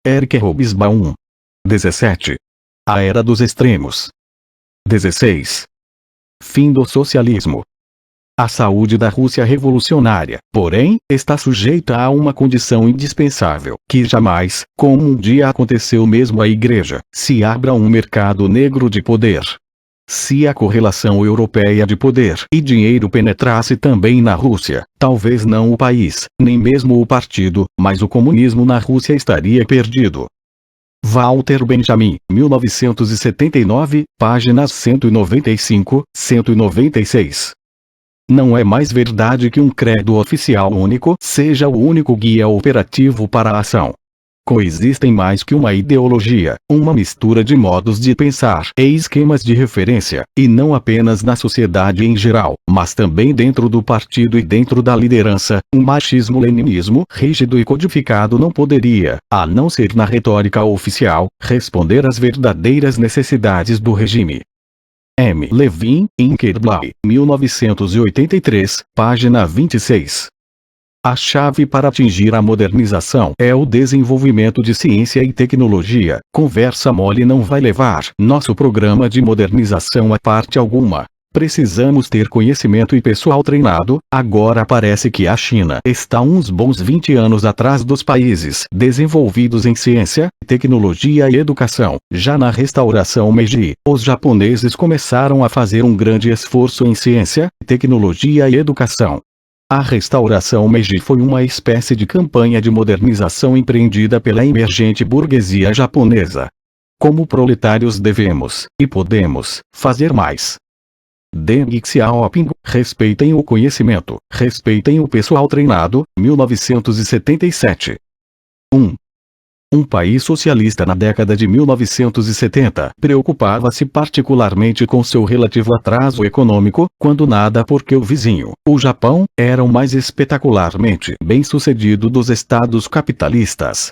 Eric Hobsbawm. 17. A Era dos Extremos. 16. Fim do socialismo. A saúde da Rússia revolucionária, porém, está sujeita a uma condição indispensável, que jamais, como um dia aconteceu mesmo à Igreja, se abra um mercado negro de poder. Se a correlação europeia de poder e dinheiro penetrasse também na Rússia, talvez não o país, nem mesmo o partido, mas o comunismo na Rússia estaria perdido. Walter Benjamin, 1979, páginas 195, 196. Não é mais verdade que um credo oficial único seja o único guia operativo para a ação. Coexistem mais que uma ideologia, uma mistura de modos de pensar e esquemas de referência, e não apenas na sociedade em geral, mas também dentro do partido e dentro da liderança. Um marxismo-leninismo rígido e codificado não poderia, a não ser na retórica oficial, responder às verdadeiras necessidades do regime. M. Levin, Inkerblau, 1983, página 26. A chave para atingir a modernização é o desenvolvimento de ciência e tecnologia. Conversa mole não vai levar nosso programa de modernização a parte alguma. Precisamos ter conhecimento e pessoal treinado. Agora parece que a China está uns bons 20 anos atrás dos países desenvolvidos em ciência, tecnologia e educação. Já na restauração Meiji, os japoneses começaram a fazer um grande esforço em ciência, tecnologia e educação. A restauração Meiji foi uma espécie de campanha de modernização empreendida pela emergente burguesia japonesa. Como proletários devemos, e podemos, fazer mais. Deng Xiaoping, respeitem o conhecimento, respeitem o pessoal treinado, 1977. 1. Um país socialista na década de 1970 preocupava-se particularmente com seu relativo atraso econômico, quando nada porque o vizinho, o Japão, era o mais espetacularmente bem-sucedido dos estados capitalistas.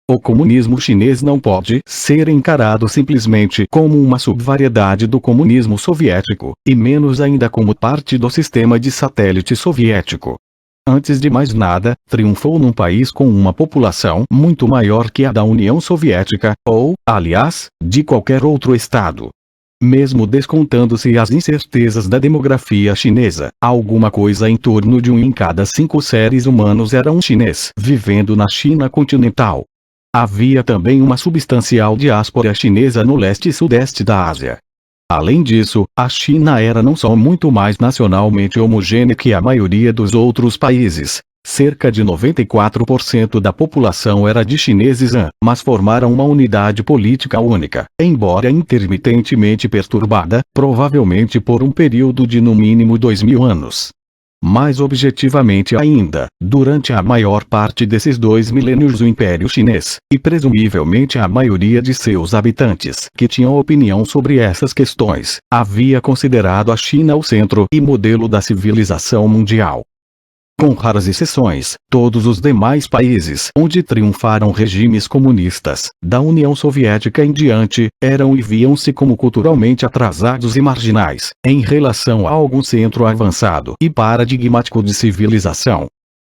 O comunismo chinês não pode ser encarado simplesmente como uma subvariedade do comunismo soviético, e menos ainda como parte do sistema de satélite soviético. Antes de mais nada, triunfou num país com uma população muito maior que a da União Soviética, ou, aliás, de qualquer outro estado. Mesmo descontando-se as incertezas da demografia chinesa, alguma coisa em torno de 1 em cada 5 seres humanos era um chinês vivendo na China continental. Havia também uma substancial diáspora chinesa no leste e sudeste da Ásia. Além disso, a China era não só muito mais nacionalmente homogênea que a maioria dos outros países. Cerca de 94% da população era de chineses Han, mas formaram uma unidade política única, embora intermitentemente perturbada, provavelmente por um período de no mínimo 2000 anos. Mais objetivamente ainda, durante a maior parte desses 2 milênios o Império Chinês, e presumivelmente a maioria de seus habitantes que tinham opinião sobre essas questões, havia considerado a China o centro e modelo da civilização mundial. Com raras exceções, todos os demais países onde triunfaram regimes comunistas, da União Soviética em diante, eram e viam-se como culturalmente atrasados e marginais, em relação a algum centro avançado e paradigmático de civilização.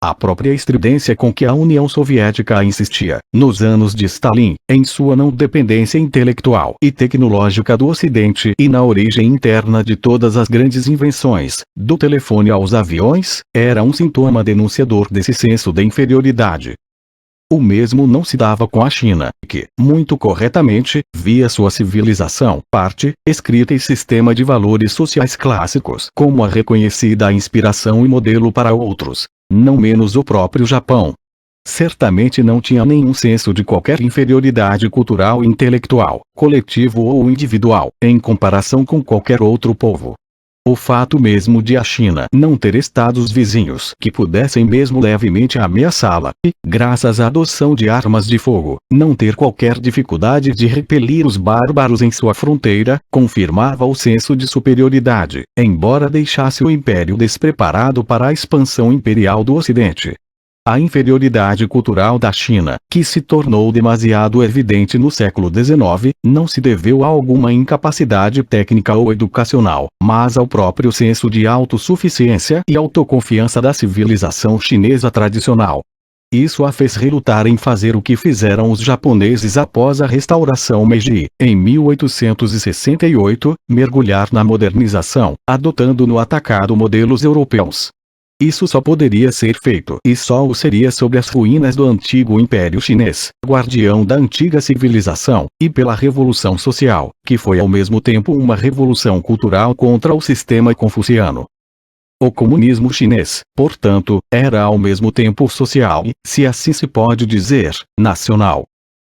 A própria estridência com que a União Soviética insistia, nos anos de Stalin, em sua não dependência intelectual e tecnológica do Ocidente e na origem interna de todas as grandes invenções, do telefone aos aviões, era um sintoma denunciador desse senso de inferioridade. O mesmo não se dava com a China, que, muito corretamente, via sua civilização, parte, escrita e sistema de valores sociais clássicos como a reconhecida inspiração e modelo para outros. Não menos o próprio Japão. Certamente não tinha nenhum senso de qualquer inferioridade cultural e intelectual, coletivo ou individual, em comparação com qualquer outro povo. O fato mesmo de a China não ter estados vizinhos que pudessem mesmo levemente ameaçá-la, e, graças à adoção de armas de fogo, não ter qualquer dificuldade de repelir os bárbaros em sua fronteira, confirmava o senso de superioridade, embora deixasse o império despreparado para a expansão imperial do Ocidente. A inferioridade cultural da China, que se tornou demasiado evidente no século XIX, não se deveu a alguma incapacidade técnica ou educacional, mas ao próprio senso de autossuficiência e autoconfiança da civilização chinesa tradicional. Isso a fez relutar em fazer o que fizeram os japoneses após a restauração Meiji, em 1868, mergulhar na modernização, adotando no atacado modelos europeus. Isso só poderia ser feito e só o seria sob as ruínas do antigo Império Chinês, guardião da antiga civilização, e pela Revolução Social, que foi ao mesmo tempo uma revolução cultural contra o sistema confuciano. O comunismo chinês, portanto, era ao mesmo tempo social e, se assim se pode dizer, nacional.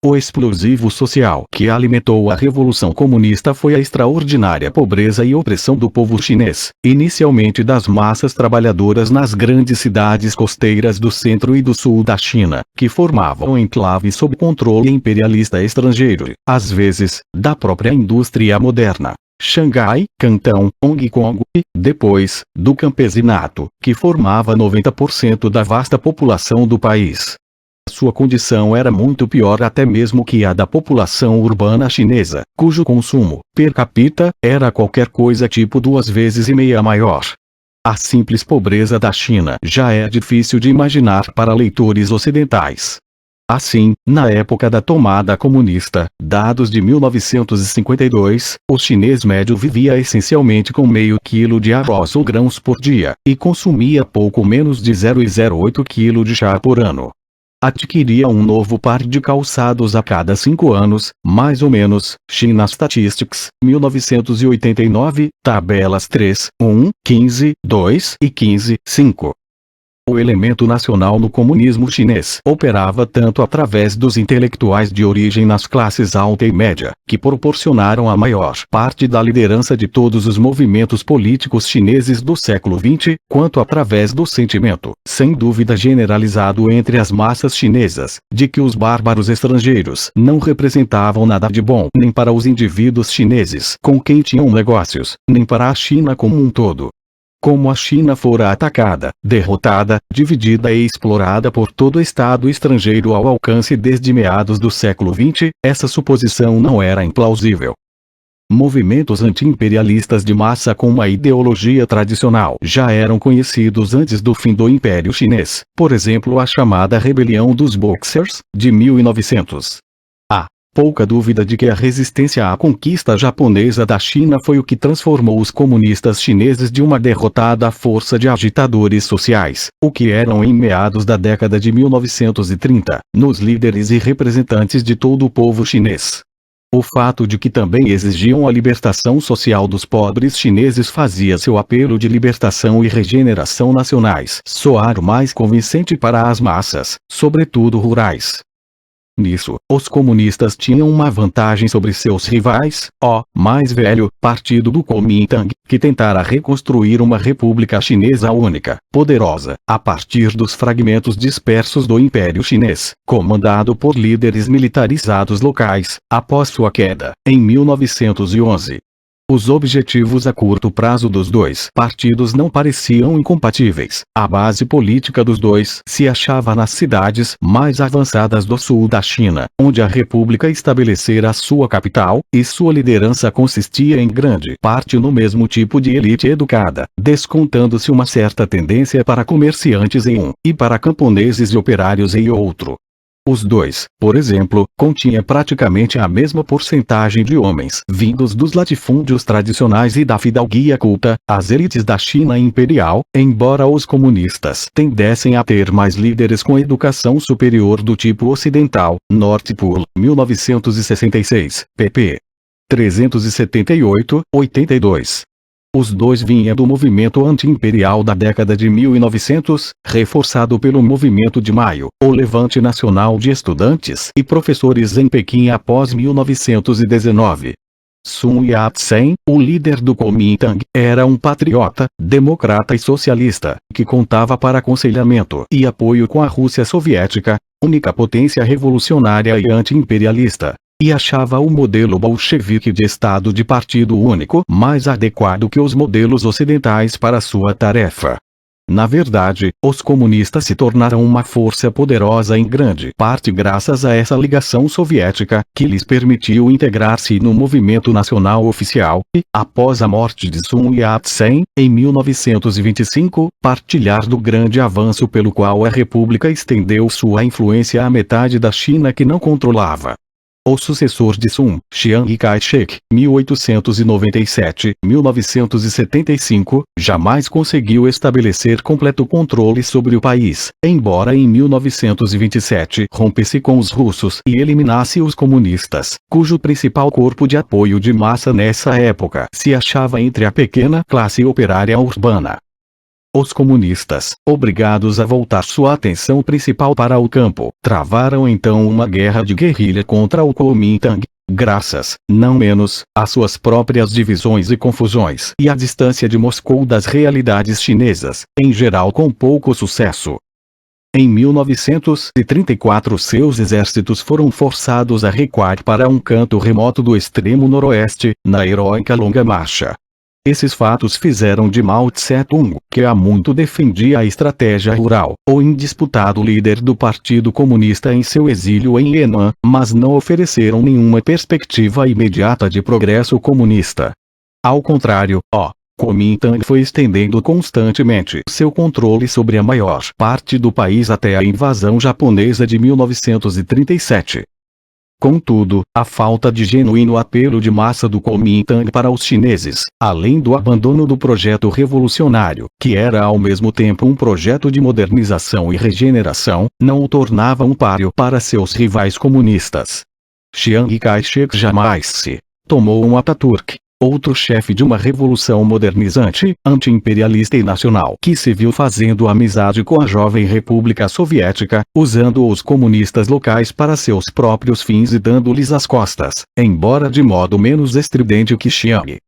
O explosivo social que alimentou a Revolução Comunista foi a extraordinária pobreza e opressão do povo chinês, inicialmente das massas trabalhadoras nas grandes cidades costeiras do centro e do sul da China, que formavam enclaves sob controle imperialista estrangeiro, às vezes, da própria indústria moderna. Xangai, Cantão, Hong Kong e, depois, do campesinato, que formava 90% da vasta população do país. Sua condição era muito pior até mesmo que a da população urbana chinesa, cujo consumo, per capita, era qualquer coisa tipo 2,5 vezes maior. A simples pobreza da China já é difícil de imaginar para leitores ocidentais. Assim, na época da tomada comunista, dados de 1952, o chinês médio vivia essencialmente com meio quilo de arroz ou grãos por dia, e consumia pouco menos de 0,08 kg de chá por ano. Adquiria um novo par de calçados a cada 5 anos, mais ou menos. China Statistics, 1989, tabelas 3, 1, 15, 2 e 15, 5. O elemento nacional no comunismo chinês operava tanto através dos intelectuais de origem nas classes alta e média, que proporcionaram a maior parte da liderança de todos os movimentos políticos chineses do século XX, quanto através do sentimento, sem dúvida generalizado entre as massas chinesas, de que os bárbaros estrangeiros não representavam nada de bom nem para os indivíduos chineses com quem tinham negócios, nem para a China como um todo. Como a China fora atacada, derrotada, dividida e explorada por todo Estado estrangeiro ao alcance desde meados do século XX, essa suposição não era implausível. Movimentos anti-imperialistas de massa com uma ideologia tradicional já eram conhecidos antes do fim do Império Chinês, por exemplo a chamada Rebelião dos Boxers, de 1900. Pouca dúvida de que a resistência à conquista japonesa da China foi o que transformou os comunistas chineses de uma derrotada força de agitadores sociais, o que eram em meados da década de 1930, nos líderes e representantes de todo o povo chinês. O fato de que também exigiam a libertação social dos pobres chineses fazia seu apelo de libertação e regeneração nacionais soar mais convincente para as massas, sobretudo rurais. Nisso, os comunistas tinham uma vantagem sobre seus rivais, o mais velho partido do Kuomintang, que tentara reconstruir uma república chinesa única, poderosa, a partir dos fragmentos dispersos do Império Chinês, comandado por líderes militarizados locais, após sua queda, em 1911. Os objetivos a curto prazo dos dois partidos não pareciam incompatíveis. A base política dos dois se achava nas cidades mais avançadas do sul da China, onde a república estabelecera sua capital, e sua liderança consistia em grande parte no mesmo tipo de elite educada, descontando-se uma certa tendência para comerciantes em um, e para camponeses e operários em outro. Os dois, por exemplo, continha praticamente a mesma porcentagem de homens vindos dos latifúndios tradicionais e da fidalguia culta, as elites da China imperial, embora os comunistas tendessem a ter mais líderes com educação superior do tipo ocidental. North Pole, 1966, pp. 378, 82. Os dois vinham do movimento anti-imperial da década de 1900, reforçado pelo movimento de Maio, o Levante Nacional de Estudantes e Professores em Pequim após 1919. Sun Yat-sen, o líder do Kuomintang, era um patriota, democrata e socialista, que contava para aconselhamento e apoio com a Rússia soviética, única potência revolucionária e anti-imperialista, e achava o modelo bolchevique de Estado de partido único mais adequado que os modelos ocidentais para sua tarefa. Na verdade, os comunistas se tornaram uma força poderosa em grande parte graças a essa ligação soviética, que lhes permitiu integrar-se no movimento nacional oficial, e, após a morte de Sun Yat-sen, em 1925, partilhar do grande avanço pelo qual a República estendeu sua influência à metade da China que não controlava. O sucessor de Sun, Chiang Kai-shek, 1897-1975, jamais conseguiu estabelecer completo controle sobre o país, embora em 1927 rompesse com os russos e eliminasse os comunistas, cujo principal corpo de apoio de massa nessa época se achava entre a pequena classe operária urbana. Os comunistas, obrigados a voltar sua atenção principal para o campo, travaram então uma guerra de guerrilha contra o Kuomintang, graças, não menos, às suas próprias divisões e confusões e à distância de Moscou das realidades chinesas, em geral com pouco sucesso. Em 1934 seus exércitos foram forçados a recuar para um canto remoto do extremo noroeste, na heróica Longa Marcha. Esses fatos fizeram de Mao Tse-tung, que há muito defendia a estratégia rural, o indisputado líder do Partido Comunista em seu exílio em Henan, mas não ofereceram nenhuma perspectiva imediata de progresso comunista. Ao contrário, o Kuomintang foi estendendo constantemente seu controle sobre a maior parte do país até a invasão japonesa de 1937. Contudo, a falta de genuíno apelo de massa do Kuomintang para os chineses, além do abandono do projeto revolucionário, que era ao mesmo tempo um projeto de modernização e regeneração, não o tornava um páreo para seus rivais comunistas. Chiang Kai-shek jamais se tomou um Ataturk, outro chefe de uma revolução modernizante, anti-imperialista e nacional que se viu fazendo amizade com a jovem República Soviética, usando os comunistas locais para seus próprios fins e dando-lhes as costas, embora de modo menos estridente que Chiang.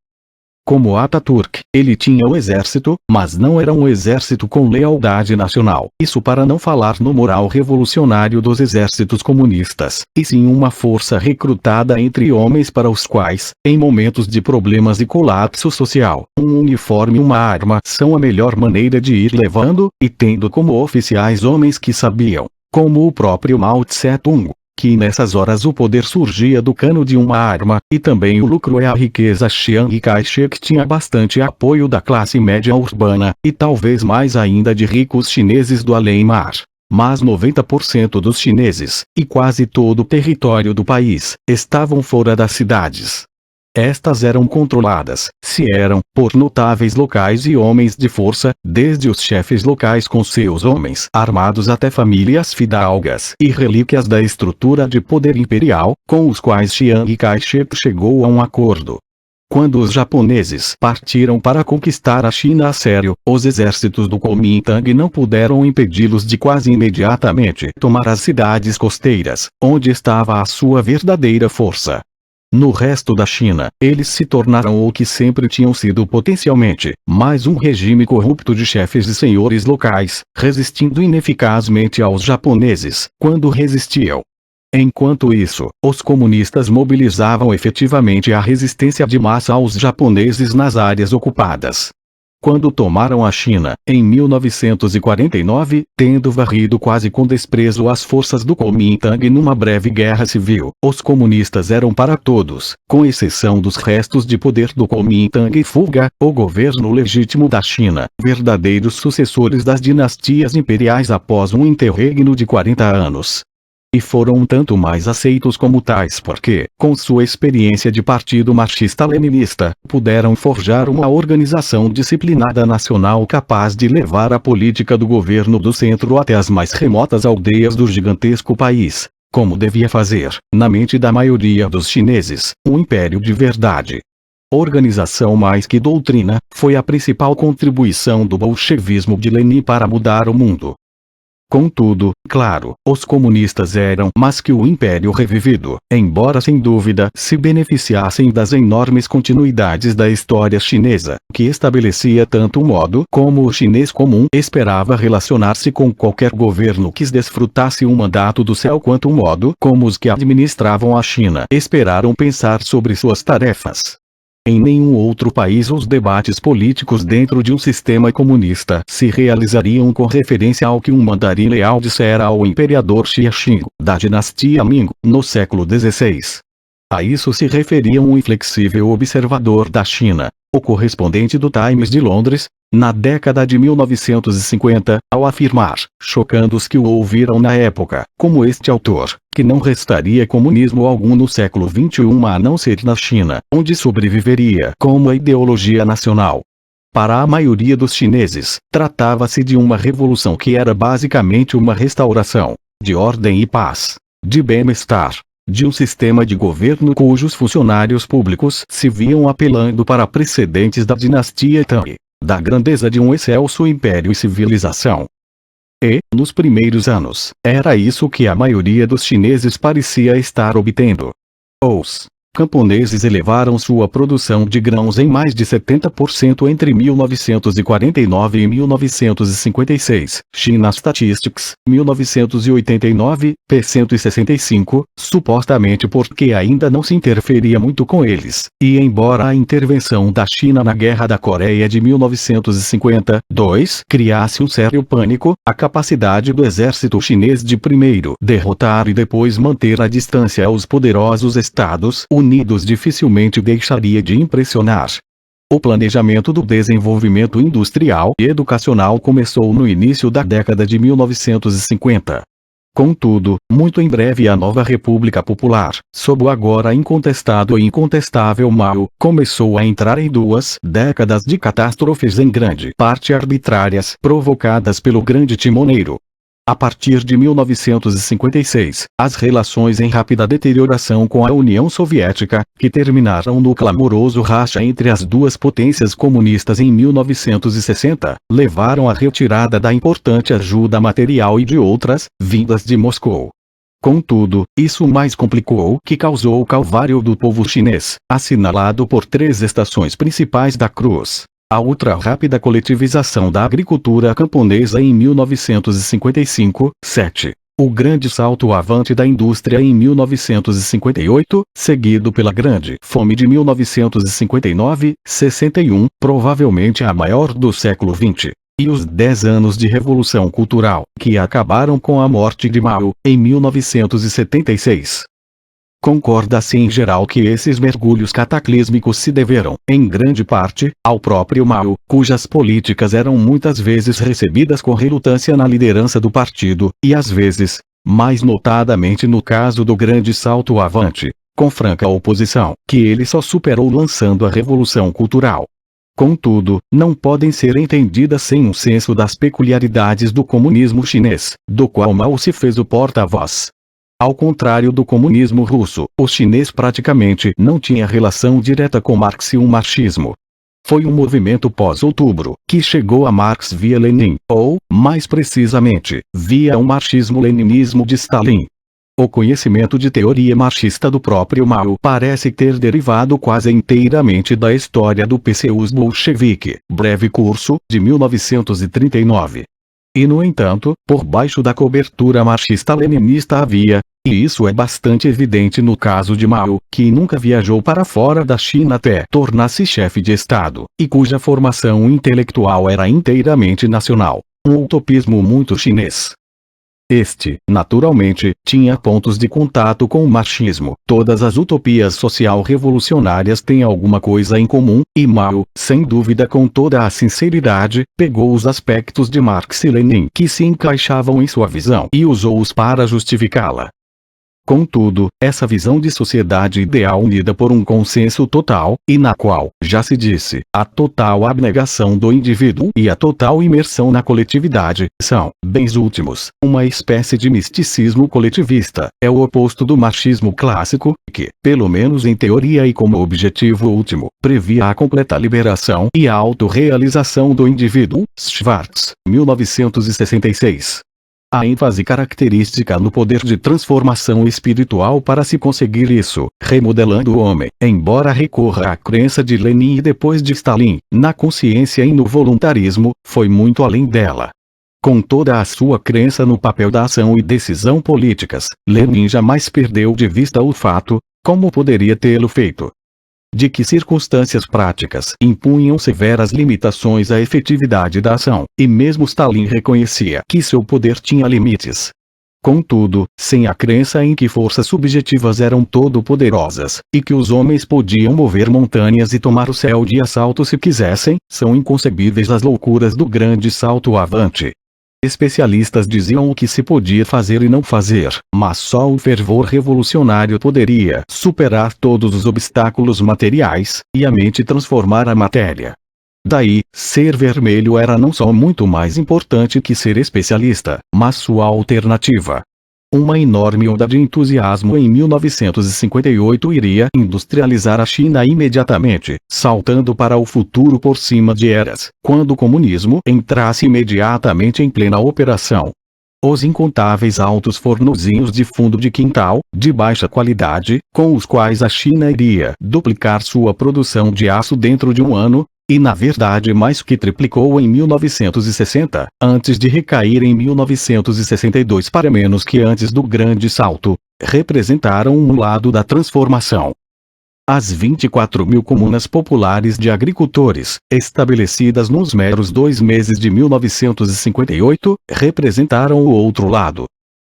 Como Ataturk, ele tinha o exército, mas não era um exército com lealdade nacional, isso para não falar no moral revolucionário dos exércitos comunistas, e sim uma força recrutada entre homens para os quais, em momentos de problemas e colapso social, um uniforme e uma arma são a melhor maneira de ir levando, e tendo como oficiais homens que sabiam, como o próprio Mao Tse-tung, que nessas horas o poder surgia do cano de uma arma, e também o lucro e a riqueza. Chiang Kai-shek tinha bastante apoio da classe média urbana, e talvez mais ainda de ricos chineses do além-mar. Mas 90% dos chineses, e quase todo o território do país, estavam fora das cidades. Estas eram controladas, se eram, por notáveis locais e homens de força, desde os chefes locais com seus homens armados até famílias fidalgas e relíquias da estrutura de poder imperial, com os quais Chiang Kai-shek chegou a um acordo. Quando os japoneses partiram para conquistar a China a sério, os exércitos do Kuomintang não puderam impedi-los de quase imediatamente tomar as cidades costeiras, onde estava a sua verdadeira força. No resto da China, eles se tornaram o que sempre tinham sido potencialmente, mais um regime corrupto de chefes e senhores locais, resistindo ineficazmente aos japoneses, quando resistiam. Enquanto isso, os comunistas mobilizavam efetivamente a resistência de massa aos japoneses nas áreas ocupadas. Quando tomaram a China, em 1949, tendo varrido quase com desprezo as forças do Kuomintang numa breve guerra civil, os comunistas eram para todos, com exceção dos restos de poder do Kuomintang e fuga, o governo legítimo da China, verdadeiros sucessores das dinastias imperiais após um interregno de 40 anos. E foram um tanto mais aceitos como tais porque, com sua experiência de partido marxista-leninista, puderam forjar uma organização disciplinada nacional capaz de levar a política do governo do centro até as mais remotas aldeias do gigantesco país, como devia fazer, na mente da maioria dos chineses, um império de verdade. Organização mais que doutrina, foi a principal contribuição do bolchevismo de Lenin para mudar o mundo. Contudo, claro, os comunistas eram mais que o império revivido, embora sem dúvida se beneficiassem das enormes continuidades da história chinesa, que estabelecia tanto o modo como o chinês comum esperava relacionar-se com qualquer governo que desfrutasse um mandato do céu quanto o modo como os que administravam a China esperaram pensar sobre suas tarefas. Em nenhum outro país os debates políticos dentro de um sistema comunista se realizariam com referência ao que um mandarim leal dissera ao imperador Xia Xing, da dinastia Ming, no século XVI. A isso se referia um inflexível observador da China, o correspondente do Times de Londres, na década de 1950, ao afirmar, chocando os que o ouviram na época, como este autor, que não restaria comunismo algum no século XXI a não ser na China, onde sobreviveria como a ideologia nacional. Para a maioria dos chineses, tratava-se de uma revolução que era basicamente uma restauração de ordem e paz, de bem-estar, de um sistema de governo cujos funcionários públicos se viam apelando para precedentes da dinastia Tang, da grandeza de um excelso império e civilização. E, nos primeiros anos, era isso que a maioria dos chineses parecia estar obtendo. Os camponeses elevaram sua produção de grãos em mais de 70% entre 1949 e 1956. China Statistics, 1989, p. 165, supostamente porque ainda não se interferia muito com eles, e embora a intervenção da China na Guerra da Coreia de 1952 criasse um sério pânico, a capacidade do exército chinês de primeiro derrotar e depois manter a distância aos poderosos estados Unidos dificilmente deixaria de impressionar. O planejamento do desenvolvimento industrial e educacional começou no início da década de 1950. Contudo, muito em breve a nova República Popular, sob o agora incontestado e incontestável Mao, começou a entrar em 2 décadas de catástrofes em grande parte arbitrárias provocadas pelo grande timoneiro. A partir de 1956, as relações em rápida deterioração com a União Soviética, que terminaram no clamoroso racha entre as duas potências comunistas em 1960, levaram à retirada da importante ajuda material e de outras, vindas de Moscou. Contudo, isso mais complicou que causou o calvário do povo chinês, assinalado por 3 estações principais da cruz. A ultra-rápida coletivização da agricultura camponesa em 1955, 7. O grande salto avante da indústria em 1958, seguido pela grande fome de 1959, 61, provavelmente a maior do século XX. E os 10 anos de revolução cultural, que acabaram com a morte de Mao, em 1976. Concorda-se em geral que esses mergulhos cataclísmicos se deveram, em grande parte, ao próprio Mao, cujas políticas eram muitas vezes recebidas com relutância na liderança do partido, e às vezes, mais notadamente no caso do grande salto avante, com franca oposição, que ele só superou lançando a Revolução Cultural. Contudo, não podem ser entendidas sem um senso das peculiaridades do comunismo chinês, do qual Mao se fez o porta-voz. Ao contrário do comunismo russo, o chinês praticamente não tinha relação direta com Marx e o marxismo. Foi um movimento pós-outubro, que chegou a Marx via Lenin, ou, mais precisamente, via o marxismo-leninismo de Stalin. O conhecimento de teoria marxista do próprio Mao parece ter derivado quase inteiramente da história do PCUS bolchevique, breve curso, de 1939. E no entanto, por baixo da cobertura marxista-leninista havia, e isso é bastante evidente no caso de Mao, que nunca viajou para fora da China até tornar-se chefe de Estado, e cuja formação intelectual era inteiramente nacional, um utopismo muito chinês. Este, naturalmente, tinha pontos de contato com o marxismo. Todas as utopias social-revolucionárias têm alguma coisa em comum, e Mao, sem dúvida com toda a sinceridade, pegou os aspectos de Marx e Lenin que se encaixavam em sua visão e usou-os para justificá-la. Contudo, essa visão de sociedade ideal unida por um consenso total, e na qual, já se disse, a total abnegação do indivíduo e a total imersão na coletividade, são, bens últimos, uma espécie de misticismo coletivista, é o oposto do marxismo clássico, que, pelo menos em teoria e como objetivo último, previa a completa liberação e a autorrealização do indivíduo. Schwartz, 1966. A ênfase característica no poder de transformação espiritual para se conseguir isso, remodelando o homem, embora recorra à crença de Lenin e depois de Stalin, na consciência e no voluntarismo, foi muito além dela. Com toda a sua crença no papel da ação e decisão políticas, Lenin jamais perdeu de vista o fato, como poderia tê-lo feito, de que circunstâncias práticas impunham severas limitações à efetividade da ação, e mesmo Stalin reconhecia que seu poder tinha limites. Contudo, sem a crença em que forças subjetivas eram todo-poderosas, e que os homens podiam mover montanhas e tomar o céu de assalto se quisessem, são inconcebíveis as loucuras do grande salto avante. Especialistas diziam o que se podia fazer e não fazer, mas só o fervor revolucionário poderia superar todos os obstáculos materiais, e a mente transformar a matéria. Daí, ser vermelho era não só muito mais importante que ser especialista, mas sua alternativa. Uma enorme onda de entusiasmo em 1958 iria industrializar a China imediatamente, saltando para o futuro por cima de eras, quando o comunismo entrasse imediatamente em plena operação. Os incontáveis altos fornozinhos de fundo de quintal, de baixa qualidade, com os quais a China iria duplicar sua produção de aço dentro de um ano, e na verdade mais que triplicou em 1960, antes de recair em 1962 para menos que antes do grande salto, representaram um lado da transformação. As 24.000 comunas populares de agricultores, estabelecidas nos meros 2 meses de 1958, representaram o outro lado.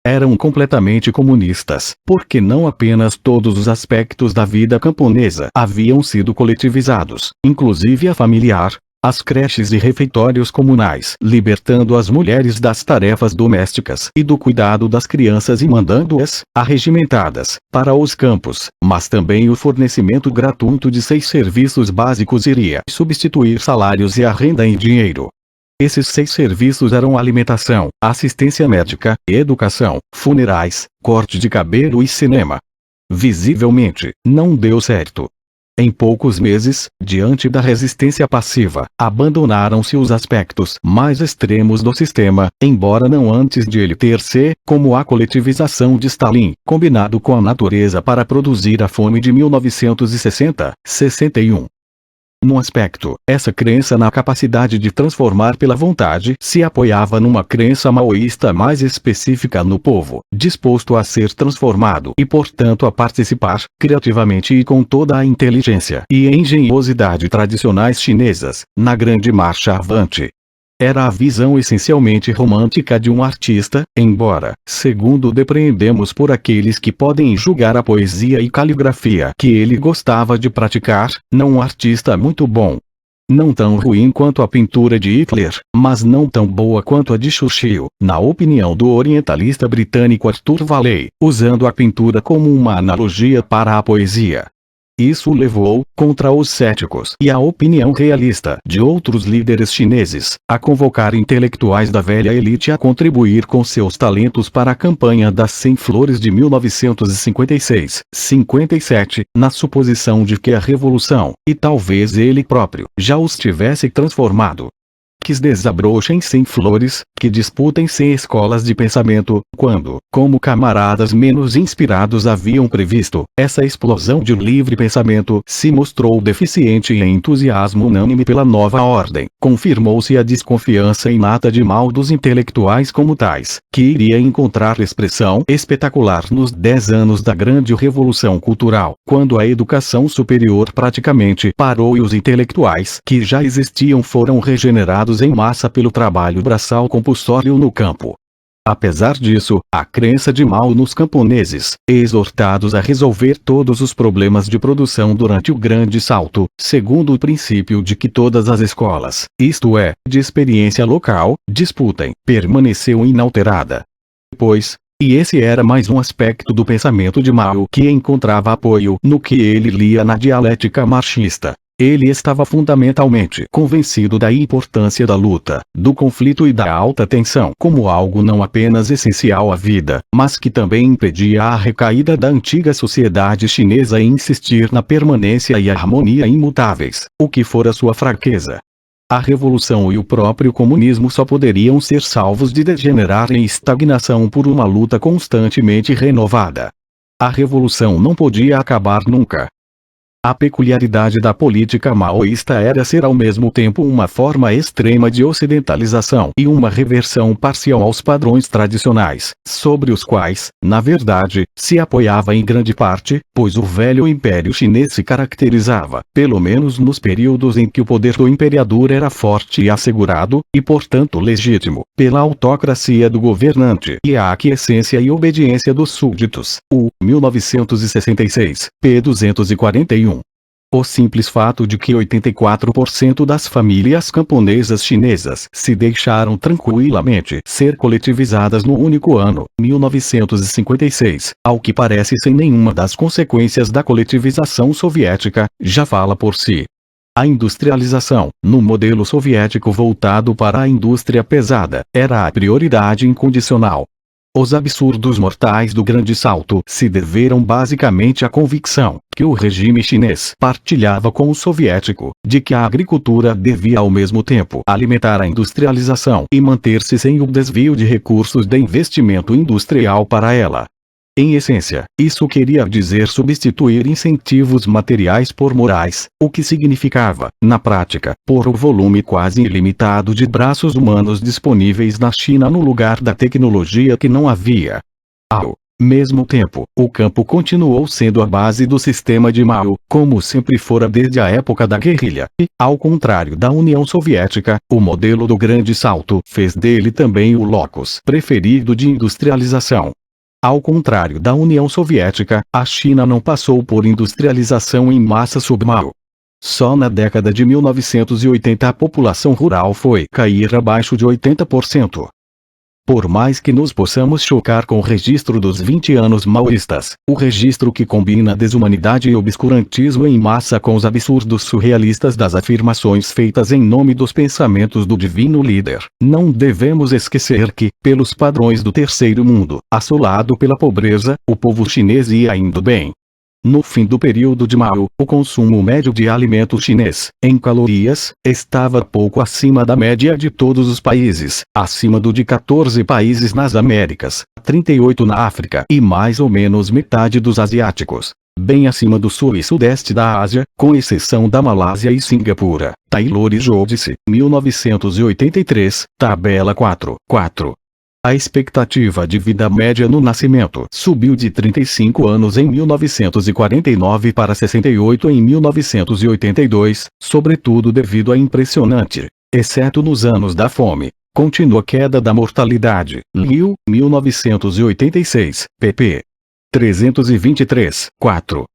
Eram completamente comunistas, porque não apenas todos os aspectos da vida camponesa haviam sido coletivizados, inclusive a familiar, as creches e refeitórios comunais, libertando as mulheres das tarefas domésticas e do cuidado das crianças e mandando-as, arregimentadas, para os campos, mas também o fornecimento gratuito de 6 serviços básicos iria substituir salários e a renda em dinheiro. Esses 6 serviços eram alimentação, assistência médica, educação, funerais, corte de cabelo e cinema. Visivelmente, não deu certo. Em poucos meses, diante da resistência passiva, abandonaram-se os aspectos mais extremos do sistema, embora não antes de ele ter se, como a coletivização de Stalin, combinado com a natureza para produzir a fome de 1960-61. Num aspecto, essa crença na capacidade de transformar pela vontade se apoiava numa crença maoísta mais específica no povo, disposto a ser transformado e portanto a participar, criativamente e com toda a inteligência e engenhosidade tradicionais chinesas, na grande marcha avante. Era a visão essencialmente romântica de um artista, embora, segundo depreendemos por aqueles que podem julgar a poesia e caligrafia que ele gostava de praticar, não um artista muito bom. Não tão ruim quanto a pintura de Hitler, mas não tão boa quanto a de Churchill, na opinião do orientalista britânico Arthur Waley, usando a pintura como uma analogia para a poesia. Isso levou, contra os céticos e a opinião realista de outros líderes chineses, a convocar intelectuais da velha elite a contribuir com seus talentos para a campanha das 100 flores de 1956-57, na suposição de que a revolução, e talvez ele próprio, já os tivesse transformado. Que desabrochem sem flores, que disputem sem escolas de pensamento, quando, como camaradas menos inspirados haviam previsto, essa explosão de livre pensamento se mostrou deficiente em entusiasmo unânime pela nova ordem, confirmou-se a desconfiança inata de Mao dos intelectuais como tais, que iria encontrar expressão espetacular nos 10 anos da grande revolução cultural, quando a educação superior praticamente parou e os intelectuais que já existiam foram regenerados em massa pelo trabalho braçal compulsório no campo. Apesar disso, a crença de Mao nos camponeses, exortados a resolver todos os problemas de produção durante o grande salto, segundo o princípio de que todas as escolas, isto é, de experiência local, disputem, permaneceu inalterada. Depois, e esse era mais um aspecto do pensamento de Mao que encontrava apoio no que ele lia na dialética marxista. Ele estava fundamentalmente convencido da importância da luta, do conflito e da alta tensão como algo não apenas essencial à vida, mas que também impedia a recaída da antiga sociedade chinesa em insistir na permanência e harmonia imutáveis, o que fora sua fraqueza. A revolução e o próprio comunismo só poderiam ser salvos de degenerar em estagnação por uma luta constantemente renovada. A revolução não podia acabar nunca. A peculiaridade da política maoísta era ser ao mesmo tempo uma forma extrema de ocidentalização e uma reversão parcial aos padrões tradicionais, sobre os quais, na verdade, se apoiava em grande parte, pois o velho Império Chinês se caracterizava, pelo menos nos períodos em que o poder do imperador era forte e assegurado, e portanto legítimo, pela autocracia do governante e a aquiescência e obediência dos súditos. 1966, p. 241. O simples fato de que 84% das famílias camponesas chinesas se deixaram tranquilamente ser coletivizadas no único ano, 1956, ao que parece sem nenhuma das consequências da coletivização soviética, já fala por si. A industrialização, no modelo soviético voltado para a indústria pesada, era a prioridade incondicional. Os absurdos mortais do Grande Salto se deveram basicamente à convicção, que o regime chinês partilhava com o soviético, de que a agricultura devia ao mesmo tempo alimentar a industrialização e manter-se sem o desvio de recursos de investimento industrial para ela. Em essência, isso queria dizer substituir incentivos materiais por morais, o que significava, na prática, pôr o volume quase ilimitado de braços humanos disponíveis na China no lugar da tecnologia que não havia. Ao mesmo tempo, o campo continuou sendo a base do sistema de Mao, como sempre fora desde a época da guerrilha, e, ao contrário da União Soviética, o modelo do Grande Salto fez dele também o locus preferido de industrialização. Ao contrário da União Soviética, a China não passou por industrialização em massa sob Mao. Só na década de 1980 a população rural foi cair abaixo de 80%. Por mais que nos possamos chocar com o registro dos 20 anos maoístas, o registro que combina desumanidade e obscurantismo em massa com os absurdos surrealistas das afirmações feitas em nome dos pensamentos do divino líder, não devemos esquecer que, pelos padrões do terceiro mundo, assolado pela pobreza, o povo chinês ia indo bem. No fim do período de Mao, o consumo médio de alimento chinês, em calorias, estava pouco acima da média de todos os países, acima do de 14 países nas Américas, 38 na África e mais ou menos metade dos asiáticos, bem acima do sul e sudeste da Ásia, com exceção da Malásia e Singapura. Taylor e Jodice, 1983, tabela 4. A expectativa de vida média no nascimento subiu de 35 anos em 1949 para 68 em 1982, sobretudo devido à impressionante, exceto nos anos da fome, contínua queda da mortalidade. Liu, 1986, pp. 323, 4.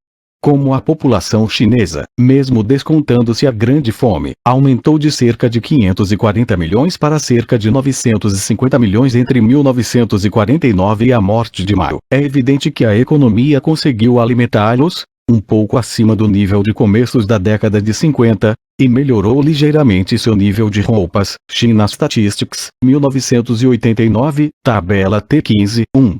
Como a população chinesa, mesmo descontando-se a grande fome, aumentou de cerca de 540 milhões para cerca de 950 milhões entre 1949 e a morte de Mao, é evidente que a economia conseguiu alimentá-los, um pouco acima do nível de começos da década de 50, e melhorou ligeiramente seu nível de roupas. China Statistics, 1989, tabela T15, 1.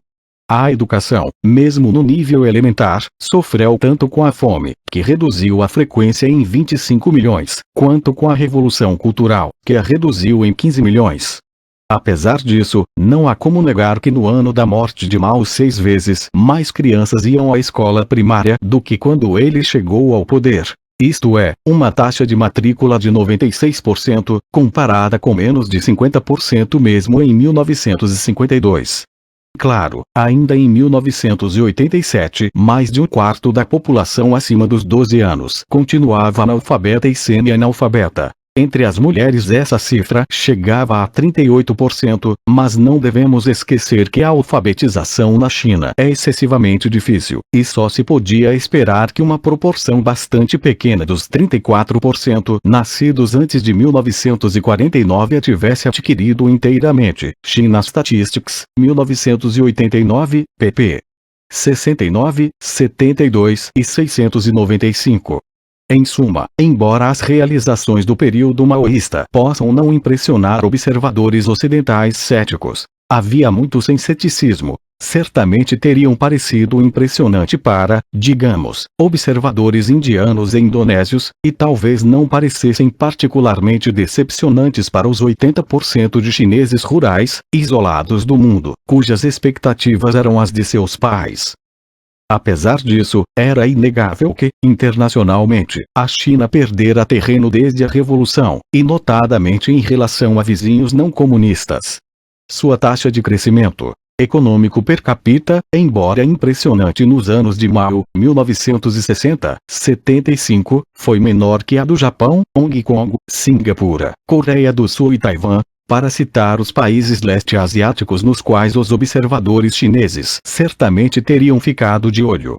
A educação, mesmo no nível elementar, sofreu tanto com a fome, que reduziu a frequência em 25 milhões, quanto com a revolução cultural, que a reduziu em 15 milhões. Apesar disso, não há como negar que no ano da morte de Mao 6 vezes mais crianças iam à escola primária do que quando ele chegou ao poder. Isto é, uma taxa de matrícula de 96%, comparada com menos de 50% mesmo em 1952. Claro, ainda em 1987, mais de um quarto da população acima dos 12 anos continuava analfabeta e semi-analfabeta. Entre as mulheres essa cifra chegava a 38%, mas não devemos esquecer que a alfabetização na China é excessivamente difícil, e só se podia esperar que uma proporção bastante pequena dos 34% nascidos antes de 1949 a tivesse adquirido inteiramente. China Statistics, 1989, pp. 69, 72 e 695. Em suma, embora as realizações do período maoísta possam não impressionar observadores ocidentais céticos, havia muito sem ceticismo, certamente teriam parecido impressionante para, digamos, observadores indianos e indonésios, e talvez não parecessem particularmente decepcionantes para os 80% de chineses rurais, isolados do mundo, cujas expectativas eram as de seus pais. Apesar disso, era inegável que, internacionalmente, a China perdera terreno desde a Revolução, e notadamente em relação a vizinhos não comunistas. Sua taxa de crescimento econômico per capita, embora impressionante nos anos de Mao, 1960-75, foi menor que a do Japão, Hong Kong, Singapura, Coreia do Sul e Taiwan, para citar os países leste asiáticos nos quais os observadores chineses certamente teriam ficado de olho.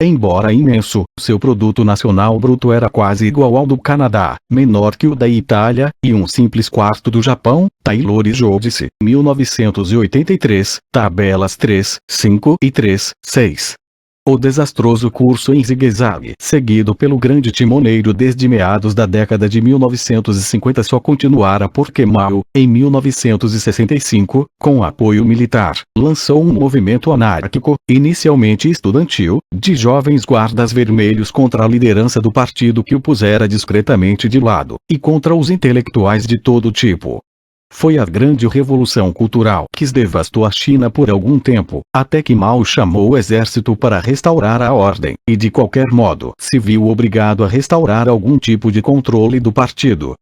Embora imenso, seu produto nacional bruto era quase igual ao do Canadá, menor que o da Itália, e um simples quarto do Japão. Taylor e Jodice, 1983, tabelas 3, 5 e 3, 6. O desastroso curso em zigue-zague seguido pelo grande timoneiro desde meados da década de 1950 só continuara porque Mao, em 1965, com apoio militar, lançou um movimento anárquico, inicialmente estudantil, de jovens guardas vermelhos contra a liderança do partido que o pusera discretamente de lado, e contra os intelectuais de todo tipo. Foi a grande revolução cultural que devastou a China por algum tempo, até que Mao chamou o exército para restaurar a ordem, e de qualquer modo se viu obrigado a restaurar algum tipo de controle do partido.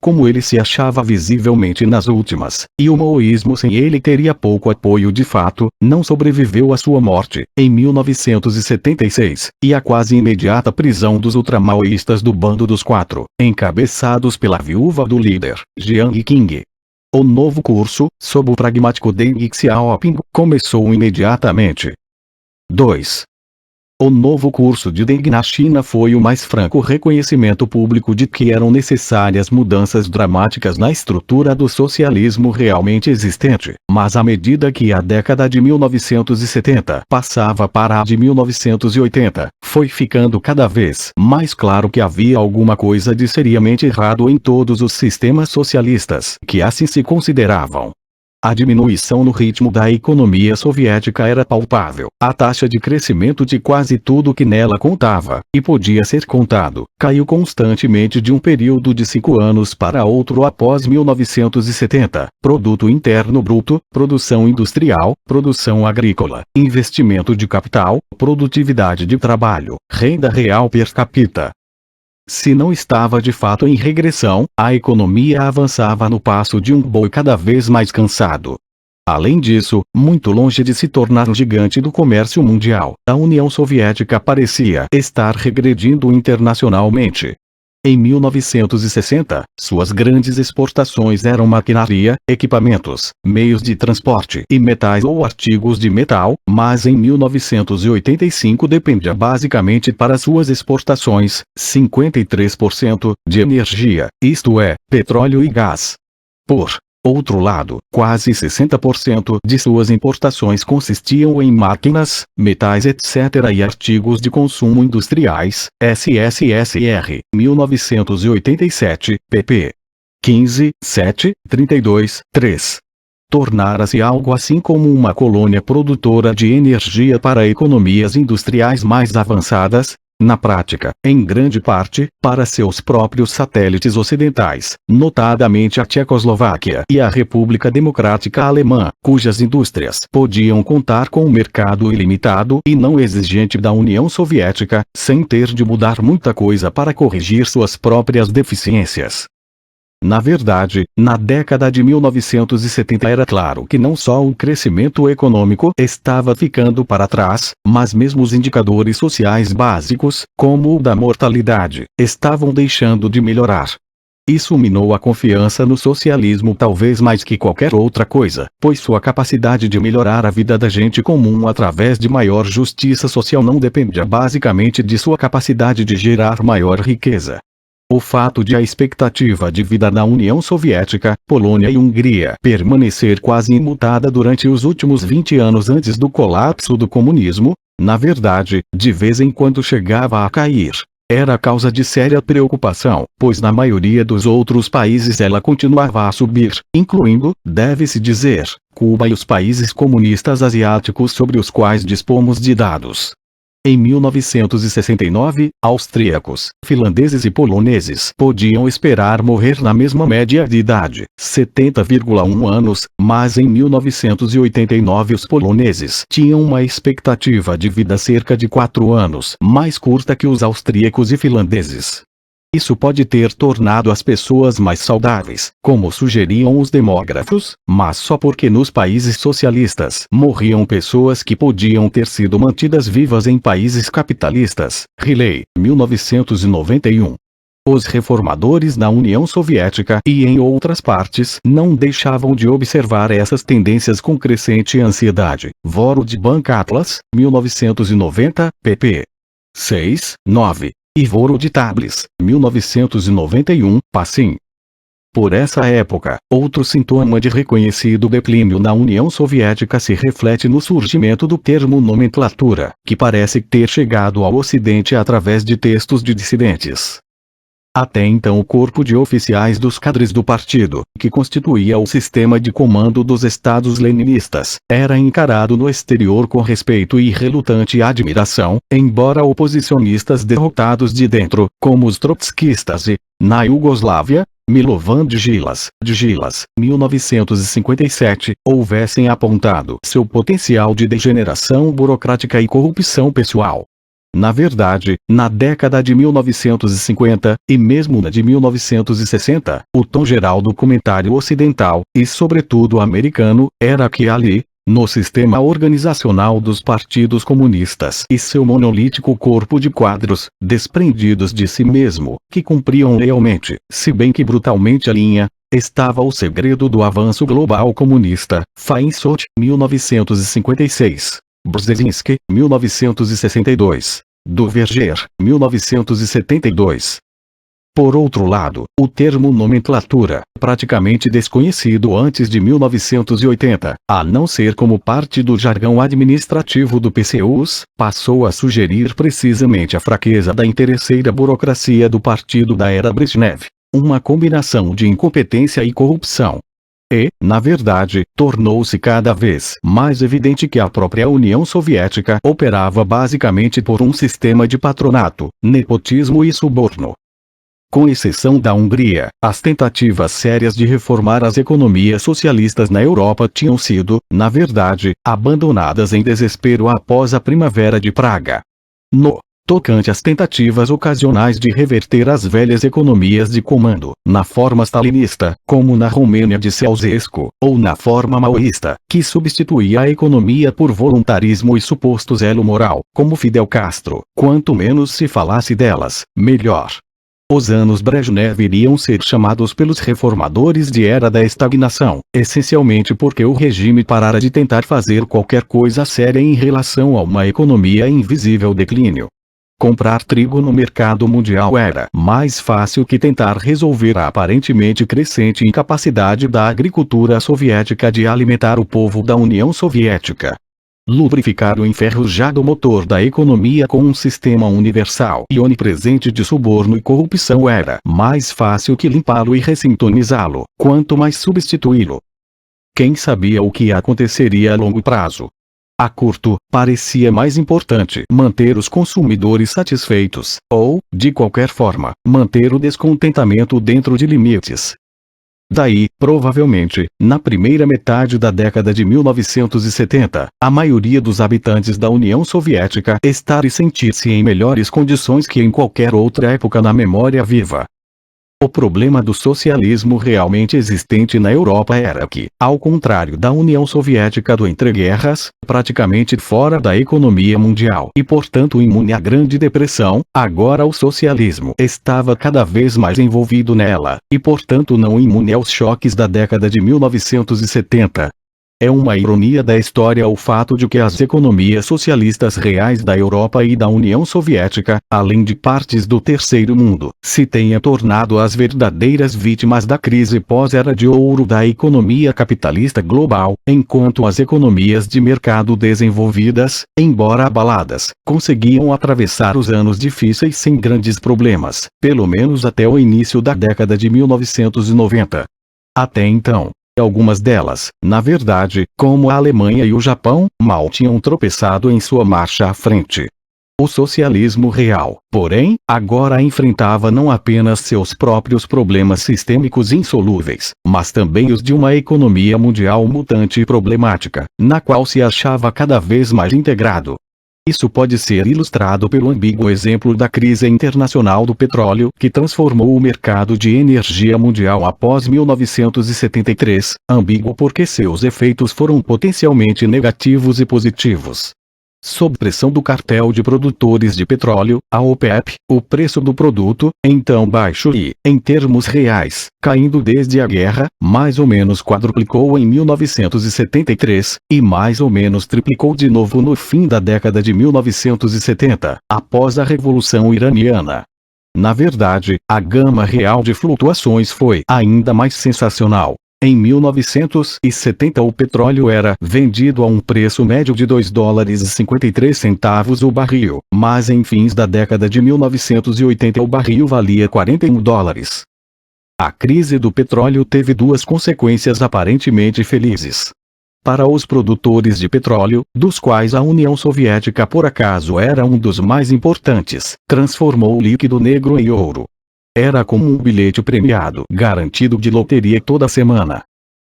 Como ele se achava visivelmente nas últimas, e o maoísmo sem ele teria pouco apoio de fato, não sobreviveu à sua morte, em 1976, e à quase imediata prisão dos ultramaoístas do Bando dos Quatro, encabeçados pela viúva do líder, Jiang Qing. O novo curso, sob o pragmático Deng Xiaoping, começou imediatamente. 2. O novo curso de Deng na China foi o mais franco reconhecimento público de que eram necessárias mudanças dramáticas na estrutura do socialismo realmente existente, mas à medida que a década de 1970 passava para a de 1980, foi ficando cada vez mais claro que havia alguma coisa de seriamente errado em todos os sistemas socialistas que assim se consideravam. A diminuição no ritmo da economia soviética era palpável. A taxa de crescimento de quase tudo que nela contava, e podia ser contado, caiu constantemente de um período de 5 anos para outro após 1970. Produto interno bruto, produção industrial, produção agrícola, investimento de capital, produtividade de trabalho, renda real per capita. Se não estava de fato em regressão, a economia avançava no passo de um boi cada vez mais cansado. Além disso, muito longe de se tornar o gigante do comércio mundial, a União Soviética parecia estar regredindo internacionalmente. Em 1960, suas grandes exportações eram maquinaria, equipamentos, meios de transporte e metais ou artigos de metal, mas em 1985 dependia basicamente para suas exportações, 53%, de energia, isto é, petróleo e gás. Por outro lado, quase 60% de suas importações consistiam em máquinas, metais etc. e artigos de consumo industriais, SSSR, 1987, pp. 15, 7, 32, 3. Tornara-se algo assim como uma colônia produtora de energia para economias industriais mais avançadas, na prática, em grande parte, para seus próprios satélites ocidentais, notadamente a Tchecoslováquia e a República Democrática Alemã, cujas indústrias podiam contar com um mercado ilimitado e não exigente da União Soviética, sem ter de mudar muita coisa para corrigir suas próprias deficiências. Na verdade, na década de 1970 era claro que não só o crescimento econômico estava ficando para trás, mas mesmo os indicadores sociais básicos, como o da mortalidade, estavam deixando de melhorar. Isso minou a confiança no socialismo talvez mais que qualquer outra coisa, pois sua capacidade de melhorar a vida da gente comum através de maior justiça social não dependia basicamente de sua capacidade de gerar maior riqueza. O fato de a expectativa de vida na União Soviética, Polônia e Hungria permanecer quase imutada durante os últimos 20 anos antes do colapso do comunismo, na verdade, de vez em quando chegava a cair, era causa de séria preocupação, pois na maioria dos outros países ela continuava a subir, incluindo, deve-se dizer, Cuba e os países comunistas asiáticos sobre os quais dispomos de dados. Em 1969, austríacos, finlandeses e poloneses podiam esperar morrer na mesma média de idade, 70,1 anos, mas em 1989 os poloneses tinham uma expectativa de vida cerca de 4 anos mais curta que os austríacos e finlandeses. Isso pode ter tornado as pessoas mais saudáveis, como sugeriam os demógrafos, mas só porque nos países socialistas morriam pessoas que podiam ter sido mantidas vivas em países capitalistas. Riley, 1991. Os reformadores na União Soviética e em outras partes não deixavam de observar essas tendências com crescente ansiedade. World Bank Atlas, 1990, pp. 6, 9. E World Tables, 1991, Passim. Por essa época, outro sintoma de reconhecido declínio na União Soviética se reflete no surgimento do termo nomenclatura, que parece ter chegado ao Ocidente através de textos de dissidentes. Até então o corpo de oficiais dos cadres do partido, que constituía o sistema de comando dos estados leninistas, era encarado no exterior com respeito e relutante admiração, embora oposicionistas derrotados de dentro, como os trotskistas e, na Iugoslávia, Milovan Djilas, 1957, houvessem apontado seu potencial de degeneração burocrática e corrupção pessoal. Na verdade, na década de 1950, e mesmo na de 1960, o tom geral do comentário ocidental, e sobretudo americano, era que ali, no sistema organizacional dos partidos comunistas e seu monolítico corpo de quadros, desprendidos de si mesmo, que cumpriam lealmente, se bem que brutalmente a linha, estava o segredo do avanço global comunista. Feinsot, 1956. Brzezinski, 1962. Duverger, 1972. Por outro lado, o termo nomenclatura, praticamente desconhecido antes de 1980, a não ser como parte do jargão administrativo do PCUS, passou a sugerir precisamente a fraqueza da interesseira burocracia do partido da era Brezhnev, uma combinação de incompetência e corrupção. E, na verdade, tornou-se cada vez mais evidente que a própria União Soviética operava basicamente por um sistema de patronato, nepotismo e suborno. Com exceção da Hungria, as tentativas sérias de reformar as economias socialistas na Europa tinham sido, na verdade, abandonadas em desespero após a Primavera de Praga. No tocante às tentativas ocasionais de reverter as velhas economias de comando, na forma stalinista, como na Romênia de Ceausescu, ou na forma maoísta, que substituía a economia por voluntarismo e suposto zelo moral, como Fidel Castro, quanto menos se falasse delas, melhor. Os anos Brezhnev iriam ser chamados pelos reformadores de era da estagnação, essencialmente porque o regime parara de tentar fazer qualquer coisa séria em relação a uma economia em visível declínio. Comprar trigo no mercado mundial era mais fácil que tentar resolver a aparentemente crescente incapacidade da agricultura soviética de alimentar o povo da União Soviética. Lubrificar o enferrujado motor da economia com um sistema universal e onipresente de suborno e corrupção era mais fácil que limpá-lo e ressintonizá-lo, quanto mais substituí-lo. Quem sabia o que aconteceria a longo prazo? A curto, parecia mais importante manter os consumidores satisfeitos, ou, de qualquer forma, manter o descontentamento dentro de limites. Daí, provavelmente, na primeira metade da década de 1970, a maioria dos habitantes da União Soviética estar e sentir-se em melhores condições que em qualquer outra época na memória viva. O problema do socialismo realmente existente na Europa era que, ao contrário da União Soviética do entreguerras, praticamente fora da economia mundial e portanto imune à Grande Depressão, agora o socialismo estava cada vez mais envolvido nela, e portanto não imune aos choques da década de 1970. É uma ironia da história o fato de que as economias socialistas reais da Europa e da União Soviética, além de partes do Terceiro Mundo, se tenham tornado as verdadeiras vítimas da crise pós-era de ouro da economia capitalista global, enquanto as economias de mercado desenvolvidas, embora abaladas, conseguiam atravessar os anos difíceis sem grandes problemas, pelo menos até o início da década de 1990. Até então, algumas delas, na verdade, como a Alemanha e o Japão, mal tinham tropeçado em sua marcha à frente. O socialismo real, porém, agora enfrentava não apenas seus próprios problemas sistêmicos insolúveis, mas também os de uma economia mundial mutante e problemática, na qual se achava cada vez mais integrado. Isso pode ser ilustrado pelo ambíguo exemplo da crise internacional do petróleo, que transformou o mercado de energia mundial após 1973, ambíguo porque seus efeitos foram potencialmente negativos e positivos. Sob pressão do cartel de produtores de petróleo, a OPEP, o preço do produto, então baixo e, em termos reais, caindo desde a guerra, mais ou menos quadruplicou em 1973, e mais ou menos triplicou de novo no fim da década de 1970, após a Revolução Iraniana. Na verdade, a gama real de flutuações foi ainda mais sensacional. Em 1970 o petróleo era vendido a um preço médio de $2,53 o barril, mas em fins da década de 1980 o barril valia $41. A crise do petróleo teve duas consequências aparentemente felizes. Para os produtores de petróleo, dos quais a União Soviética por acaso era um dos mais importantes, transformou o líquido negro em ouro. Era como um bilhete premiado, garantido de loteria toda semana.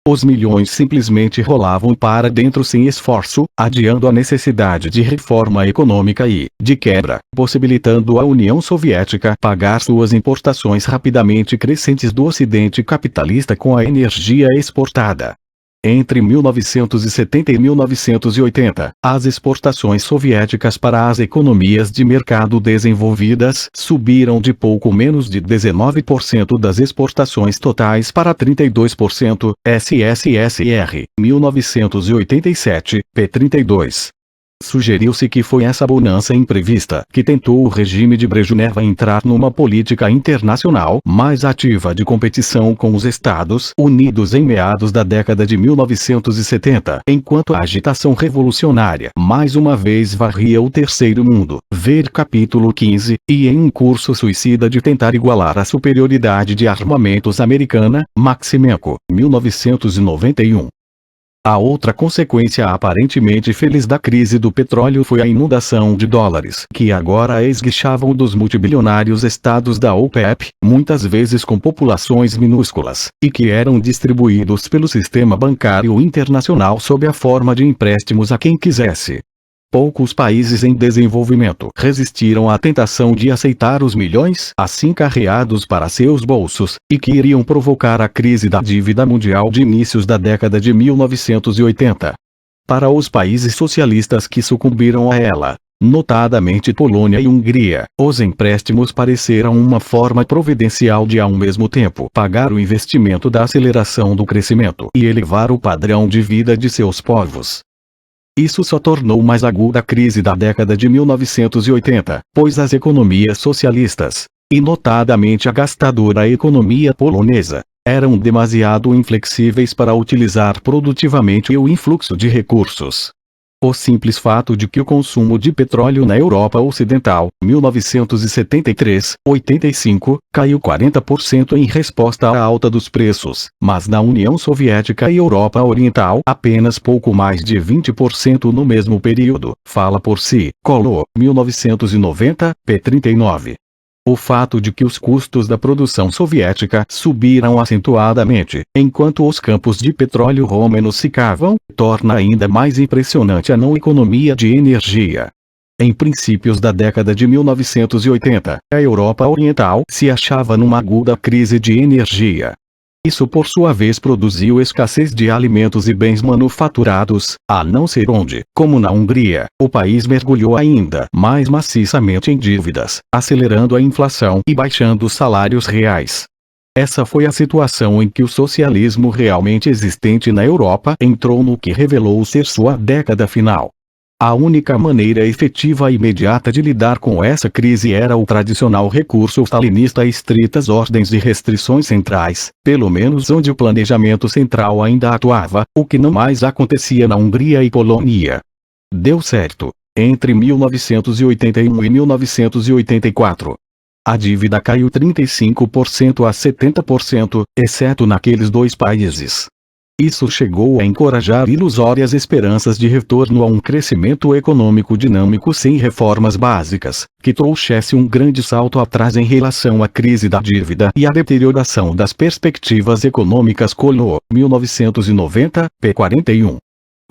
Os milhões simplesmente rolavam para dentro sem esforço, adiando a necessidade de reforma econômica e, de quebra, possibilitando a União Soviética pagar suas importações rapidamente crescentes do Ocidente capitalista com a energia exportada. Entre 1970 e 1980, as exportações soviéticas para as economias de mercado desenvolvidas subiram de pouco menos de 19% das exportações totais para 32%, SSSR, 1987, p. 32. Sugeriu-se que foi essa bonança imprevista que tentou o regime de Brezhnev entrar numa política internacional mais ativa de competição com os Estados Unidos em meados da década de 1970, enquanto a agitação revolucionária mais uma vez varria o terceiro mundo, ver capítulo 15, e em um curso suicida de tentar igualar a superioridade de armamentos americana, Maximenko, 1991. A outra consequência aparentemente feliz da crise do petróleo foi a inundação de dólares que agora esguichavam dos multibilionários estados da OPEP, muitas vezes com populações minúsculas, e que eram distribuídos pelo sistema bancário internacional sob a forma de empréstimos a quem quisesse. Poucos países em desenvolvimento resistiram à tentação de aceitar os milhões assim carreados para seus bolsos, e que iriam provocar a crise da dívida mundial de inícios da década de 1980. Para os países socialistas que sucumbiram a ela, notadamente Polônia e Hungria, os empréstimos pareceram uma forma providencial de ao mesmo tempo pagar o investimento da aceleração do crescimento e elevar o padrão de vida de seus povos. Isso só tornou mais aguda a crise da década de 1980, pois as economias socialistas, e notadamente a gastadora economia polonesa, eram demasiado inflexíveis para utilizar produtivamente o influxo de recursos. O simples fato de que o consumo de petróleo na Europa Ocidental, 1973-85, caiu 40% em resposta à alta dos preços, mas na União Soviética e Europa Oriental apenas pouco mais de 20% no mesmo período, fala por si. Collor, 1990, p. 39. O fato de que os custos da produção soviética subiram acentuadamente, enquanto os campos de petróleo romeno se cavam, torna ainda mais impressionante a não economia de energia. Em princípios da década de 1980, a Europa Oriental se achava numa aguda crise de energia. Isso por sua vez produziu escassez de alimentos e bens manufaturados, a não ser onde, como na Hungria, o país mergulhou ainda mais maciçamente em dívidas, acelerando a inflação e baixando os salários reais. Essa foi a situação em que o socialismo realmente existente na Europa entrou no que revelou ser sua década final. A única maneira efetiva e imediata de lidar com essa crise era o tradicional recurso stalinista a estritas ordens de restrições centrais, pelo menos onde o planejamento central ainda atuava, o que não mais acontecia na Hungria e Polônia. Deu certo. Entre 1981 e 1984. A dívida caiu 35% a 70%, exceto naqueles dois países. Isso chegou a encorajar ilusórias esperanças de retorno a um crescimento econômico dinâmico sem reformas básicas, que trouxesse um grande salto atrás em relação à crise da dívida e à deterioração das perspectivas econômicas. Colo, 1990, p. 41.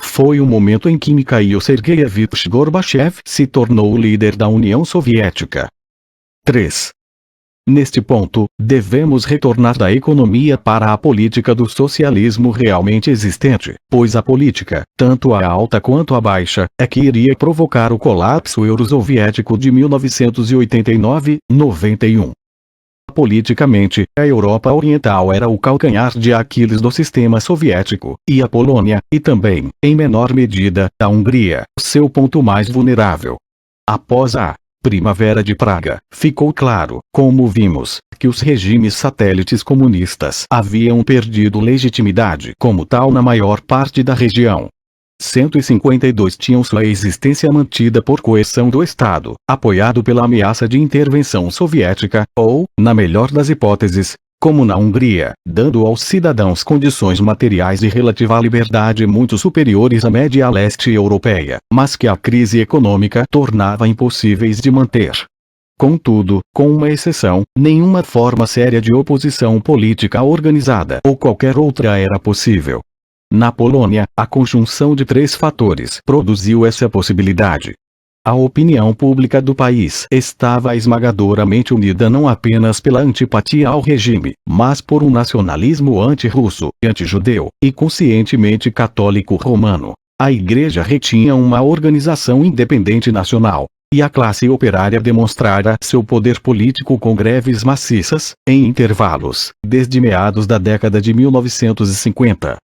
Foi o momento em que Mikhail Sergeyevich Gorbachev se tornou o líder da União Soviética. 3. Neste ponto, devemos retornar da economia para a política do socialismo realmente existente, pois a política, tanto a alta quanto a baixa, é que iria provocar o colapso eurosoviético de 1989-91. Politicamente, a Europa Oriental era o calcanhar de Aquiles do sistema soviético, e a Polônia, e também, em menor medida, a Hungria, seu ponto mais vulnerável. Após a Primavera de Praga, ficou claro, como vimos, que os regimes satélites comunistas haviam perdido legitimidade como tal na maior parte da região. 152 tinham sua existência mantida por coerção do Estado, apoiado pela ameaça de intervenção soviética, ou, na melhor das hipóteses, como na Hungria, dando aos cidadãos condições materiais de relativa liberdade muito superiores à média leste europeia, mas que a crise econômica tornava impossíveis de manter. Contudo, com uma exceção, nenhuma forma séria de oposição política organizada ou qualquer outra era possível. Na Polônia, a conjunção de três fatores produziu essa possibilidade. A opinião pública do país estava esmagadoramente unida não apenas pela antipatia ao regime, mas por um nacionalismo anti-russo, anti-judeu, e conscientemente católico romano. A Igreja retinha uma organização independente nacional, e a classe operária demonstrara seu poder político com greves maciças, em intervalos, desde meados da década de 1950.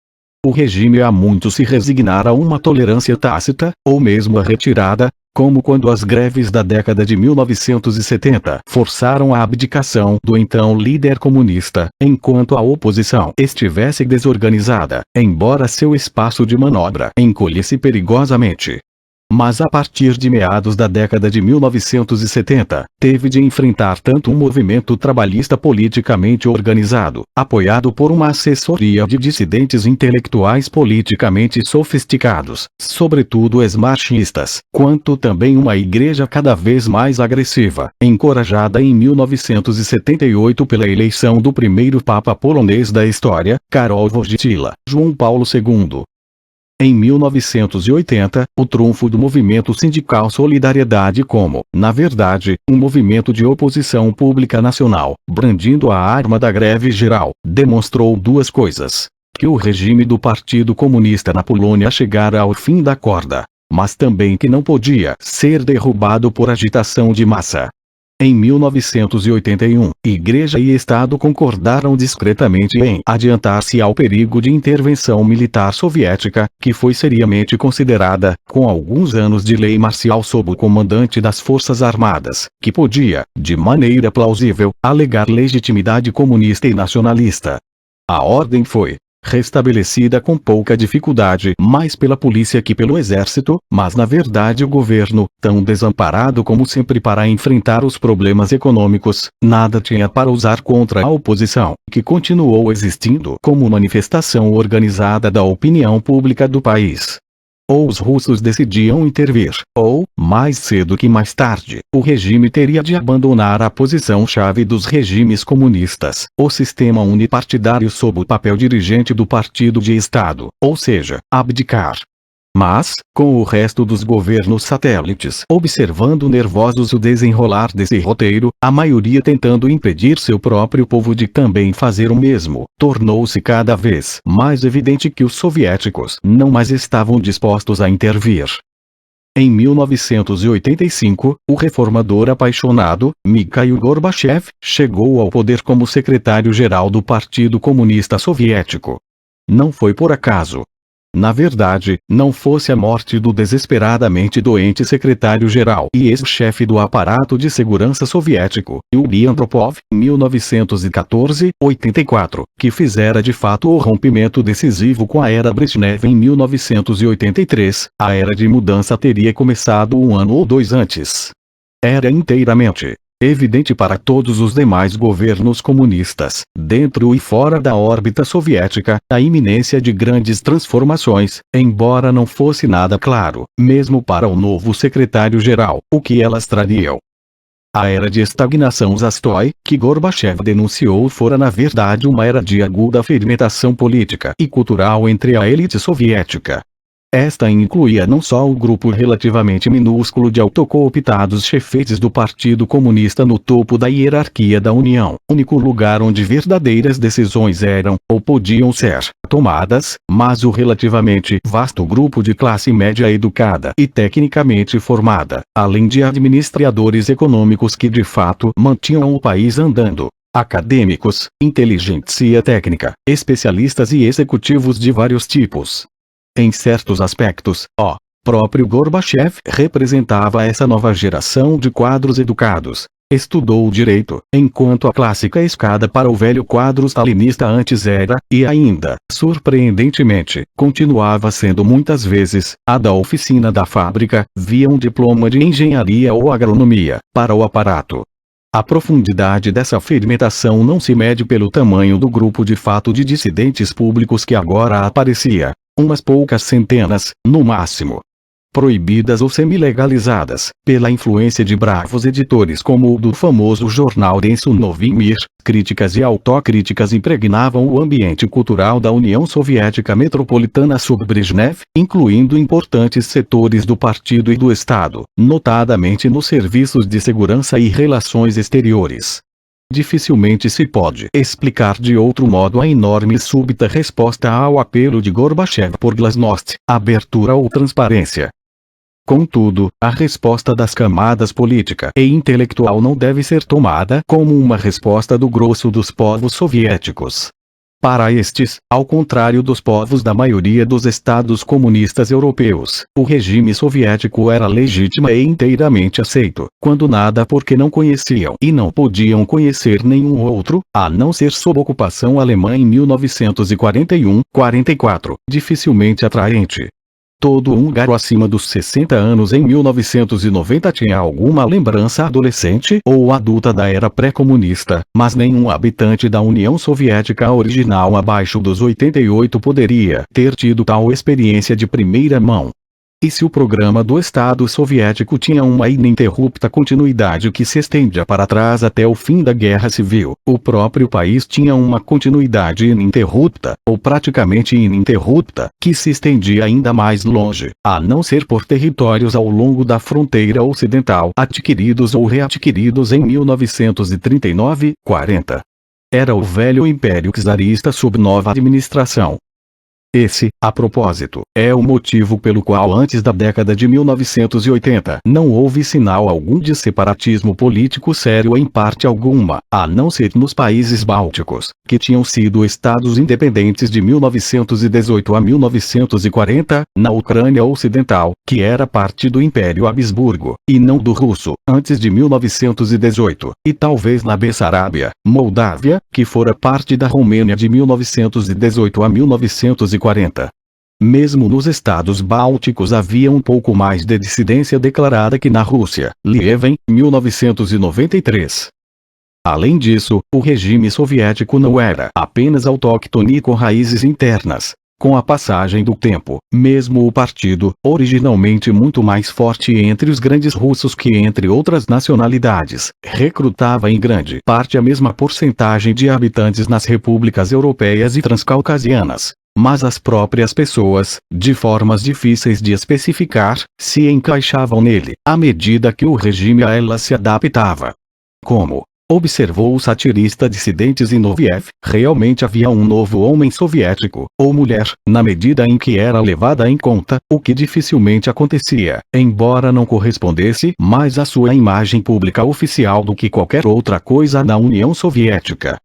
O regime há muito se resignara a uma tolerância tácita, ou mesmo a retirada, como quando as greves da década de 1970 forçaram a abdicação do então líder comunista, enquanto a oposição estivesse desorganizada, embora seu espaço de manobra encolhesse perigosamente. Mas a partir de meados da década de 1970, teve de enfrentar tanto um movimento trabalhista politicamente organizado, apoiado por uma assessoria de dissidentes intelectuais politicamente sofisticados, sobretudo esmarchistas, quanto também uma igreja cada vez mais agressiva, encorajada em 1978 pela eleição do primeiro papa polonês da história, Karol Wojtyła, João Paulo II. Em 1980, o trunfo do movimento sindical Solidariedade como, na verdade, um movimento de oposição pública nacional, brandindo a arma da greve geral, demonstrou duas coisas: que o regime do Partido Comunista na Polônia chegara ao fim da corda, mas também que não podia ser derrubado por agitação de massa. Em 1981, Igreja e Estado concordaram discretamente em adiantar-se ao perigo de intervenção militar soviética, que foi seriamente considerada, com alguns anos de lei marcial sob o comandante das Forças Armadas, que podia, de maneira plausível, alegar legitimidade comunista e nacionalista. A ordem foi restabelecida com pouca dificuldade mais pela polícia que pelo exército, mas na verdade o governo, tão desamparado como sempre para enfrentar os problemas econômicos, nada tinha para usar contra a oposição, que continuou existindo como manifestação organizada da opinião pública do país. Ou os russos decidiam intervir, ou, mais cedo que mais tarde, o regime teria de abandonar a posição-chave dos regimes comunistas, o sistema unipartidário sob o papel dirigente do partido de Estado, ou seja, abdicar. Mas, com o resto dos governos satélites observando nervosos o desenrolar desse roteiro, a maioria tentando impedir seu próprio povo de também fazer o mesmo, tornou-se cada vez mais evidente que os soviéticos não mais estavam dispostos a intervir. Em 1985, o reformador apaixonado, Mikhail Gorbachev, chegou ao poder como secretário-geral do Partido Comunista Soviético. Não foi por acaso. Na verdade, não fosse a morte do desesperadamente doente secretário-geral e ex-chefe do aparato de segurança soviético, Yuri Andropov, 1914-84, que fizera de fato o rompimento decisivo com a era Brezhnev em 1983, a era de mudança teria começado um ano ou dois antes. Era inteiramente evidente para todos os demais governos comunistas, dentro e fora da órbita soviética, a iminência de grandes transformações, embora não fosse nada claro, mesmo para o novo secretário-geral, o que elas trariam. A era de estagnação Zastói, que Gorbachev denunciou, fora na verdade uma era de aguda fermentação política e cultural entre a elite soviética. Esta incluía não só o grupo relativamente minúsculo de autocooptados chefetes do Partido Comunista no topo da hierarquia da União, único lugar onde verdadeiras decisões eram, ou podiam ser, tomadas, mas o relativamente vasto grupo de classe média educada e tecnicamente formada, além de administradores econômicos que de fato mantinham o país andando. Acadêmicos, inteligência técnica, especialistas e executivos de vários tipos. Em certos aspectos, o próprio Gorbachev representava essa nova geração de quadros educados. Estudou direito, enquanto a clássica escada para o velho quadro stalinista antes era, e ainda, surpreendentemente, continuava sendo muitas vezes, a da oficina da fábrica, via um diploma de engenharia ou agronomia, para o aparato. A profundidade dessa fermentação não se mede pelo tamanho do grupo de fato de dissidentes públicos que agora aparecia. Umas poucas centenas, no máximo. Proibidas ou semi-legalizadas, pela influência de bravos editores como o do famoso jornal denso Novy Mir, críticas e autocríticas impregnavam o ambiente cultural da União Soviética Metropolitana sob Brezhnev, incluindo importantes setores do partido e do Estado, notadamente nos serviços de segurança e relações exteriores. Dificilmente se pode explicar de outro modo a enorme e súbita resposta ao apelo de Gorbachev por glasnost, abertura ou transparência. Contudo, a resposta das camadas política e intelectual não deve ser tomada como uma resposta do grosso dos povos soviéticos. Para estes, ao contrário dos povos da maioria dos estados comunistas europeus, o regime soviético era legítimo e inteiramente aceito, quando nada porque não conheciam e não podiam conhecer nenhum outro, a não ser sob ocupação alemã em 1941-44, dificilmente atraente. Todo húngaro acima dos 60 anos em 1990 tinha alguma lembrança adolescente ou adulta da era pré-comunista, mas nenhum habitante da União Soviética original abaixo dos 88 poderia ter tido tal experiência de primeira mão. E se o programa do Estado soviético tinha uma ininterrupta continuidade que se estendia para trás até o fim da Guerra Civil, o próprio país tinha uma continuidade ininterrupta, ou praticamente ininterrupta, que se estendia ainda mais longe, a não ser por territórios ao longo da fronteira ocidental, adquiridos ou readquiridos em 1939-40. Era o velho Império Czarista sob nova administração. Esse, a propósito, é o motivo pelo qual antes da década de 1980 não houve sinal algum de separatismo político sério em parte alguma, a não ser nos países bálticos, que tinham sido estados independentes de 1918 a 1940, na Ucrânia Ocidental, que era parte do Império Habsburgo, e não do russo, antes de 1918, e talvez na Bessarabia, Moldávia, que fora parte da Romênia de 1918 a 1940. Mesmo nos estados bálticos havia um pouco mais de dissidência declarada que na Rússia, Lieven, 1993. Além disso, o regime soviético não era apenas autóctone com raízes internas. Com a passagem do tempo, mesmo o partido, originalmente muito mais forte entre os grandes russos que entre outras nacionalidades, recrutava em grande parte a mesma porcentagem de habitantes nas repúblicas europeias e transcaucasianas. Mas as próprias pessoas, de formas difíceis de especificar, se encaixavam nele, à medida que o regime a elas se adaptava. Como observou o satirista dissidente Zinoviev, realmente havia um novo homem soviético, ou mulher, na medida em que era levada em conta, o que dificilmente acontecia, embora não correspondesse mais à sua imagem pública oficial do que qualquer outra coisa na União Soviética.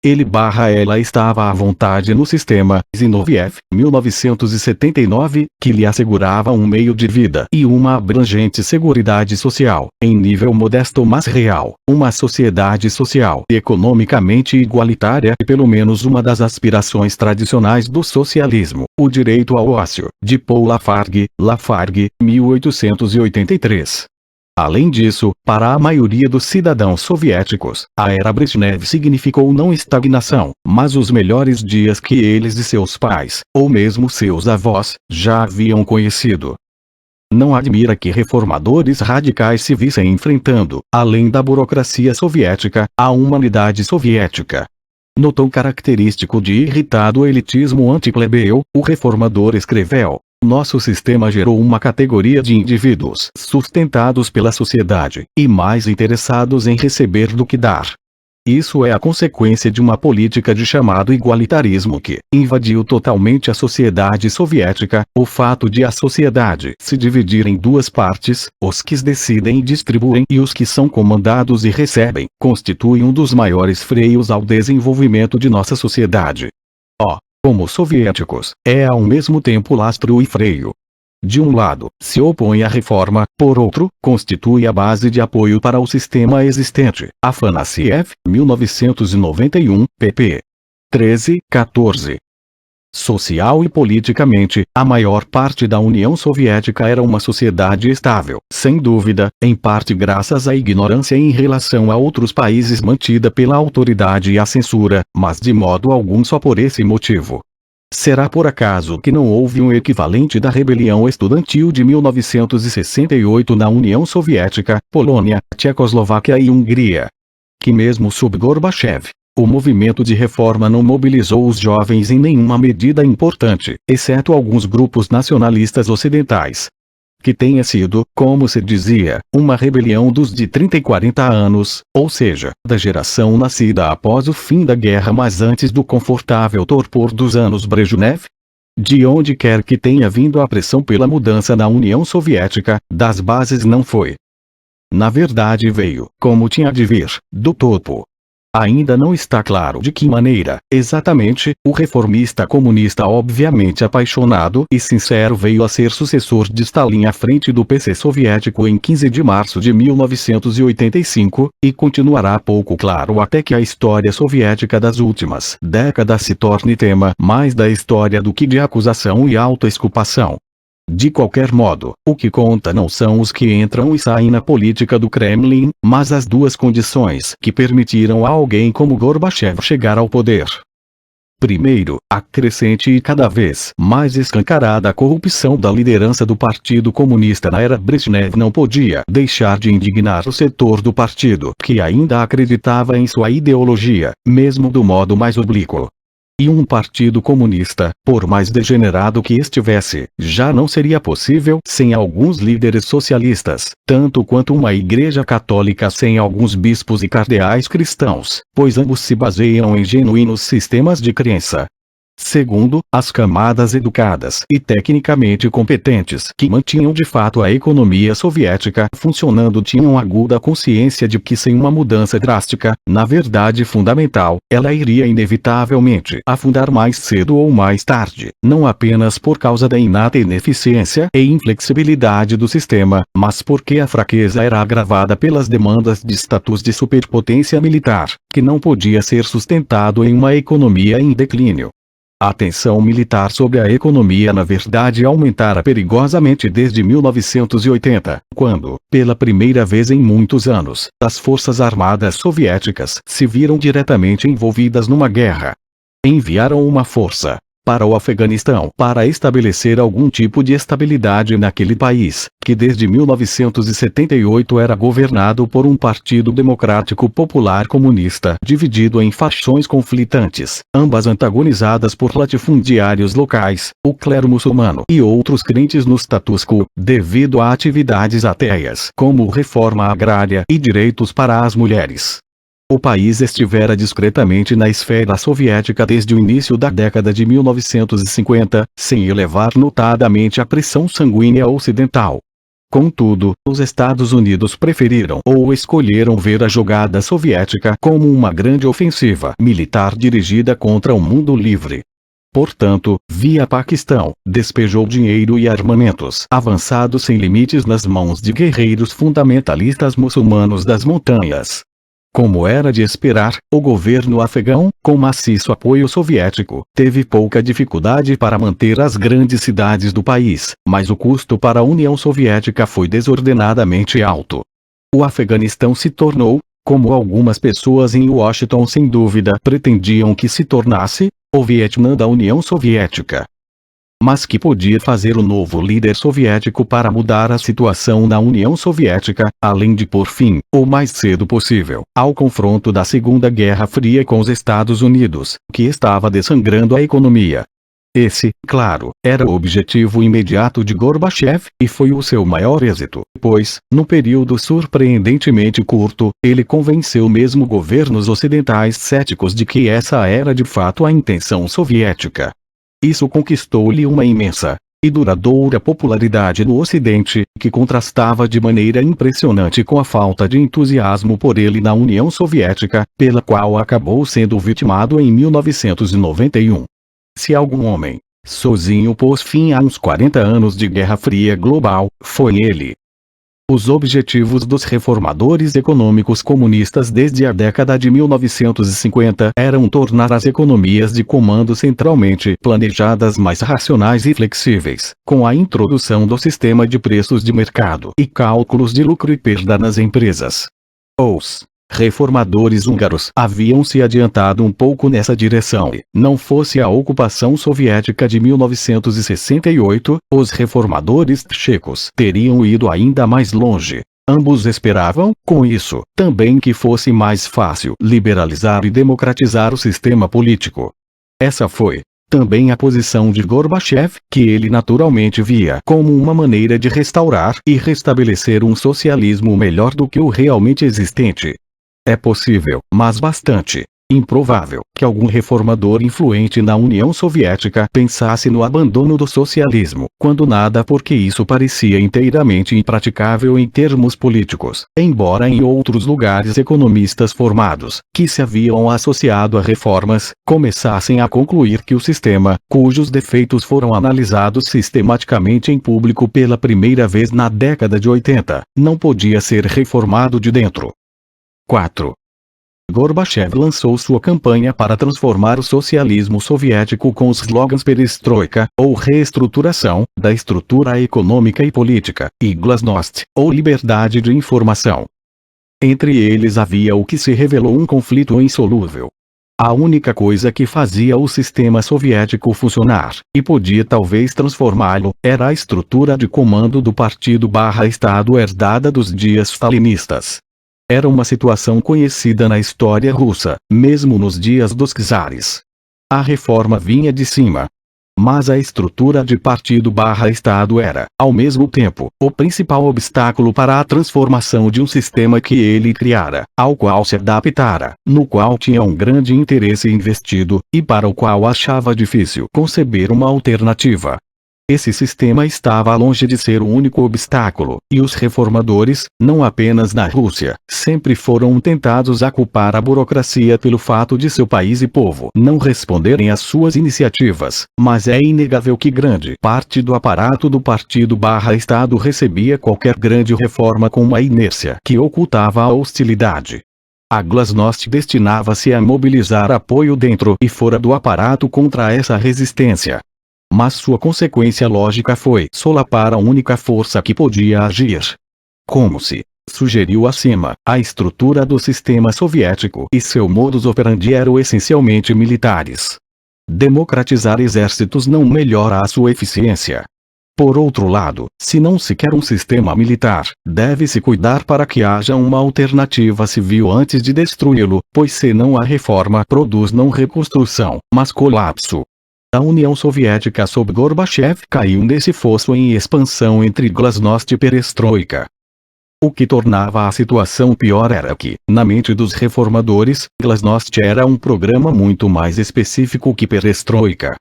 Ela estava à vontade no sistema Zinoviev, 1979, que lhe assegurava um meio de vida e uma abrangente seguridade social, em nível modesto mas real, uma sociedade social e economicamente igualitária e pelo menos uma das aspirações tradicionais do socialismo, o direito ao ócio, de Paul Lafargue, 1883. Além disso, para a maioria dos cidadãos soviéticos, a era Brezhnev significou não estagnação, mas os melhores dias que eles e seus pais, ou mesmo seus avós, já haviam conhecido. Não admira que reformadores radicais se vissem enfrentando, além da burocracia soviética, a humanidade soviética. No tom característico de irritado elitismo antiplebeu, o reformador escreveu: nosso sistema gerou uma categoria de indivíduos sustentados pela sociedade, e mais interessados em receber do que dar. Isso é a consequência de uma política de chamado igualitarismo que invadiu totalmente a sociedade soviética. O fato de a sociedade se dividir em duas partes, os que decidem e distribuem e os que são comandados e recebem, constitui um dos maiores freios ao desenvolvimento de nossa sociedade. Como soviéticos, é ao mesmo tempo lastro e freio. De um lado, se opõe à reforma, por outro, constitui a base de apoio para o sistema existente. Afanasiev, 1991, pp. 13-14. Social e politicamente, a maior parte da União Soviética era uma sociedade estável, sem dúvida, em parte graças à ignorância em relação a outros países mantida pela autoridade e a censura, mas de modo algum só por esse motivo. Será por acaso que não houve um equivalente da rebelião estudantil de 1968 na União Soviética, Polônia, Tchecoslováquia e Hungria? Que mesmo sob Gorbachev, o movimento de reforma não mobilizou os jovens em nenhuma medida importante, exceto alguns grupos nacionalistas ocidentais. Que tenha sido, como se dizia, uma rebelião dos de 30 e 40 anos, ou seja, da geração nascida após o fim da guerra mas antes do confortável torpor dos anos Brezhnev? De onde quer que tenha vindo a pressão pela mudança na União Soviética, das bases não foi. Na verdade veio, como tinha de vir, do topo. Ainda não está claro de que maneira, exatamente, o reformista comunista obviamente apaixonado e sincero veio a ser sucessor de Stalin à frente do PC soviético em 15 de março de 1985, e continuará pouco claro até que a história soviética das últimas décadas se torne tema mais da história do que de acusação e autoexculpação. De qualquer modo, o que conta não são os que entram e saem na política do Kremlin, mas as duas condições que permitiram a alguém como Gorbachev chegar ao poder. Primeiro, a crescente e cada vez mais escancarada corrupção da liderança do Partido Comunista na era Brezhnev não podia deixar de indignar o setor do partido que ainda acreditava em sua ideologia, mesmo do modo mais oblíquo. E um partido comunista, por mais degenerado que estivesse, já não seria possível sem alguns líderes socialistas, tanto quanto uma igreja católica sem alguns bispos e cardeais cristãos, pois ambos se baseiam em genuínos sistemas de crença. Segundo, as camadas educadas e tecnicamente competentes que mantinham de fato a economia soviética funcionando tinham aguda consciência de que sem uma mudança drástica, na verdade fundamental, ela iria inevitavelmente afundar mais cedo ou mais tarde, não apenas por causa da inata ineficiência e inflexibilidade do sistema, mas porque a fraqueza era agravada pelas demandas de status de superpotência militar, que não podia ser sustentado em uma economia em declínio. A tensão militar sobre a economia na verdade aumentara perigosamente desde 1980, quando, pela primeira vez em muitos anos, as forças armadas soviéticas se viram diretamente envolvidas numa guerra. Enviaram uma força para o Afeganistão para estabelecer algum tipo de estabilidade naquele país, que desde 1978 era governado por um partido democrático popular comunista dividido em facções conflitantes, ambas antagonizadas por latifundiários locais, o clero muçulmano e outros crentes no status quo, devido a atividades ateias como reforma agrária e direitos para as mulheres. O país estivera discretamente na esfera soviética desde o início da década de 1950, sem elevar notadamente a pressão sanguínea ocidental. Contudo, os Estados Unidos preferiram ou escolheram ver a jogada soviética como uma grande ofensiva militar dirigida contra o mundo livre. Portanto, via Paquistão, despejou dinheiro e armamentos avançados sem limites nas mãos de guerreiros fundamentalistas muçulmanos das montanhas. Como era de esperar, o governo afegão, com maciço apoio soviético, teve pouca dificuldade para manter as grandes cidades do país, mas o custo para a União Soviética foi desordenadamente alto. O Afeganistão se tornou, como algumas pessoas em Washington sem dúvida pretendiam que se tornasse, o Vietnã da União Soviética. Mas que podia fazer o novo líder soviético para mudar a situação na União Soviética, além de pôr fim, o mais cedo possível, ao confronto da Segunda Guerra Fria com os Estados Unidos, que estava dessangrando a economia. Esse, claro, era o objetivo imediato de Gorbachev, e foi o seu maior êxito, pois, num período surpreendentemente curto, ele convenceu mesmo governos ocidentais céticos de que essa era de fato a intenção soviética. Isso conquistou-lhe uma imensa e duradoura popularidade no Ocidente, que contrastava de maneira impressionante com a falta de entusiasmo por ele na União Soviética, pela qual acabou sendo vitimado em 1991. Se algum homem, sozinho pôs fim a uns 40 anos de Guerra Fria global, foi ele. Os objetivos dos reformadores econômicos comunistas desde a década de 1950 eram tornar as economias de comando centralmente planejadas mais racionais e flexíveis, com a introdução do sistema de preços de mercado e cálculos de lucro e perda nas empresas. Os reformadores húngaros haviam se adiantado um pouco nessa direção e, não fosse a ocupação soviética de 1968, os reformadores tchecos teriam ido ainda mais longe. Ambos esperavam, com isso, também que fosse mais fácil liberalizar e democratizar o sistema político. Essa foi também a posição de Gorbachev, que ele naturalmente via como uma maneira de restaurar e restabelecer um socialismo melhor do que o realmente existente. É possível, mas bastante improvável, que algum reformador influente na União Soviética pensasse no abandono do socialismo, quando nada, porque isso parecia inteiramente impraticável em termos políticos, embora em outros lugares economistas formados, que se haviam associado a reformas, começassem a concluir que o sistema, cujos defeitos foram analisados sistematicamente em público pela primeira vez na década de 80, não podia ser reformado de dentro. 4. Gorbachev lançou sua campanha para transformar o socialismo soviético com os slogans perestroika, ou reestruturação, da estrutura econômica e política, e glasnost, ou liberdade de informação. Entre eles havia o que se revelou um conflito insolúvel. A única coisa que fazia o sistema soviético funcionar, e podia talvez transformá-lo, era a estrutura de comando do partido/Estado herdada dos dias stalinistas. Era uma situação conhecida na história russa, mesmo nos dias dos czares. A reforma vinha de cima. Mas a estrutura de partido/Estado era, ao mesmo tempo, o principal obstáculo para a transformação de um sistema que ele criara, ao qual se adaptara, no qual tinha um grande interesse investido, e para o qual achava difícil conceber uma alternativa. Esse sistema estava longe de ser o único obstáculo, e os reformadores, não apenas na Rússia, sempre foram tentados a culpar a burocracia pelo fato de seu país e povo não responderem às suas iniciativas, mas é inegável que grande parte do aparato do partido/Estado recebia qualquer grande reforma com uma inércia que ocultava a hostilidade. A glasnost destinava-se a mobilizar apoio dentro e fora do aparato contra essa resistência. Mas sua consequência lógica foi solapar a única força que podia agir. Como se sugeriu acima, a estrutura do sistema soviético e seu modus operandi eram essencialmente militares. Democratizar exércitos não melhora a sua eficiência. Por outro lado, se não se quer um sistema militar, deve-se cuidar para que haja uma alternativa civil antes de destruí-lo, pois senão a reforma produz não reconstrução, mas colapso. A União Soviética sob Gorbachev caiu nesse fosso em expansão entre glasnost e perestroika. O que tornava a situação pior era que, na mente dos reformadores, glasnost era um programa muito mais específico que perestroika.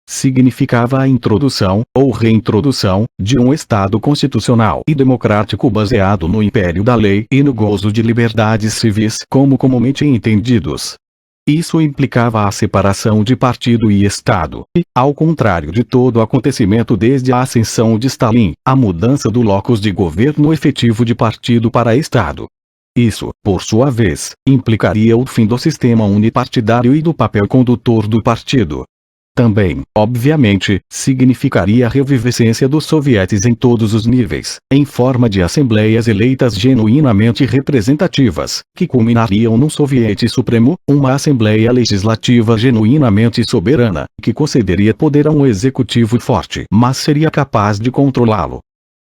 Significava a introdução, ou reintrodução, de um Estado constitucional e democrático baseado no império da lei e no gozo de liberdades civis como comumente entendidos. Isso implicava a separação de partido e Estado, e, ao contrário de todo acontecimento desde a ascensão de Stalin, a mudança do locus de governo efetivo de partido para Estado. Isso, por sua vez, implicaria o fim do sistema unipartidário e do papel condutor do partido. Também, obviamente, significaria a revivescência dos sovietes em todos os níveis, em forma de assembleias eleitas genuinamente representativas, que culminariam num soviete supremo, uma assembleia legislativa genuinamente soberana, que concederia poder a um executivo forte, mas seria capaz de controlá-lo.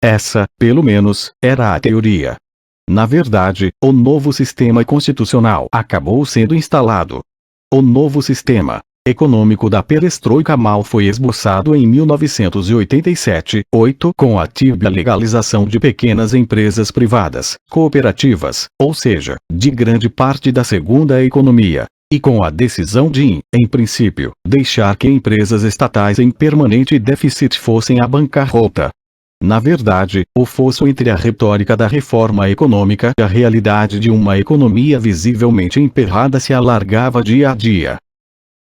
Essa, pelo menos, era a teoria. Na verdade, o novo sistema constitucional acabou sendo instalado. O novo sistema econômico da perestroika mal foi esboçado em 1987-8 com a tíbia legalização de pequenas empresas privadas, cooperativas, ou seja, de grande parte da segunda economia, e com a decisão de, em princípio, deixar que empresas estatais em permanente déficit fossem à bancarrota. Na verdade, o fosso entre a retórica da reforma econômica e a realidade de uma economia visivelmente emperrada se alargava dia a dia.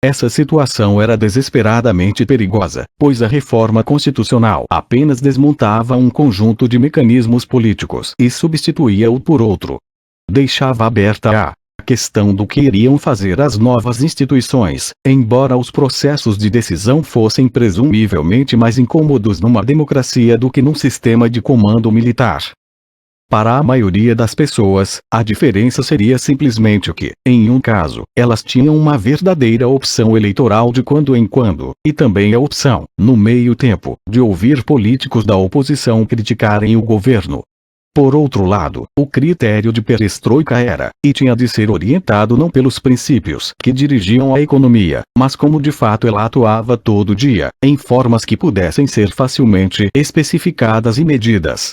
Essa situação era desesperadamente perigosa, pois a reforma constitucional apenas desmontava um conjunto de mecanismos políticos e substituía-o por outro. Deixava aberta a questão do que iriam fazer as novas instituições, embora os processos de decisão fossem presumivelmente mais incômodos numa democracia do que num sistema de comando militar. Para a maioria das pessoas, a diferença seria simplesmente que, em um caso, elas tinham uma verdadeira opção eleitoral de quando em quando, e também a opção, no meio tempo, de ouvir políticos da oposição criticarem o governo. Por outro lado, o critério de perestroika era, e tinha de ser orientado não pelos princípios que dirigiam a economia, mas como de fato ela atuava todo dia, em formas que pudessem ser facilmente especificadas e medidas.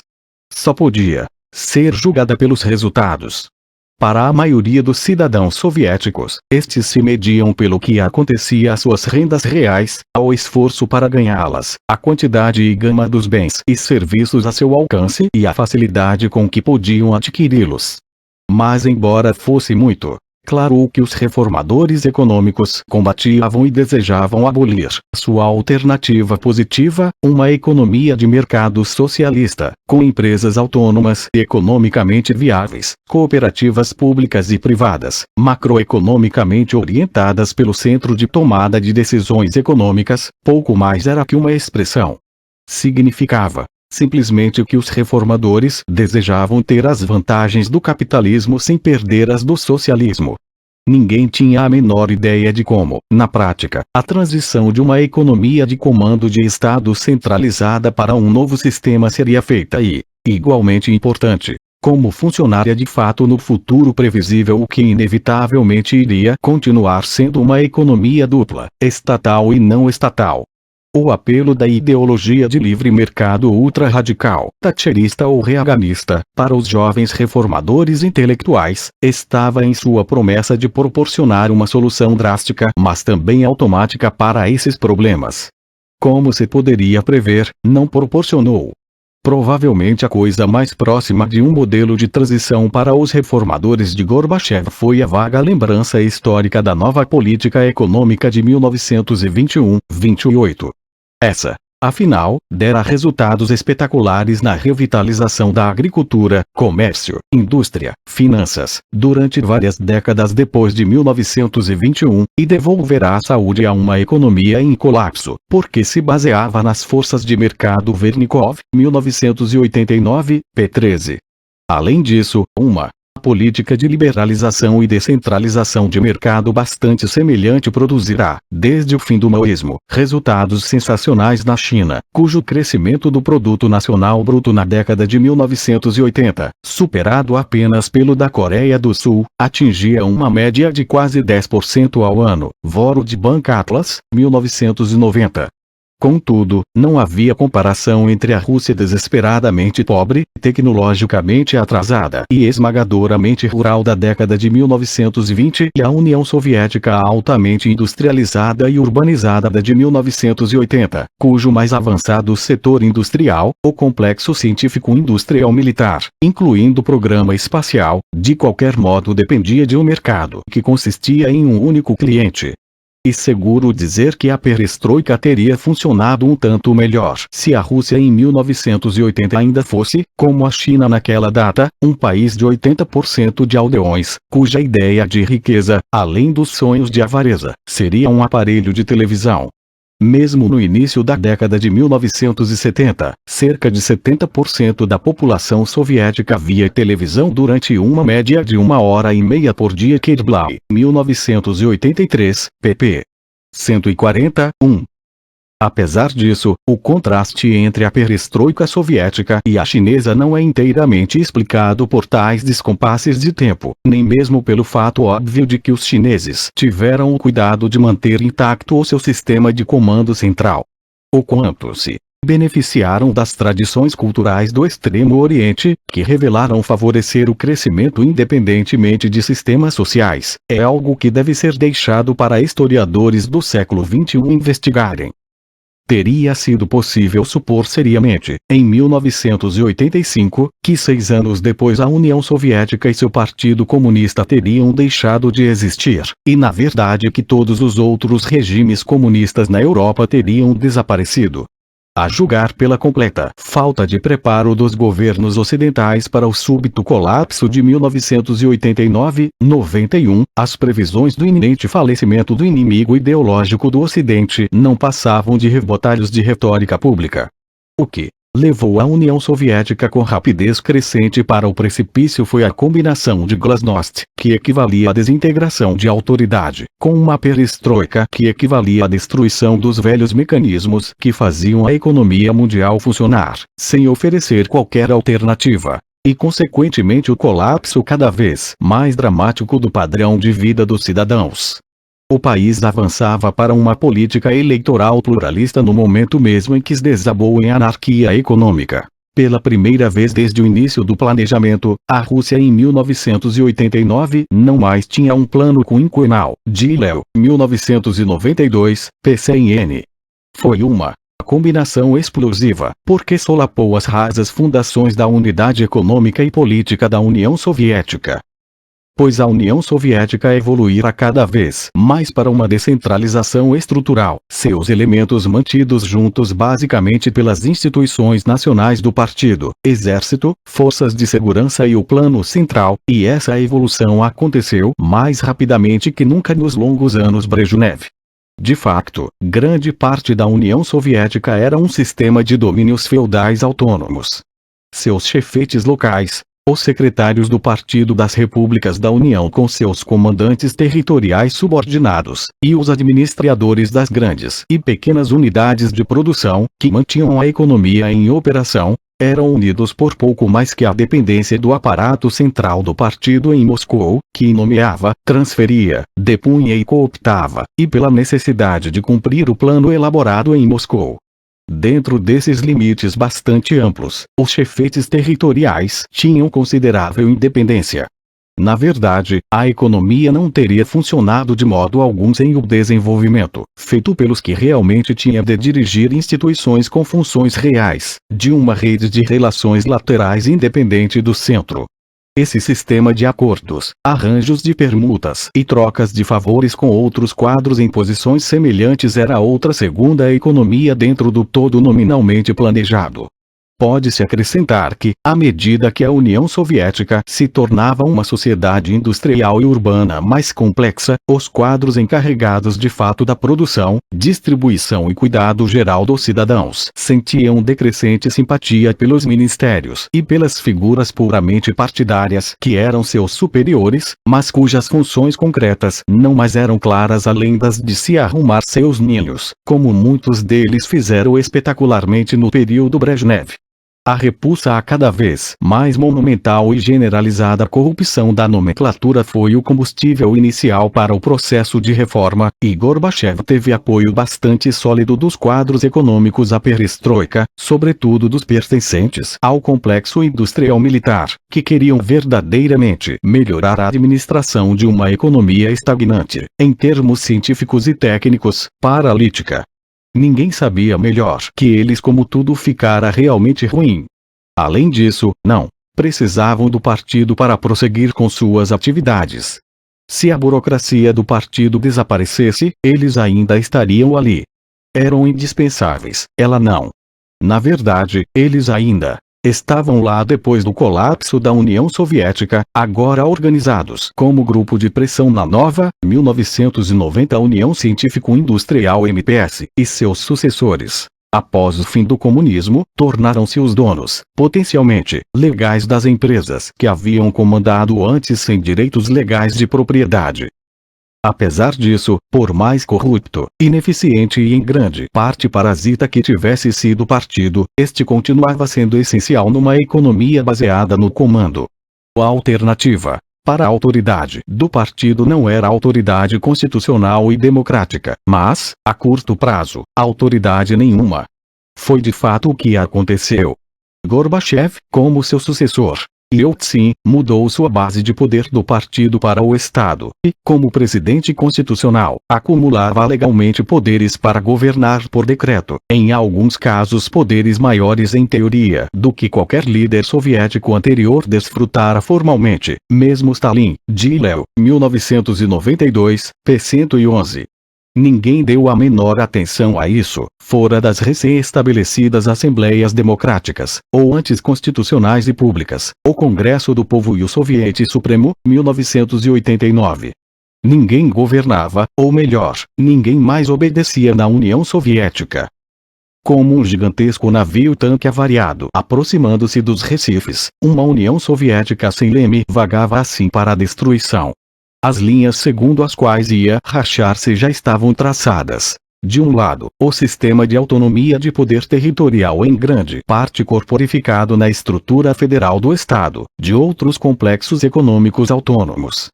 Só podia ser julgada pelos resultados. Para a maioria dos cidadãos soviéticos, estes se mediam pelo que acontecia às suas rendas reais, ao esforço para ganhá-las, a quantidade e gama dos bens e serviços a seu alcance e a facilidade com que podiam adquiri-los. Mas embora fosse muito claro o que os reformadores econômicos combatiam e desejavam abolir, sua alternativa positiva, uma economia de mercado socialista, com empresas autônomas e economicamente viáveis, cooperativas públicas e privadas, macroeconomicamente orientadas pelo centro de tomada de decisões econômicas, pouco mais era que uma expressão. Significava simplesmente que os reformadores desejavam ter as vantagens do capitalismo sem perder as do socialismo. Ninguém tinha a menor ideia de como, na prática, a transição de uma economia de comando de Estado centralizada para um novo sistema seria feita e, igualmente importante, como funcionaria de fato no futuro previsível o que inevitavelmente iria continuar sendo uma economia dupla, estatal e não estatal. O apelo da ideologia de livre mercado ultra-radical, thatcherista ou reaganista, para os jovens reformadores intelectuais, estava em sua promessa de proporcionar uma solução drástica mas também automática para esses problemas. Como se poderia prever, não proporcionou. Provavelmente a coisa mais próxima de um modelo de transição para os reformadores de Gorbachev foi a vaga lembrança histórica da nova política econômica de 1921-28. Essa, afinal, dera resultados espetaculares na revitalização da agricultura, comércio, indústria, finanças, durante várias décadas depois de 1921, e devolverá a saúde a uma economia em colapso, porque se baseava nas forças de mercado Vernikov, 1989, p. 13. Além disso, uma política de liberalização e descentralização de mercado bastante semelhante produzirá, desde o fim do maoísmo, resultados sensacionais na China, cujo crescimento do produto nacional bruto na década de 1980, superado apenas pelo da Coreia do Sul, atingia uma média de quase 10% ao ano. World Bank Atlas, 1990. Contudo, não havia comparação entre a Rússia desesperadamente pobre, tecnologicamente atrasada e esmagadoramente rural da década de 1920 e a União Soviética altamente industrializada e urbanizada da de 1980, cujo mais avançado setor industrial, o complexo científico-industrial militar, incluindo o programa espacial, de qualquer modo dependia de um mercado que consistia em um único cliente. E seguro dizer que a perestroika teria funcionado um tanto melhor se a Rússia em 1980 ainda fosse, como a China naquela data, um país de 80% de aldeões, cuja ideia de riqueza, além dos sonhos de avareza, seria um aparelho de televisão. Mesmo no início da década de 1970, cerca de 70% da população soviética via televisão durante uma média de 1 hora e meia por dia. Kedbly, 1983, pp. 141. Apesar disso, o contraste entre a perestroika soviética e a chinesa não é inteiramente explicado por tais descompasses de tempo, nem mesmo pelo fato óbvio de que os chineses tiveram o cuidado de manter intacto o seu sistema de comando central. O quanto se beneficiaram das tradições culturais do Extremo Oriente, que revelaram favorecer o crescimento independentemente de sistemas sociais, é algo que deve ser deixado para historiadores do século XXI investigarem. Teria sido possível supor seriamente, em 1985, que 6 anos depois a União Soviética e seu Partido Comunista teriam deixado de existir, e na verdade que todos os outros regimes comunistas na Europa teriam desaparecido. A julgar pela completa falta de preparo dos governos ocidentais para o súbito colapso de 1989-91, as previsões do iminente falecimento do inimigo ideológico do Ocidente não passavam de rebotalhos de retórica pública. O que levou a União Soviética com rapidez crescente para o precipício foi a combinação de glasnost, que equivalia à desintegração de autoridade, com uma perestroika que equivalia à destruição dos velhos mecanismos que faziam a economia mundial funcionar, sem oferecer qualquer alternativa, e consequentemente o colapso cada vez mais dramático do padrão de vida dos cidadãos. O país avançava para uma política eleitoral pluralista no momento mesmo em que desabou em anarquia econômica. Pela primeira vez desde o início do planejamento, a Rússia em 1989 não mais tinha um plano quinquenal. Gilel, 1992, PCN. Foi uma combinação explosiva, porque solapou as rasas fundações da unidade econômica e política da União Soviética. Pois a União Soviética evoluirá cada vez mais para uma descentralização estrutural, seus elementos mantidos juntos basicamente pelas instituições nacionais do partido, exército, forças de segurança e o plano central, e essa evolução aconteceu mais rapidamente que nunca nos longos anos Brezhnev. De facto, grande parte da União Soviética era um sistema de domínios feudais autônomos. Seus chefetes locais, os secretários do Partido das Repúblicas da União com seus comandantes territoriais subordinados, e os administradores das grandes e pequenas unidades de produção, que mantinham a economia em operação, eram unidos por pouco mais que a dependência do aparato central do partido em Moscou, que nomeava, transferia, depunha e cooptava, e pela necessidade de cumprir o plano elaborado em Moscou. Dentro desses limites bastante amplos, os chefetes territoriais tinham considerável independência. Na verdade, a economia não teria funcionado de modo algum sem o desenvolvimento, feito pelos que realmente tinham de dirigir instituições com funções reais, de uma rede de relações laterais independente do centro. Esse sistema de acordos, arranjos de permutas e trocas de favores com outros quadros em posições semelhantes era outra segunda economia dentro do todo nominalmente planejado. Pode-se acrescentar que, à medida que a União Soviética se tornava uma sociedade industrial e urbana mais complexa, os quadros encarregados de fato da produção, distribuição e cuidado geral dos cidadãos sentiam decrescente simpatia pelos ministérios e pelas figuras puramente partidárias que eram seus superiores, mas cujas funções concretas não mais eram claras além das de se arrumar seus ninhos, como muitos deles fizeram espetacularmente no período Brezhnev. A repulsa à cada vez mais monumental e generalizada corrupção da nomenclatura foi o combustível inicial para o processo de reforma, e Gorbachev teve apoio bastante sólido dos quadros econômicos à perestroika, sobretudo dos pertencentes ao complexo industrial militar, que queriam verdadeiramente melhorar a administração de uma economia estagnante, em termos científicos e técnicos, paralítica. Ninguém sabia melhor que eles como tudo ficara realmente ruim. Além disso, não precisavam do partido para prosseguir com suas atividades. Se a burocracia do partido desaparecesse, eles ainda estariam ali. Eram indispensáveis, ela não. Na verdade, eles ainda estavam lá depois do colapso da União Soviética, agora organizados como grupo de pressão na nova, 1990 União Científico-Industrial MPS, e seus sucessores. Após o fim do comunismo, tornaram-se os donos, potencialmente, legais das empresas que haviam comandado antes sem direitos legais de propriedade. Apesar disso, por mais corrupto, ineficiente e em grande parte parasita que tivesse sido o partido, este continuava sendo essencial numa economia baseada no comando. A alternativa para a autoridade do partido não era autoridade constitucional e democrática, mas, a curto prazo, autoridade nenhuma. Foi de fato o que aconteceu. Gorbachev, como seu sucessor, Yeltsin, mudou sua base de poder do partido para o Estado, e, como presidente constitucional, acumulava legalmente poderes para governar por decreto, em alguns casos poderes maiores em teoria do que qualquer líder soviético anterior desfrutara formalmente, mesmo Stalin, Gilel, 1992, p. 111. Ninguém deu a menor atenção a isso, fora das recém-estabelecidas Assembleias Democráticas, ou antes constitucionais e públicas, o Congresso do Povo e o Soviete Supremo, 1989. Ninguém governava, ou melhor, ninguém mais obedecia na União Soviética. Como um gigantesco navio-tanque avariado aproximando-se dos recifes, uma União Soviética sem leme vagava assim para a destruição. As linhas segundo as quais ia rachar-se já estavam traçadas. De um lado, o sistema de autonomia de poder territorial em grande parte corporificado na estrutura federal do Estado, de outros complexos econômicos autônomos.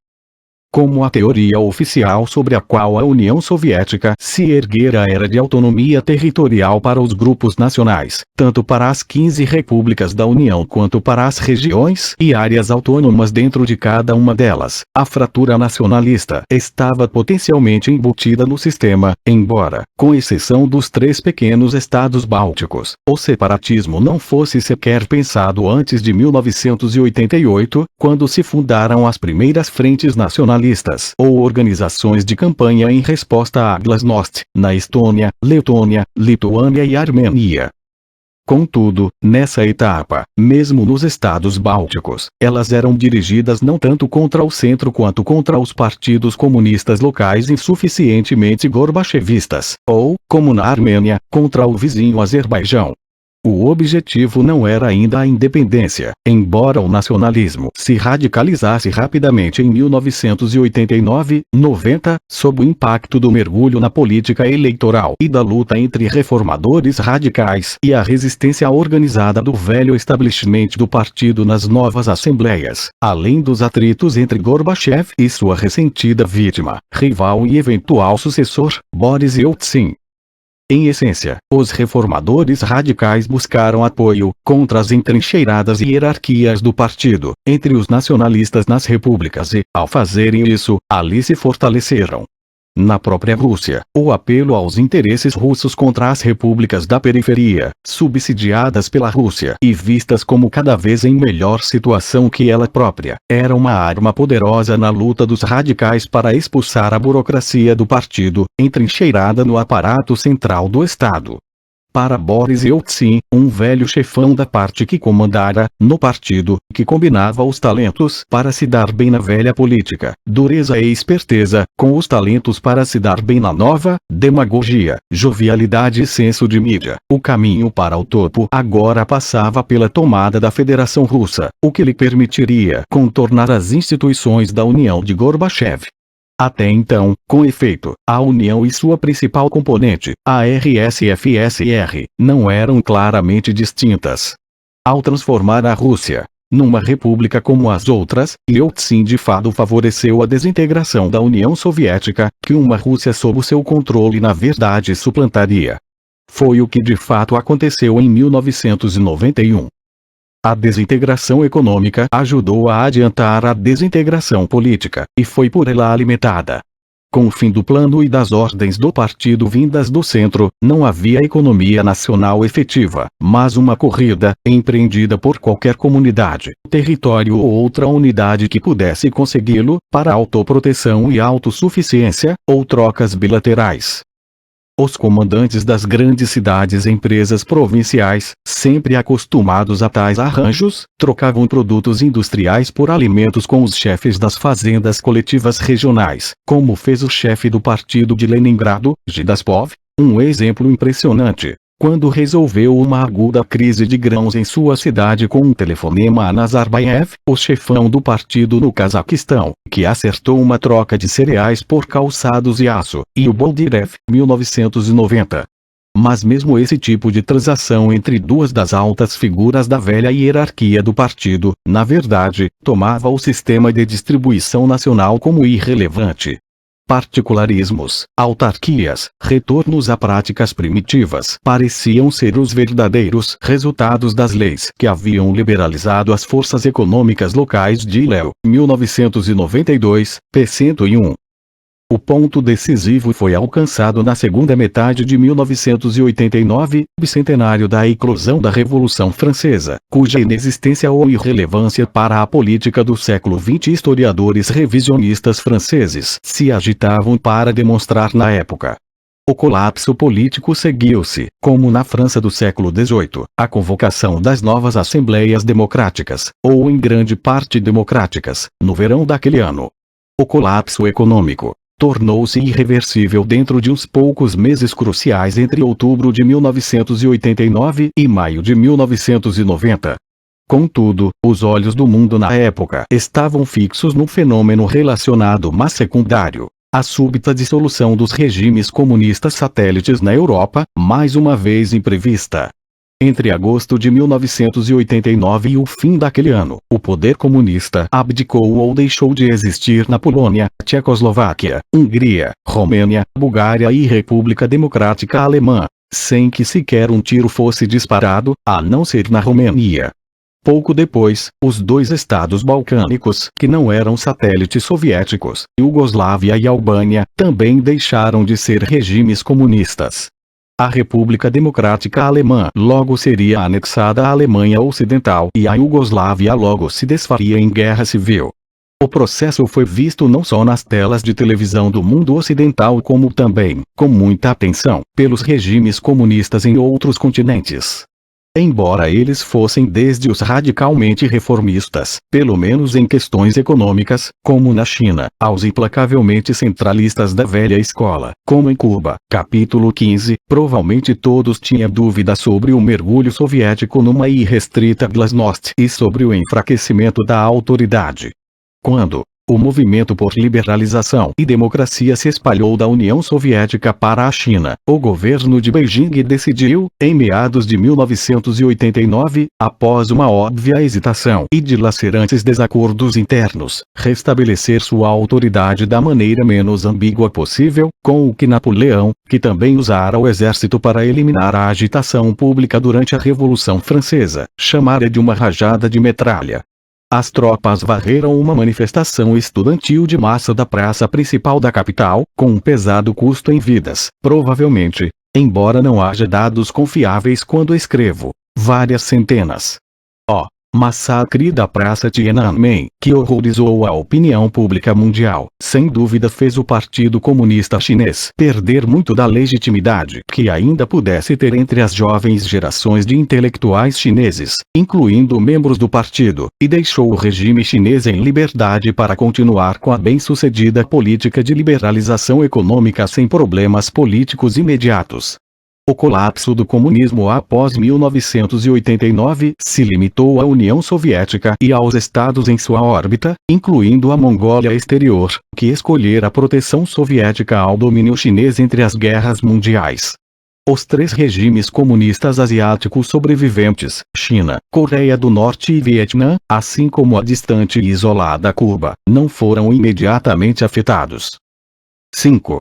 Como a teoria oficial sobre a qual a União Soviética se erguera era de autonomia territorial para os grupos nacionais, tanto para as 15 repúblicas da União quanto para as regiões e áreas autônomas dentro de cada uma delas, a fratura nacionalista estava potencialmente embutida no sistema, embora, com exceção dos 3 pequenos estados bálticos, o separatismo não fosse sequer pensado antes de 1988, quando se fundaram as primeiras frentes nacionalistas ou organizações de campanha em resposta à Glasnost, na Estônia, Letônia, Lituânia e Armênia. Contudo, nessa etapa, mesmo nos estados bálticos, elas eram dirigidas não tanto contra o centro quanto contra os partidos comunistas locais insuficientemente gorbachevistas, ou, como na Armênia, contra o vizinho Azerbaijão. O objetivo não era ainda a independência, embora o nacionalismo se radicalizasse rapidamente em 1989-90, sob o impacto do mergulho na política eleitoral e da luta entre reformadores radicais e a resistência organizada do velho establishment do partido nas novas assembleias, além dos atritos entre Gorbachev e sua ressentida vítima, rival e eventual sucessor, Boris Yeltsin. Em essência, os reformadores radicais buscaram apoio contra as entrincheiradas hierarquias do partido, entre os nacionalistas nas repúblicas e, ao fazerem isso, ali se fortaleceram. Na própria Rússia, o apelo aos interesses russos contra as repúblicas da periferia, subsidiadas pela Rússia e vistas como cada vez em melhor situação que ela própria, era uma arma poderosa na luta dos radicais para expulsar a burocracia do partido, entrincheirada no aparato central do Estado. Para Boris Yeltsin, um velho chefão da parte que comandara, no partido, que combinava os talentos para se dar bem na velha política, dureza e esperteza, com os talentos para se dar bem na nova, demagogia, jovialidade e senso de mídia. O caminho para o topo agora passava pela tomada da Federação Russa, o que lhe permitiria contornar as instituições da União de Gorbachev. Até então, com efeito, a União e sua principal componente, a RSFSR, não eram claramente distintas. Ao transformar a Rússia numa república como as outras, Yeltsin de fato favoreceu a desintegração da União Soviética, que uma Rússia sob o seu controle na verdade suplantaria. Foi o que de fato aconteceu em 1991. A desintegração econômica ajudou a adiantar a desintegração política, e foi por ela alimentada. Com o fim do plano e das ordens do partido vindas do centro, não havia economia nacional efetiva, mas uma corrida, empreendida por qualquer comunidade, território ou outra unidade que pudesse consegui-lo, para autoproteção e autossuficiência, ou trocas bilaterais. Os comandantes das grandes cidades e empresas provinciais, sempre acostumados a tais arranjos, trocavam produtos industriais por alimentos com os chefes das fazendas coletivas regionais, como fez o chefe do partido de Leningrado, Gidaspov, um exemplo impressionante. Quando resolveu uma aguda crise de grãos em sua cidade com um telefonema a Nazarbayev, o chefão do partido no Cazaquistão, que acertou uma troca de cereais por calçados e aço, e o Boldirev, 1990. Mas mesmo esse tipo de transação entre duas das altas figuras da velha hierarquia do partido, na verdade, tomava o sistema de distribuição nacional como irrelevante. Particularismos, autarquias, retornos a práticas primitivas pareciam ser os verdadeiros resultados das leis que haviam liberalizado as forças econômicas locais de Léo, 1992, p. 101. O ponto decisivo foi alcançado na segunda metade de 1989, bicentenário da eclosão da Revolução Francesa, cuja inexistência ou irrelevância para a política do século XX historiadores revisionistas franceses se agitavam para demonstrar na época. O colapso político seguiu-se, como na França do século XVIII, a convocação das novas assembleias democráticas, ou em grande parte democráticas, no verão daquele ano. O colapso econômico tornou-se irreversível dentro de uns poucos meses cruciais entre outubro de 1989 e maio de 1990. Contudo, os olhos do mundo na época estavam fixos num fenômeno relacionado mas secundário: a súbita dissolução dos regimes comunistas satélites na Europa, mais uma vez imprevista. Entre agosto de 1989 e o fim daquele ano, o poder comunista abdicou ou deixou de existir na Polônia, Tchecoslováquia, Hungria, Romênia, Bulgária e República Democrática Alemã, sem que sequer um tiro fosse disparado, a não ser na Romênia. Pouco depois, os dois estados balcânicos, que não eram satélites soviéticos, Iugoslávia e Albânia, também deixaram de ser regimes comunistas. A República Democrática Alemã logo seria anexada à Alemanha Ocidental e a Iugoslávia logo se desfaria em guerra civil. O processo foi visto não só nas telas de televisão do mundo ocidental como também, com muita atenção, pelos regimes comunistas em outros continentes. Embora eles fossem desde os radicalmente reformistas, pelo menos em questões econômicas, como na China, aos implacavelmente centralistas da velha escola, como em Cuba, capítulo 15, provavelmente todos tinham dúvida sobre o mergulho soviético numa irrestrita glasnost e sobre o enfraquecimento da autoridade. Quando o movimento por liberalização e democracia se espalhou da União Soviética para a China, o governo de Beijing decidiu, em meados de 1989, após uma óbvia hesitação e dilacerantes desacordos internos, restabelecer sua autoridade da maneira menos ambígua possível, com o que Napoleão, que também usara o exército para eliminar a agitação pública durante a Revolução Francesa, chamara de uma rajada de metralha. As tropas varreram uma manifestação estudantil de massa da praça principal da capital, com um pesado custo em vidas, provavelmente, embora não haja dados confiáveis quando escrevo, várias centenas. Massacre da Praça Tiananmen, que horrorizou a opinião pública mundial, sem dúvida fez o Partido Comunista Chinês perder muito da legitimidade que ainda pudesse ter entre as jovens gerações de intelectuais chineses, incluindo membros do partido, e deixou o regime chinês em liberdade para continuar com a bem-sucedida política de liberalização econômica sem problemas políticos imediatos. O colapso do comunismo após 1989 se limitou à União Soviética e aos estados em sua órbita, incluindo a Mongólia Exterior, que escolhera a proteção soviética ao domínio chinês entre as guerras mundiais. Os três regimes comunistas asiáticos sobreviventes, China, Coreia do Norte e Vietnã, assim como a distante e isolada Cuba, não foram imediatamente afetados. 5.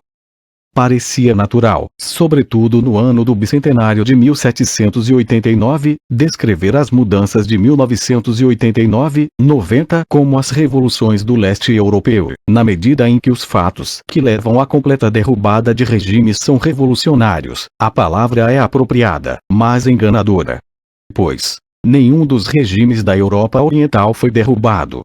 Parecia natural, sobretudo no ano do bicentenário de 1789, descrever as mudanças de 1989-90 como as revoluções do leste europeu, na medida em que os fatos que levam à completa derrubada de regimes são revolucionários. A palavra é apropriada, mas enganadora. Pois nenhum dos regimes da Europa Oriental foi derrubado.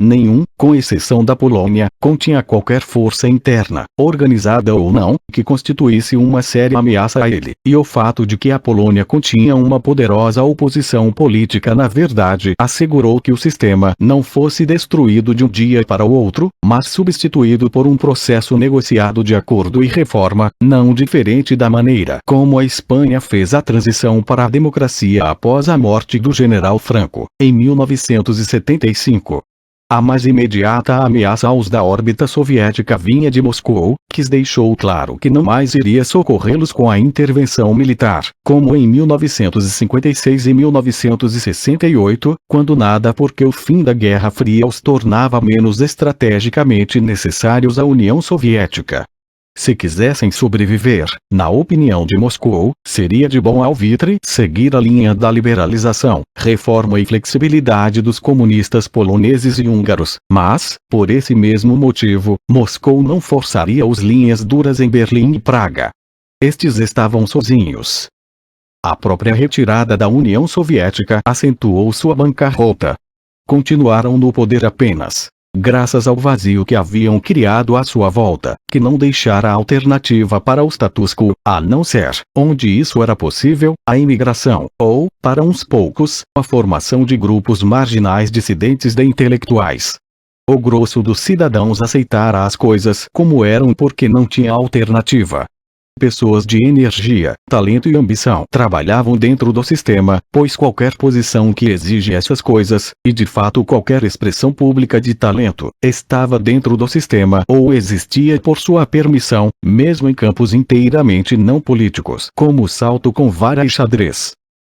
Nenhum, com exceção da Polônia, continha qualquer força interna, organizada ou não, que constituísse uma séria ameaça a ele, e o fato de que a Polônia continha uma poderosa oposição política na verdade assegurou que o sistema não fosse destruído de um dia para o outro, mas substituído por um processo negociado de acordo e reforma, não diferente da maneira como a Espanha fez a transição para a democracia após a morte do general Franco, em 1975. A mais imediata ameaça aos da órbita soviética vinha de Moscou, que deixou claro que não mais iria socorrê-los com a intervenção militar, como em 1956 e 1968, quando nada porque o fim da Guerra Fria os tornava menos estrategicamente necessários à União Soviética. Se quisessem sobreviver, na opinião de Moscou, seria de bom alvitre seguir a linha da liberalização, reforma e flexibilidade dos comunistas poloneses e húngaros, mas, por esse mesmo motivo, Moscou não forçaria os linhas duras em Berlim e Praga. Estes estavam sozinhos. A própria retirada da União Soviética acentuou sua bancarrota. Continuaram no poder apenas graças ao vazio que haviam criado à sua volta, que não deixara alternativa para o status quo, a não ser, onde isso era possível, a imigração, ou, para uns poucos, a formação de grupos marginais dissidentes de intelectuais. O grosso dos cidadãos aceitara as coisas como eram porque não tinha alternativa. Pessoas de energia, talento e ambição trabalhavam dentro do sistema, pois qualquer posição que exige essas coisas, e de fato qualquer expressão pública de talento, estava dentro do sistema ou existia por sua permissão, mesmo em campos inteiramente não políticos, como salto com vara e xadrez.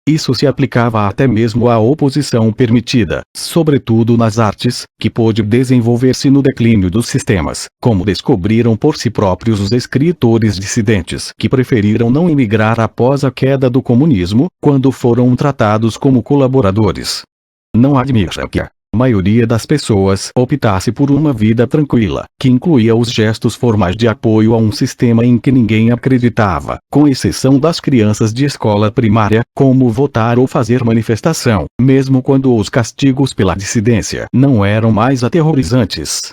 Isso se aplicava até mesmo à oposição permitida, sobretudo nas artes, que pôde desenvolver-se no declínio dos sistemas, como descobriram por si próprios os escritores dissidentes que preferiram não emigrar após a queda do comunismo, quando foram tratados como colaboradores. Não admira que a maioria das pessoas optasse por uma vida tranquila, que incluía os gestos formais de apoio a um sistema em que ninguém acreditava, com exceção das crianças de escola primária, como votar ou fazer manifestação, mesmo quando os castigos pela dissidência não eram mais aterrorizantes.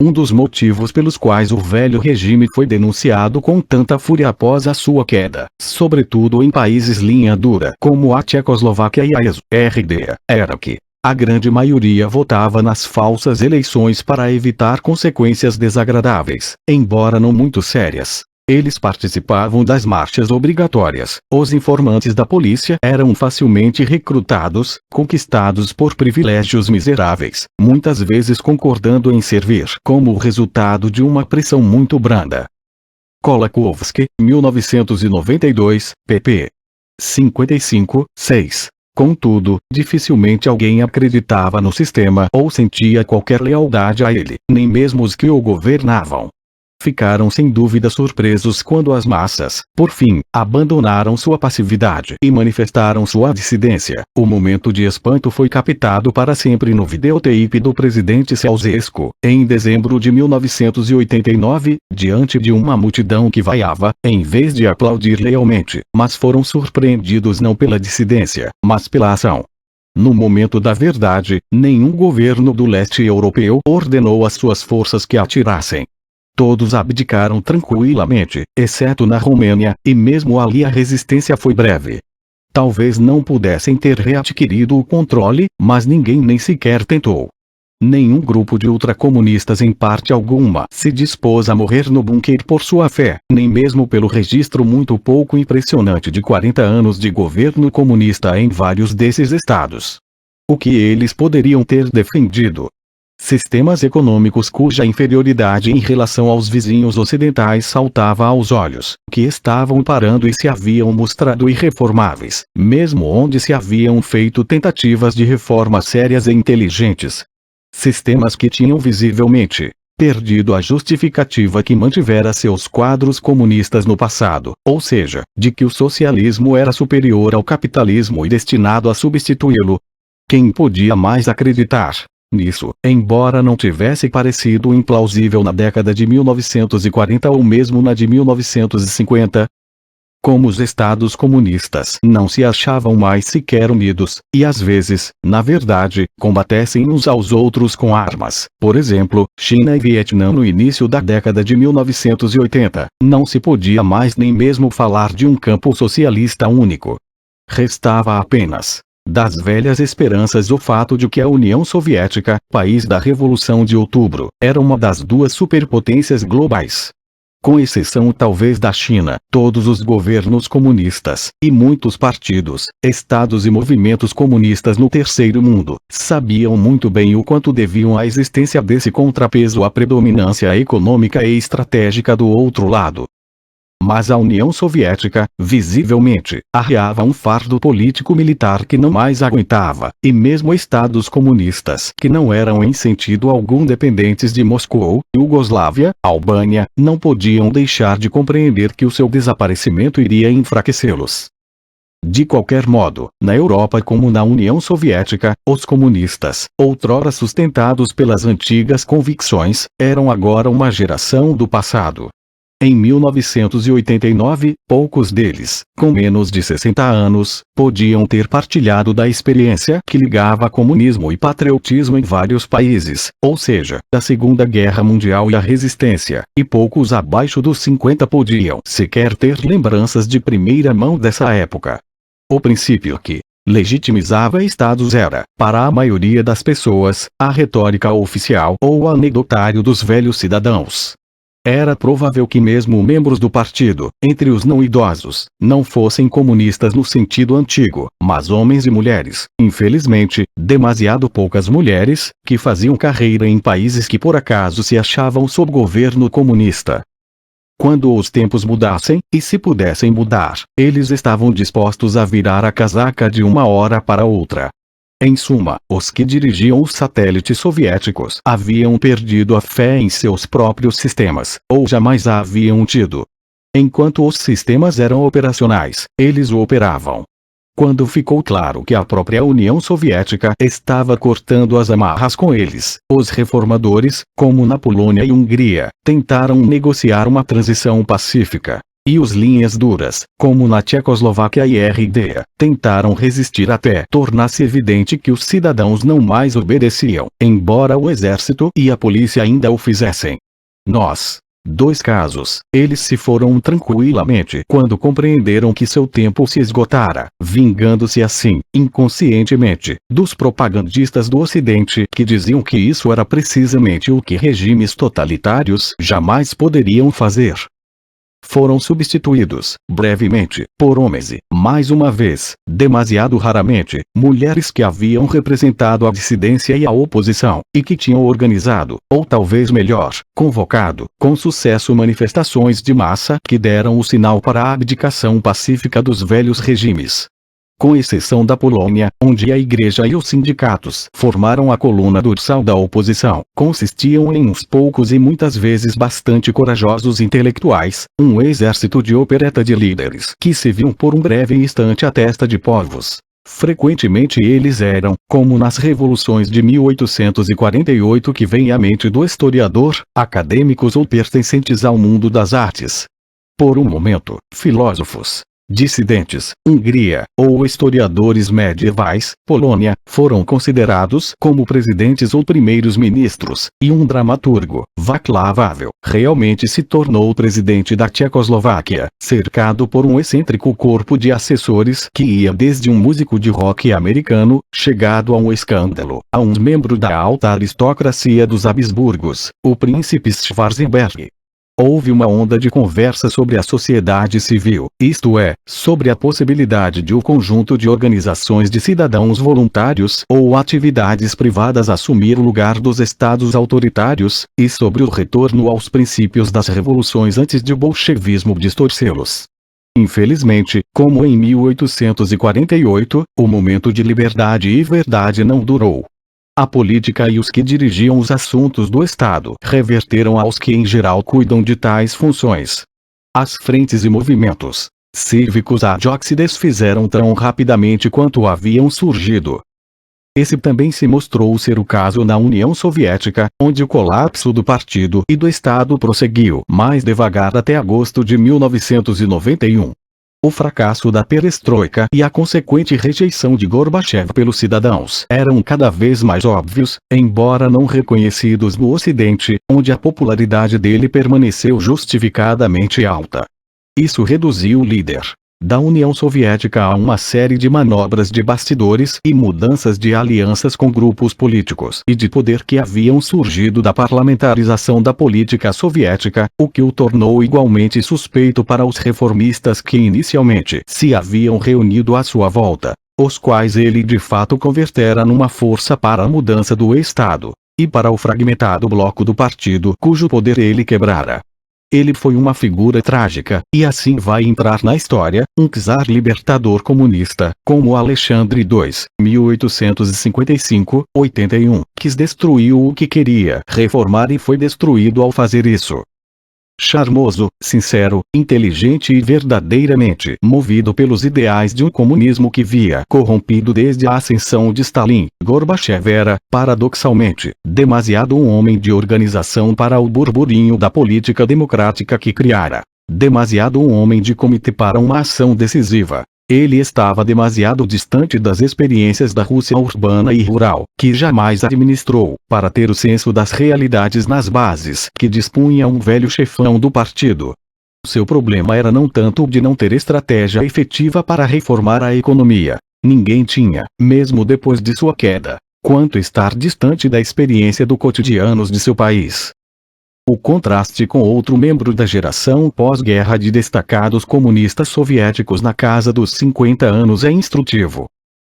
Um dos motivos pelos quais o velho regime foi denunciado com tanta fúria após a sua queda, sobretudo em países linha dura como a Tchecoslováquia e a ex-RDA, era que a grande maioria votava nas falsas eleições para evitar consequências desagradáveis, embora não muito sérias. Eles participavam das marchas obrigatórias. Os informantes da polícia eram facilmente recrutados, conquistados por privilégios miseráveis, muitas vezes concordando em servir como resultado de uma pressão muito branda. Kolakowski, 1992, pp. 55, 6. Contudo, dificilmente alguém acreditava no sistema ou sentia qualquer lealdade a ele, nem mesmo os que o governavam. Ficaram sem dúvida surpresos quando as massas, por fim, abandonaram sua passividade e manifestaram sua dissidência. O momento de espanto foi captado para sempre no videotape do presidente Ceausescu, em dezembro de 1989, diante de uma multidão que vaiava, em vez de aplaudir lealmente, mas foram surpreendidos não pela dissidência, mas pela ação. No momento da verdade, nenhum governo do leste europeu ordenou às suas forças que atirassem. Todos abdicaram tranquilamente, exceto na Romênia, e mesmo ali a resistência foi breve. Talvez não pudessem ter readquirido o controle, mas ninguém nem sequer tentou. Nenhum grupo de ultracomunistas em parte alguma se dispôs a morrer no bunker por sua fé, nem mesmo pelo registro muito pouco impressionante de 40 anos de governo comunista em vários desses estados. O que eles poderiam ter defendido? Sistemas econômicos cuja inferioridade em relação aos vizinhos ocidentais saltava aos olhos, que estavam parando e se haviam mostrado irreformáveis, mesmo onde se haviam feito tentativas de reformas sérias e inteligentes. Sistemas que tinham visivelmente perdido a justificativa que mantivera seus quadros comunistas no passado, ou seja, de que o socialismo era superior ao capitalismo e destinado a substituí-lo. Quem podia mais acreditar nisso, embora não tivesse parecido implausível na década de 1940 ou mesmo na de 1950? Como os estados comunistas não se achavam mais sequer unidos, e às vezes, na verdade, combatessem uns aos outros com armas, por exemplo, China e Vietnã no início da década de 1980, não se podia mais nem mesmo falar de um campo socialista único. Restava apenas, das velhas esperanças, o fato de que a União Soviética, país da Revolução de Outubro, era uma das duas superpotências globais. Com exceção talvez da China, todos os governos comunistas, e muitos partidos, estados e movimentos comunistas no Terceiro Mundo, sabiam muito bem o quanto deviam à existência desse contrapeso à predominância econômica e estratégica do outro lado. Mas a União Soviética, visivelmente, arriava um fardo político-militar que não mais aguentava, e mesmo estados comunistas que não eram em sentido algum dependentes de Moscou, Iugoslávia, Albânia, não podiam deixar de compreender que o seu desaparecimento iria enfraquecê-los. De qualquer modo, na Europa como na União Soviética, os comunistas, outrora sustentados pelas antigas convicções, eram agora uma geração do passado. Em 1989, poucos deles, com menos de 60 anos, podiam ter partilhado da experiência que ligava comunismo e patriotismo em vários países, ou seja, da Segunda Guerra Mundial e a resistência, e poucos abaixo dos 50 podiam sequer ter lembranças de primeira mão dessa época. O princípio que legitimizava estados era, para a maioria das pessoas, a retórica oficial ou o anedotário dos velhos cidadãos. Era provável que mesmo membros do partido, entre os não idosos, não fossem comunistas no sentido antigo, mas homens e mulheres, infelizmente, demasiado poucas mulheres, que faziam carreira em países que por acaso se achavam sob governo comunista. Quando os tempos mudassem, e se pudessem mudar, eles estavam dispostos a virar a casaca de uma hora para outra. Em suma, os que dirigiam os satélites soviéticos haviam perdido a fé em seus próprios sistemas, ou jamais a haviam tido. Enquanto os sistemas eram operacionais, eles o operavam. Quando ficou claro que a própria União Soviética estava cortando as amarras com eles, os reformadores, como na Polônia e Hungria, tentaram negociar uma transição pacífica. E os linhas duras, como na Tchecoslováquia e RDA, tentaram resistir até tornar-se evidente que os cidadãos não mais obedeciam, embora o exército e a polícia ainda o fizessem. Dois casos, eles se foram tranquilamente quando compreenderam que seu tempo se esgotara, vingando-se assim, inconscientemente, dos propagandistas do Ocidente que diziam que isso era precisamente o que regimes totalitários jamais poderiam fazer. Foram substituídos, brevemente, por homens e, mais uma vez, demasiado raramente, mulheres que haviam representado a dissidência e a oposição, e que tinham organizado, ou talvez melhor, convocado, com sucesso manifestações de massa que deram o sinal para a abdicação pacífica dos velhos regimes. Com exceção da Polônia, onde a igreja e os sindicatos formaram a coluna dorsal da oposição, consistiam em uns poucos e muitas vezes bastante corajosos intelectuais, um exército de opereta de líderes que se viam por um breve instante à testa de povos. Frequentemente eles eram, como nas revoluções de 1848 que vem à mente do historiador, acadêmicos ou pertencentes ao mundo das artes. Por um momento, filósofos, dissidentes, Hungria, ou historiadores medievais, Polônia, foram considerados como presidentes ou primeiros ministros, e um dramaturgo, Václav Havel, realmente se tornou presidente da Tchecoslováquia, cercado por um excêntrico corpo de assessores que ia desde um músico de rock americano, chegado a um escândalo, a um membro da alta aristocracia dos Habsburgos, o príncipe Schwarzenberg. Houve uma onda de conversa sobre a sociedade civil, isto é, sobre a possibilidade de um conjunto de organizações de cidadãos voluntários ou atividades privadas assumir o lugar dos estados autoritários, e sobre o retorno aos princípios das revoluções antes de o bolchevismo distorcê-los. Infelizmente, como em 1848, o momento de liberdade e verdade não durou. A política e os que dirigiam os assuntos do Estado reverteram aos que em geral cuidam de tais funções. As frentes e movimentos cívicos ad hoc se desfizeram tão rapidamente quanto haviam surgido. Esse também se mostrou ser o caso na União Soviética, onde o colapso do partido e do Estado prosseguiu mais devagar até agosto de 1991. O fracasso da perestroika e a consequente rejeição de Gorbachev pelos cidadãos eram cada vez mais óbvios, embora não reconhecidos no Ocidente, onde a popularidade dele permaneceu justificadamente alta. Isso reduziu o líder da União Soviética a uma série de manobras de bastidores e mudanças de alianças com grupos políticos e de poder que haviam surgido da parlamentarização da política soviética, o que o tornou igualmente suspeito para os reformistas que inicialmente se haviam reunido à sua volta, os quais ele de fato convertera numa força para a mudança do Estado, e para o fragmentado bloco do partido cujo poder ele quebrara. Ele foi uma figura trágica, e assim vai entrar na história, um czar libertador comunista, como Alexandre II, 1855-81, quis destruir o que queria reformar e foi destruído ao fazer isso. Charmoso, sincero, inteligente e verdadeiramente movido pelos ideais de um comunismo que via corrompido desde a ascensão de Stalin, Gorbachev era, paradoxalmente, demasiado um homem de organização para o burburinho da política democrática que criara. Demasiado um homem de comitê para uma ação decisiva. Ele estava demasiado distante das experiências da Rússia urbana e rural, que jamais administrou, para ter o senso das realidades nas bases que dispunha um velho chefão do partido. Seu problema era não tanto o de não ter estratégia efetiva para reformar a economia. Ninguém tinha, mesmo depois de sua queda, quanto estar distante da experiência do cotidiano de seu país. O contraste com outro membro da geração pós-guerra de destacados comunistas soviéticos na casa dos 50 anos é instrutivo.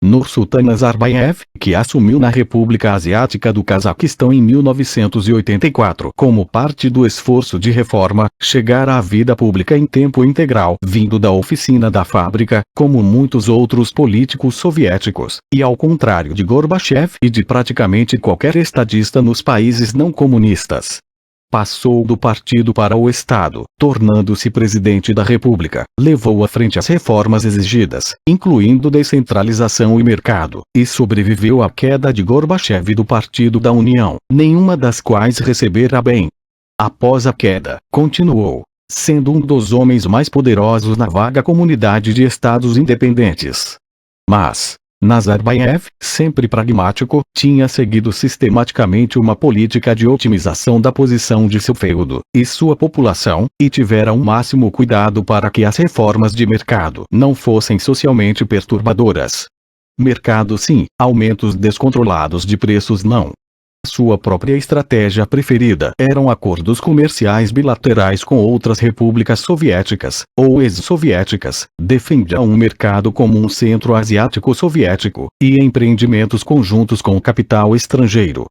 Nursultan Nazarbayev, que assumiu na República Asiática do Cazaquistão em 1984 como parte do esforço de reforma, chegara à vida pública em tempo integral, vindo da oficina da fábrica, como muitos outros políticos soviéticos, e ao contrário de Gorbachev e de praticamente qualquer estadista nos países não comunistas. Passou do partido para o Estado, tornando-se presidente da República, levou à frente as reformas exigidas, incluindo descentralização e mercado, e sobreviveu à queda de Gorbachev do Partido da União, nenhuma das quais recebera bem. Após a queda, continuou sendo um dos homens mais poderosos na vaga comunidade de estados independentes. Mas Nazarbayev, sempre pragmático, tinha seguido sistematicamente uma política de otimização da posição de seu feudo e sua população, e tivera um máximo cuidado para que as reformas de mercado não fossem socialmente perturbadoras. Mercado sim, aumentos descontrolados de preços não. Sua própria estratégia preferida eram acordos comerciais bilaterais com outras repúblicas soviéticas, ou ex-soviéticas, defendia um mercado comum centro-asiático soviético, e empreendimentos conjuntos com o capital estrangeiro.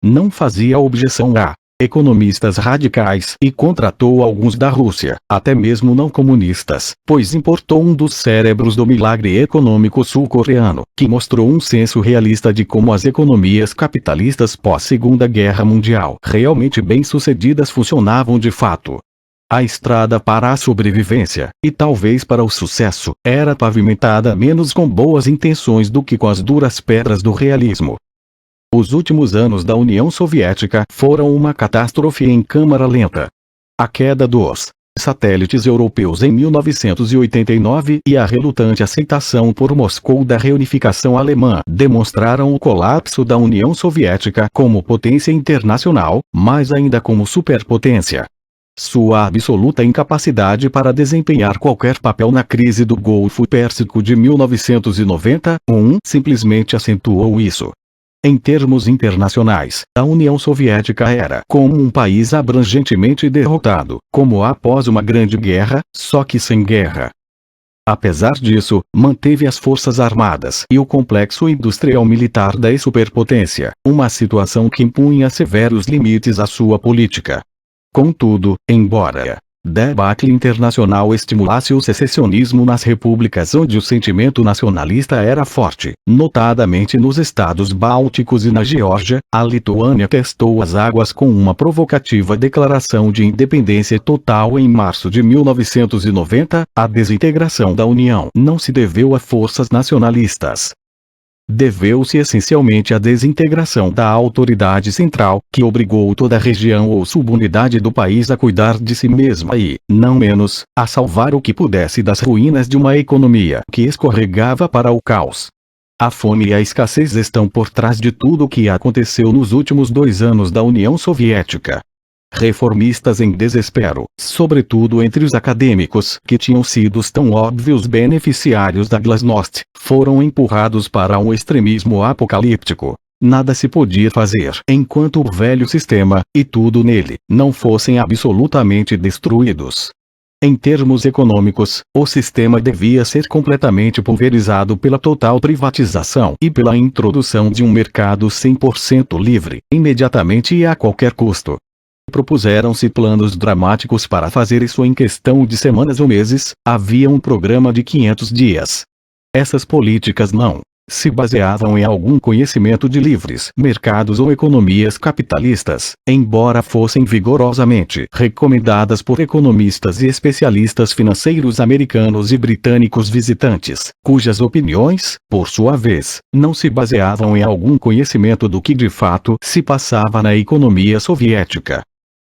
Não fazia objeção a economistas radicais e contratou alguns da Rússia, até mesmo não comunistas, pois importou um dos cérebros do milagre econômico sul-coreano, que mostrou um senso realista de como as economias capitalistas pós-Segunda Guerra Mundial realmente bem-sucedidas funcionavam de fato. A estrada para a sobrevivência, e talvez para o sucesso, era pavimentada menos com boas intenções do que com as duras pedras do realismo. Os últimos anos da União Soviética foram uma catástrofe em câmara lenta. A queda dos satélites europeus em 1989 e a relutante aceitação por Moscou da reunificação alemã demonstraram o colapso da União Soviética como potência internacional, mas ainda como superpotência. Sua absoluta incapacidade para desempenhar qualquer papel na crise do Golfo Pérsico de 1991 simplesmente acentuou isso. Em termos internacionais, a União Soviética era como um país abrangentemente derrotado, como após uma grande guerra, só que sem guerra. Apesar disso, manteve as forças armadas e o complexo industrial militar da superpotência, uma situação que impunha severos limites à sua política. Contudo, embora debacle internacional estimulasse o secessionismo nas repúblicas onde o sentimento nacionalista era forte, notadamente nos estados bálticos e na Geórgia, a Lituânia testou as águas com uma provocativa declaração de independência total em março de 1990. A desintegração da União não se deveu a forças nacionalistas. deveu-se essencialmente à desintegração da autoridade central, que obrigou toda a região ou subunidade do país a cuidar de si mesma e, não menos, a salvar o que pudesse das ruínas de uma economia que escorregava para o caos. A fome e a escassez estão por trás de tudo o que aconteceu nos últimos 2 anos da União Soviética. Reformistas em desespero, sobretudo entre os acadêmicos que tinham sido tão óbvios beneficiários da glasnost, foram empurrados para um extremismo apocalíptico. Nada se podia fazer enquanto o velho sistema, e tudo nele, não fossem absolutamente destruídos. Em termos econômicos, o sistema devia ser completamente pulverizado pela total privatização e pela introdução de um mercado 100% livre, imediatamente e a qualquer custo. Propuseram-se planos dramáticos para fazer isso em questão de semanas ou meses. Havia um programa de 500 dias. Essas políticas não se baseavam em algum conhecimento de livres mercados ou economias capitalistas, embora fossem vigorosamente recomendadas por economistas e especialistas financeiros americanos e britânicos visitantes, cujas opiniões, por sua vez, não se baseavam em algum conhecimento do que de fato se passava na economia soviética.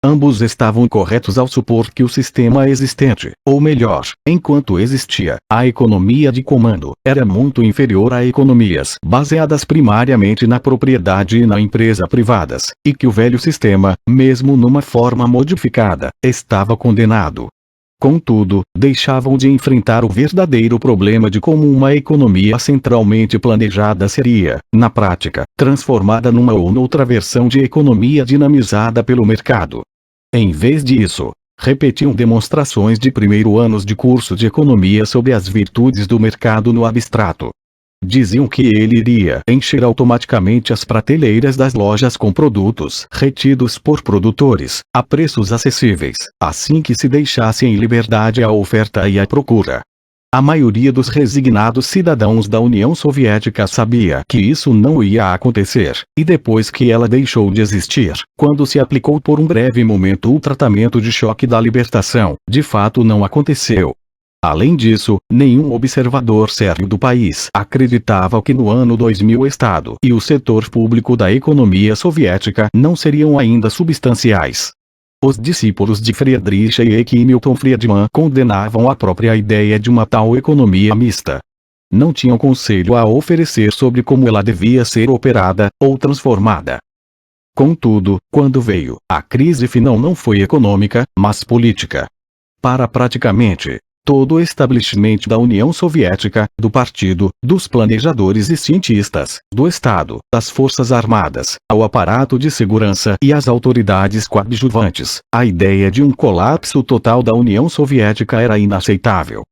Ambos estavam corretos ao supor que o sistema existente, ou melhor, enquanto existia, a economia de comando, era muito inferior a economias baseadas primariamente na propriedade e na empresa privadas, e que o velho sistema, mesmo numa forma modificada, estava condenado. Contudo, deixavam de enfrentar o verdadeiro problema de como uma economia centralmente planejada seria, na prática, transformada numa ou noutra versão de economia dinamizada pelo mercado. Em vez disso, repetiam demonstrações de primeiro anos de curso de economia sobre as virtudes do mercado no abstrato. Diziam que ele iria encher automaticamente as prateleiras das lojas com produtos retidos por produtores, a preços acessíveis, assim que se deixasse em liberdade a oferta e a procura. A maioria dos resignados cidadãos da União Soviética sabia que isso não ia acontecer, e depois que ela deixou de existir, quando se aplicou por um breve momento o tratamento de choque da libertação, de fato não aconteceu. Além disso, nenhum observador sério do país acreditava que no ano 2000 o Estado e o setor público da economia soviética não seriam ainda substanciais. Os discípulos de Friedrich Hayek e Milton Friedman condenavam a própria ideia de uma tal economia mista. Não tinham conselho a oferecer sobre como ela devia ser operada, ou transformada. Contudo, quando veio, a crise final não foi econômica, mas política. Para praticamente todo o establishment da União Soviética, do partido, dos planejadores e cientistas, do Estado, das Forças Armadas, ao aparato de segurança e às autoridades coadjuvantes, a ideia de um colapso total da União Soviética era inaceitável.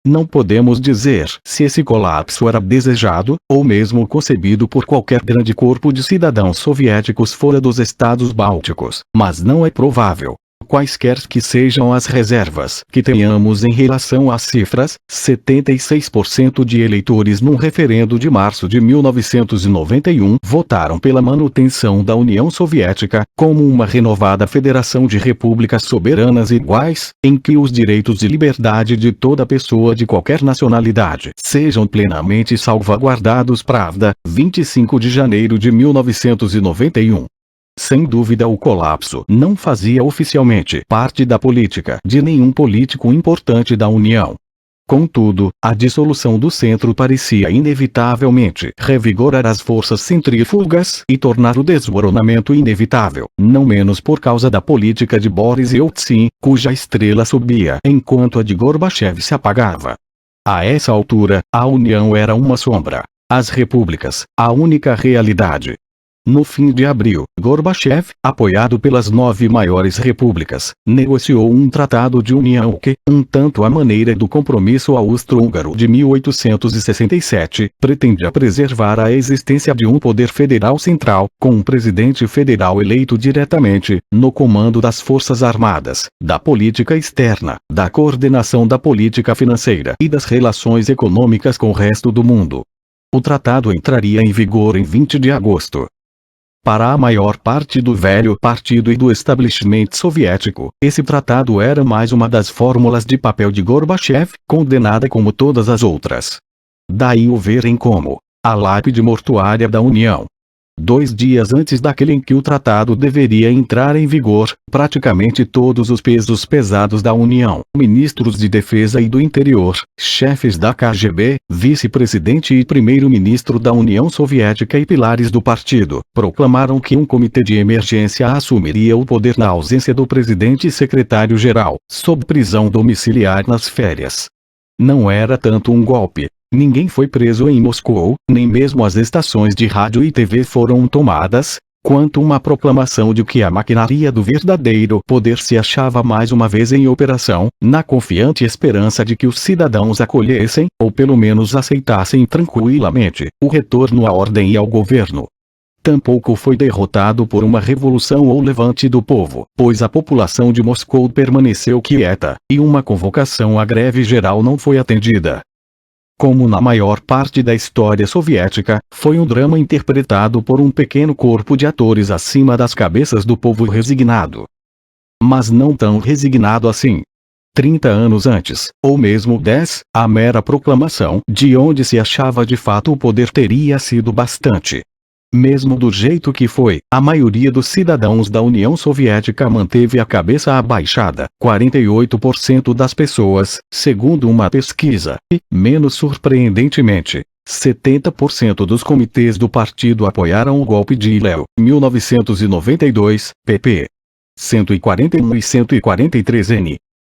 Não podemos dizer se esse colapso era desejado, ou mesmo concebido por qualquer grande corpo de cidadãos soviéticos fora dos estados bálticos, mas não é provável. Quaisquer que sejam as reservas que tenhamos em relação às cifras, 76% de eleitores num referendo de março de 1991 votaram pela manutenção da União Soviética, como uma renovada federação de repúblicas soberanas iguais, em que os direitos e liberdade de toda pessoa de qualquer nacionalidade sejam plenamente salvaguardados. Pravda, 25 de janeiro de 1991. Sem dúvida o colapso não fazia oficialmente parte da política de nenhum político importante da União. Contudo, a dissolução do centro parecia inevitavelmente revigorar as forças centrífugas e tornar o desmoronamento inevitável, não menos por causa da política de Boris Yeltsin, cuja estrela subia enquanto a de Gorbachev se apagava. A essa altura, a União era uma sombra. As repúblicas, a única realidade. No fim de abril, Gorbachev, apoiado pelas 9 maiores repúblicas, negociou um tratado de união que, um tanto à maneira do compromisso austro-húngaro de 1867, pretendia preservar a existência de um poder federal central, com um presidente federal eleito diretamente, no comando das forças armadas, da política externa, da coordenação da política financeira e das relações econômicas com o resto do mundo. O tratado entraria em vigor em 20 de agosto. Para a maior parte do velho partido e do establishment soviético, esse tratado era mais uma das fórmulas de papel de Gorbachev, condenada como todas as outras. Daí o verem como A lápide mortuária da União. 2 dias antes daquele em que o tratado deveria entrar em vigor, praticamente todos os pesos pesados da União, ministros de Defesa e do Interior, chefes da KGB, vice-presidente e primeiro-ministro da União Soviética e pilares do partido, proclamaram que um comitê de emergência assumiria o poder na ausência do presidente e secretário-geral, sob prisão domiciliar nas férias. Não era tanto um golpe. Ninguém foi preso em Moscou, nem mesmo as estações de rádio e TV foram tomadas, quanto uma proclamação de que a maquinaria do verdadeiro poder se achava mais uma vez em operação, na confiante esperança de que os cidadãos acolhessem, ou pelo menos aceitassem tranquilamente, o retorno à ordem e ao governo. Tampouco foi derrotado por uma revolução ou levante do povo, pois a população de Moscou permaneceu quieta, e uma convocação à greve geral não foi atendida. Como na maior parte da história soviética, foi um drama interpretado por um pequeno corpo de atores acima das cabeças do povo resignado. Mas não tão resignado assim. 30 anos antes, ou mesmo 10, a mera proclamação de onde se achava de fato o poder teria sido bastante. Mesmo do jeito que foi, a maioria dos cidadãos da União Soviética manteve a cabeça abaixada, 48% das pessoas, segundo uma pesquisa, e, menos surpreendentemente, 70% dos comitês do partido apoiaram o golpe de Iléu, 1992, pp. 141 e 143n.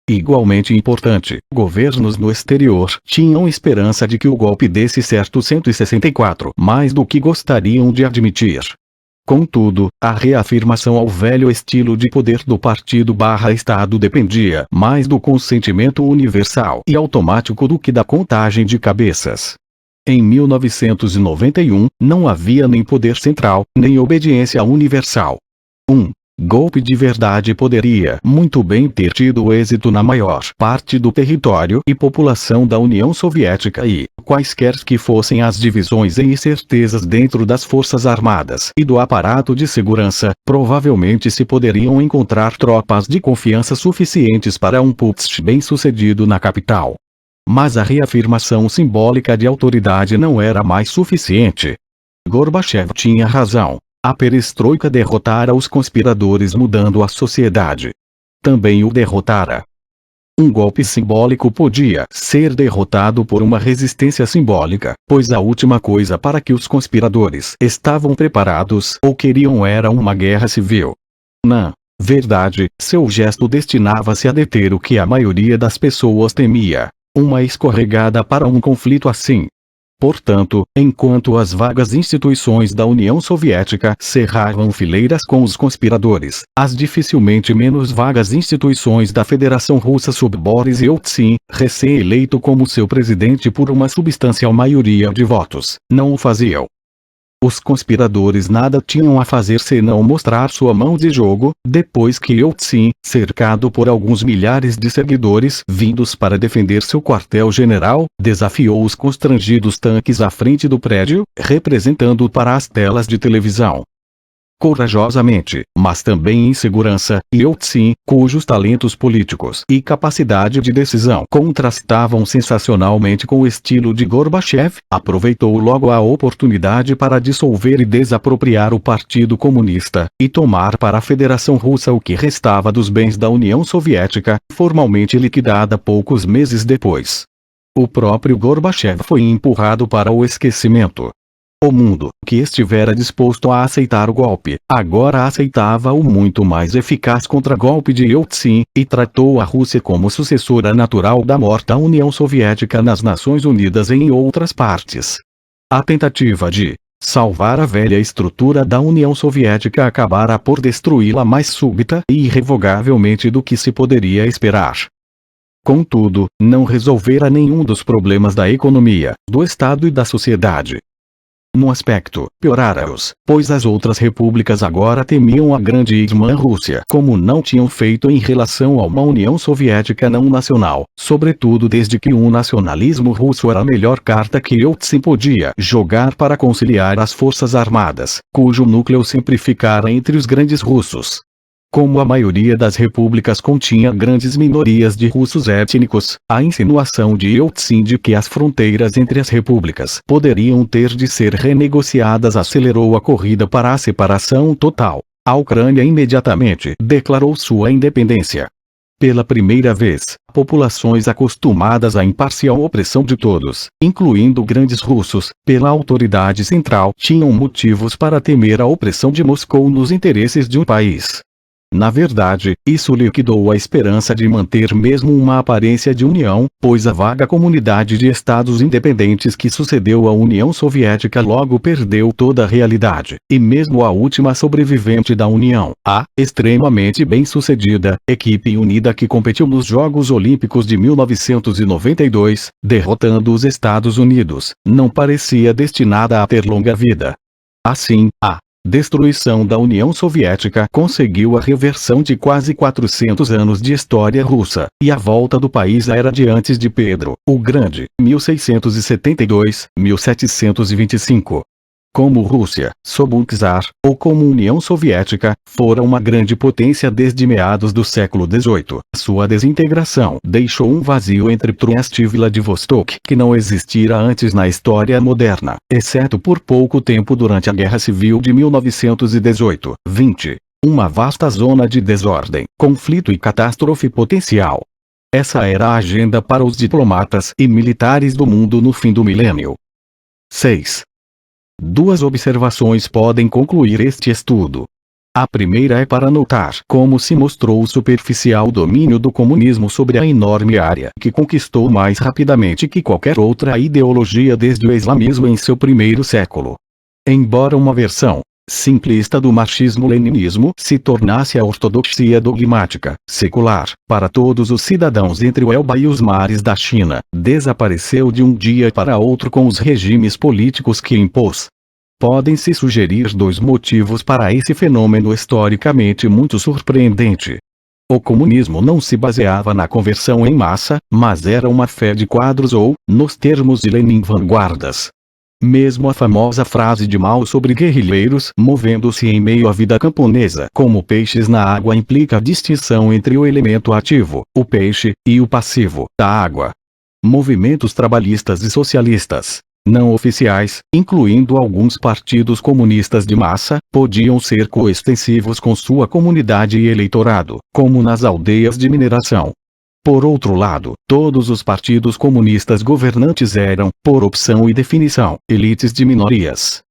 Igualmente importante, governos no exterior tinham esperança de que o golpe desse certo 164, mais do que gostariam de admitir. Contudo, a reafirmação ao velho estilo de poder do partido/Estado dependia mais do consentimento universal e automático do que da contagem de cabeças. Em 1991, não havia nem poder central, nem obediência universal. Golpe de verdade poderia muito bem ter tido êxito na maior parte do território e população da União Soviética e, quaisquer que fossem as divisões e incertezas dentro das forças armadas e do aparato de segurança, provavelmente se poderiam encontrar tropas de confiança suficientes para um putsch bem-sucedido na capital. Mas a reafirmação simbólica de autoridade não era mais suficiente. Gorbachev tinha razão. A perestroika derrotara os conspiradores mudando a sociedade. Também o derrotara. Um golpe simbólico podia ser derrotado por uma resistência simbólica, pois a última coisa para que os conspiradores estavam preparados ou queriam era uma guerra civil. Na verdade, seu gesto destinava-se a deter o que a maioria das pessoas temia: uma escorregada para um conflito assim. Portanto, enquanto as vagas instituições da União Soviética cerravam fileiras com os conspiradores, as dificilmente menos vagas instituições da Federação Russa sob Boris Yeltsin, recém-eleito como seu presidente por uma substancial maioria de votos, não o faziam. Os conspiradores nada tinham a fazer senão mostrar sua mão de jogo, depois que Yeltsin, cercado por alguns milhares de seguidores vindos para defender seu quartel-general, desafiou os constrangidos tanques à frente do prédio, representando-o para as telas de televisão. Corajosamente, mas também em segurança, Yeltsin, cujos talentos políticos e capacidade de decisão contrastavam sensacionalmente com o estilo de Gorbachev, aproveitou logo a oportunidade para dissolver e desapropriar o Partido Comunista, e tomar para a Federação Russa o que restava dos bens da União Soviética, formalmente liquidada poucos meses depois. O próprio Gorbachev foi empurrado para o esquecimento. O mundo, que estivera disposto a aceitar o golpe, agora aceitava o muito mais eficaz contragolpe de Yeltsin, e tratou a Rússia como sucessora natural da morta União Soviética nas Nações Unidas e em outras partes. A tentativa de salvar a velha estrutura da União Soviética acabara por destruí-la mais súbita e irrevogavelmente do que se poderia esperar. Contudo, não resolvera nenhum dos problemas da economia, do Estado e da sociedade. No aspecto, piorara-os, pois as outras repúblicas agora temiam a grande irmã Rússia como não tinham feito em relação a uma União Soviética não nacional, sobretudo desde que um nacionalismo russo era a melhor carta que Yeltsin podia jogar para conciliar as forças armadas, cujo núcleo sempre ficara entre os grandes russos. Como a maioria das repúblicas continha grandes minorias de russos étnicos, a insinuação de Yeltsin de que as fronteiras entre as repúblicas poderiam ter de ser renegociadas acelerou a corrida para a separação total. A Ucrânia imediatamente declarou sua independência. Pela primeira vez, populações acostumadas à imparcial opressão de todos, incluindo grandes russos, pela autoridade central, tinham motivos para temer a opressão de Moscou nos interesses de um país. Na verdade, isso liquidou a esperança de manter mesmo uma aparência de união, pois a vaga comunidade de estados independentes que sucedeu à União Soviética logo perdeu toda a realidade, e mesmo a última sobrevivente da União, a extremamente bem-sucedida equipe unida que competiu nos Jogos Olímpicos de 1992, derrotando os Estados Unidos, não parecia destinada a ter longa vida. Assim, a destruição da União Soviética conseguiu a reversão de quase 400 anos de história russa, e a volta do país à era de antes de Pedro o Grande, 1672-1725. Como Rússia, sob o czar, ou como União Soviética, fora uma grande potência desde meados do século XVIII, sua desintegração deixou um vazio entre Brest e Vladivostok que não existira antes na história moderna, exceto por pouco tempo durante a Guerra Civil de 1918-20. Uma vasta zona de desordem, conflito e catástrofe potencial. Essa era a agenda para os diplomatas e militares do mundo no fim do milênio. 6. Duas observações podem concluir este estudo. A primeira é para notar como se mostrou o superficial domínio do comunismo sobre a enorme área que conquistou mais rapidamente que qualquer outra ideologia desde o islamismo em seu primeiro século. Embora uma versão simplista do marxismo-leninismo se tornasse a ortodoxia dogmática, secular, para todos os cidadãos entre o Elba e os mares da China, desapareceu de um dia para outro com os regimes políticos que impôs. Podem-se sugerir dois motivos para esse fenômeno historicamente muito surpreendente. O comunismo não se baseava na conversão em massa, mas era uma fé de quadros ou, nos termos de Lenin, vanguardas. Mesmo a famosa frase de Mao sobre guerrilheiros movendo-se em meio à vida camponesa como peixes na água implica a distinção entre o elemento ativo, o peixe, e o passivo, a água. Movimentos trabalhistas e socialistas, não oficiais, incluindo alguns partidos comunistas de massa, podiam ser coextensivos com sua comunidade e eleitorado, como nas aldeias de mineração. Por outro lado, todos os partidos comunistas governantes eram, por opção e definição, elites de minorias.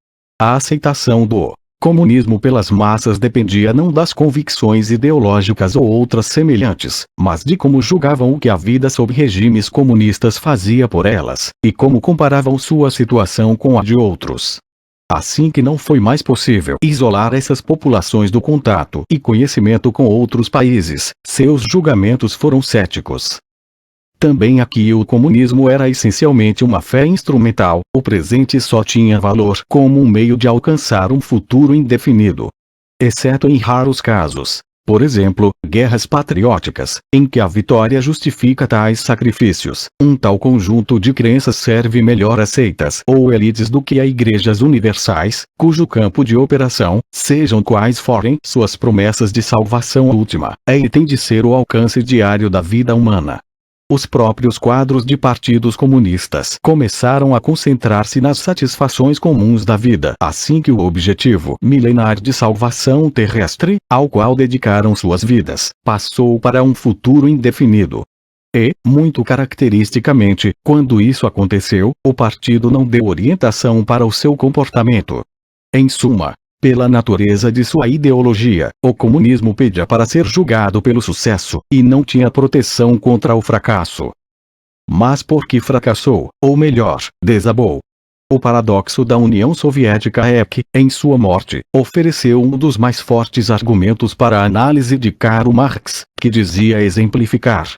A aceitação do comunismo pelas massas dependia não das convicções ideológicas ou outras semelhantes, mas de como julgavam o que a vida sob regimes comunistas fazia por elas, e como comparavam sua situação com a de outros. Assim que não foi mais possível isolar essas populações do contato e conhecimento com outros países, seus julgamentos foram céticos. Também aqui o comunismo era essencialmente uma fé instrumental, o presente só tinha valor como um meio de alcançar um futuro indefinido. Exceto em raros casos. Por exemplo, guerras patrióticas, em que a vitória justifica tais sacrifícios, um tal conjunto de crenças serve melhor a seitas ou elites do que a igrejas universais, cujo campo de operação, sejam quais forem suas promessas de salvação última, é e tem de ser o alcance diário da vida humana. Os próprios quadros de partidos comunistas começaram a concentrar-se nas satisfações comuns da vida, assim que o objetivo milenar de salvação terrestre, ao qual dedicaram suas vidas, passou para um futuro indefinido. E, muito caracteristicamente, quando isso aconteceu, o partido não deu orientação para o seu comportamento. Em suma, pela natureza de sua ideologia, o comunismo pedia para ser julgado pelo sucesso, e não tinha proteção contra o fracasso. Mas porque fracassou, ou melhor, desabou. O paradoxo da União Soviética é que, em sua morte, ofereceu um dos mais fortes argumentos para a análise de Karl Marx, que dizia exemplificar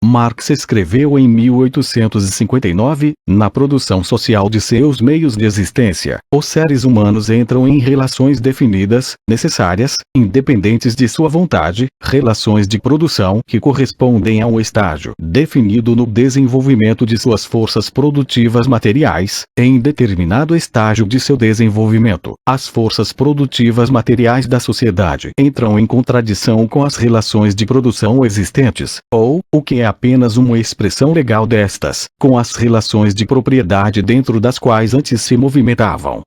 Marx escreveu em 1859, na produção social de seus meios de existência, os seres humanos entram em relações definidas, necessárias, independentes de sua vontade, relações de produção que correspondem a um estágio definido no desenvolvimento de suas forças produtivas materiais, em determinado estágio de seu desenvolvimento. As forças produtivas materiais da sociedade entram em contradição com as relações de produção existentes, ou, o que é apenas uma expressão legal destas, com as relações de propriedade dentro das quais antes se movimentavam.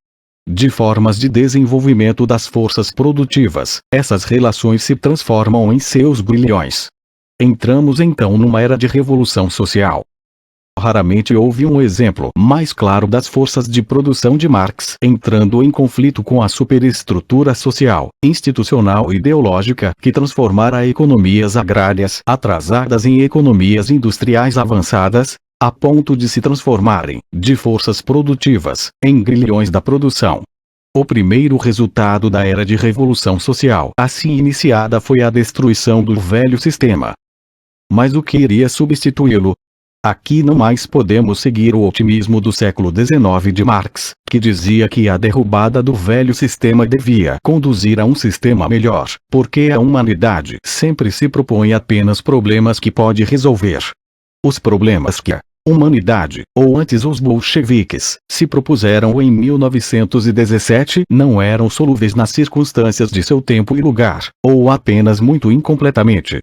De formas de desenvolvimento das forças produtivas, essas relações se transformam em seus grilhões. Entramos então numa era de revolução social. Raramente houve um exemplo mais claro das forças de produção de Marx entrando em conflito com a superestrutura social, institucional e ideológica que transformara economias agrárias atrasadas em economias industriais avançadas, a ponto de se transformarem, de forças produtivas, em grilhões da produção. O primeiro resultado da era de revolução social assim iniciada foi a destruição do velho sistema. Mas o que iria substituí-lo? Aqui não mais podemos seguir o otimismo do século XIX de Marx, que dizia que a derrubada do velho sistema devia conduzir a um sistema melhor, porque a humanidade sempre se propõe apenas problemas que pode resolver. Os problemas que a humanidade, ou antes os bolcheviques, se propuseram em 1917 não eram solúveis nas circunstâncias de seu tempo e lugar, ou apenas muito incompletamente.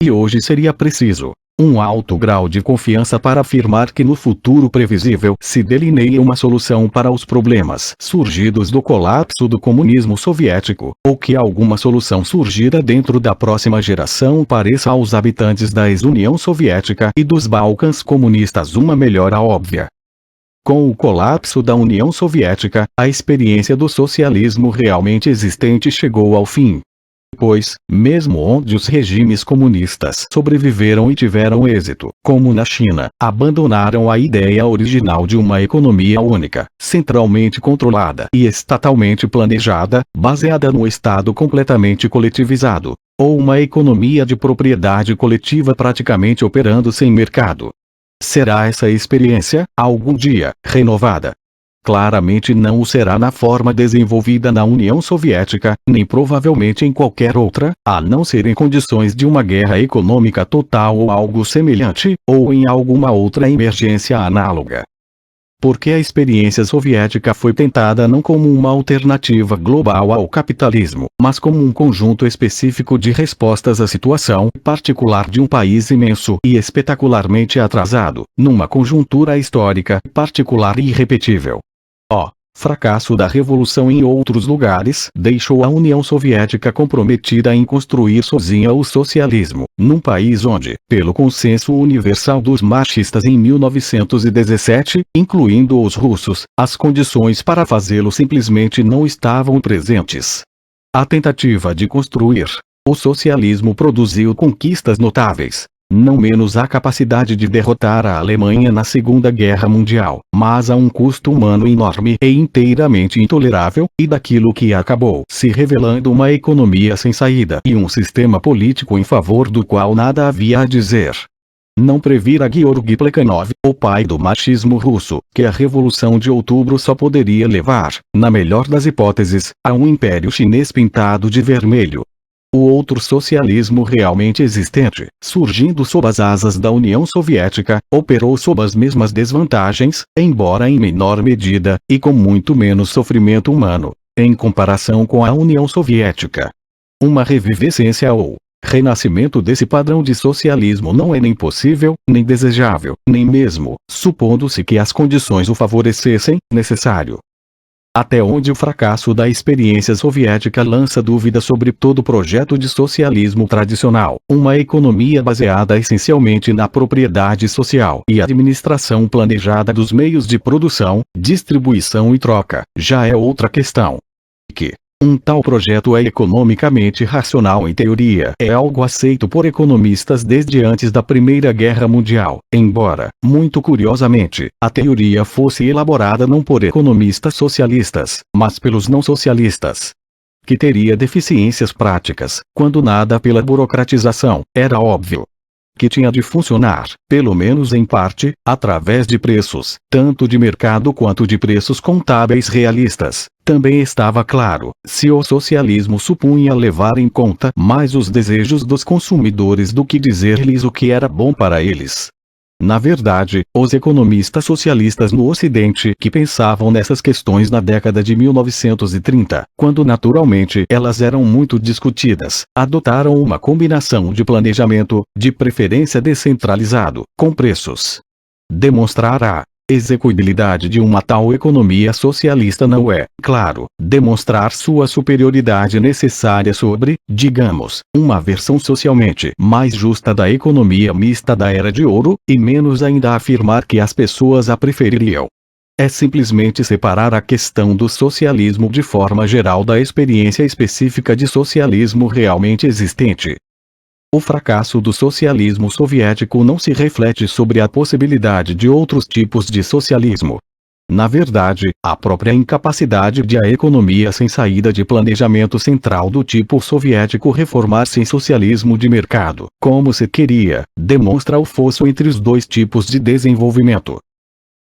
E hoje seria preciso um alto grau de confiança para afirmar que no futuro previsível se delineia uma solução para os problemas surgidos do colapso do comunismo soviético, ou que alguma solução surgida dentro da próxima geração pareça aos habitantes da ex-União Soviética e dos Balcãs comunistas uma melhora óbvia. Com o colapso da União Soviética, a experiência do socialismo realmente existente chegou ao fim. Pois, mesmo onde os regimes comunistas sobreviveram e tiveram êxito, como na China, abandonaram a ideia original de uma economia única, centralmente controlada e estatalmente planejada, baseada no Estado completamente coletivizado, ou uma economia de propriedade coletiva praticamente operando sem mercado. Será essa experiência, algum dia, renovada? Claramente não o será na forma desenvolvida na União Soviética, nem provavelmente em qualquer outra, a não ser em condições de uma guerra econômica total ou algo semelhante, ou em alguma outra emergência análoga. Porque a experiência soviética foi tentada não como uma alternativa global ao capitalismo, mas como um conjunto específico de respostas à situação particular de um país imenso e espetacularmente atrasado, numa conjuntura histórica particular e irrepetível. O fracasso da revolução em outros lugares deixou a União Soviética comprometida em construir sozinha o socialismo, num país onde, pelo consenso universal dos marxistas em 1917, incluindo os russos, as condições para fazê-lo simplesmente não estavam presentes. A tentativa de construir o socialismo produziu conquistas notáveis. Não menos a capacidade de derrotar a Alemanha na Segunda Guerra Mundial, mas a um custo humano enorme e inteiramente intolerável, e daquilo que acabou se revelando uma economia sem saída e um sistema político em favor do qual nada havia a dizer. Não previra Georgy Plekhanov, o pai do marxismo russo, que a Revolução de Outubro só poderia levar, na melhor das hipóteses, a um império chinês pintado de vermelho. O outro socialismo realmente existente, surgindo sob as asas da União Soviética, operou sob as mesmas desvantagens, embora em menor medida, e com muito menos sofrimento humano, em comparação com a União Soviética. Uma revivescência ou renascimento desse padrão de socialismo não é nem possível, nem desejável, nem mesmo, supondo-se que as condições o favorecessem, necessário. Até onde o fracasso da experiência soviética lança dúvida sobre todo o projeto de socialismo tradicional, uma economia baseada essencialmente na propriedade social e administração planejada dos meios de produção, distribuição e troca, já é outra questão. Que um tal projeto é economicamente racional em teoria é algo aceito por economistas desde antes da Primeira Guerra Mundial, embora, muito curiosamente, a teoria fosse elaborada não por economistas socialistas, mas pelos não socialistas. Que teria deficiências práticas, quando nada pela burocratização, era óbvio. que tinha de funcionar, pelo menos em parte, através de preços, tanto de mercado quanto de preços contábeis realistas. Também estava claro, se o socialismo supunha levar em conta mais os desejos dos consumidores do que dizer-lhes o que era bom para eles. Na verdade, os economistas socialistas no Ocidente que pensavam nessas questões na década de 1930, quando naturalmente elas eram muito discutidas, adotaram uma combinação de planejamento, de preferência descentralizado, com preços. Demonstrar a execuibilidade de uma tal economia socialista não é, claro, demonstrar sua superioridade necessária sobre, digamos, uma versão socialmente mais justa da economia mista da Era de Ouro, e menos ainda afirmar que as pessoas a prefeririam. É simplesmente separar a questão do socialismo de forma geral da experiência específica de socialismo realmente existente. O fracasso do socialismo soviético não se reflete sobre a possibilidade de outros tipos de socialismo. Na verdade, a própria incapacidade de a economia sem saída de planejamento central do tipo soviético reformar-se em socialismo de mercado, como se queria, demonstra o fosso entre os dois tipos de desenvolvimento.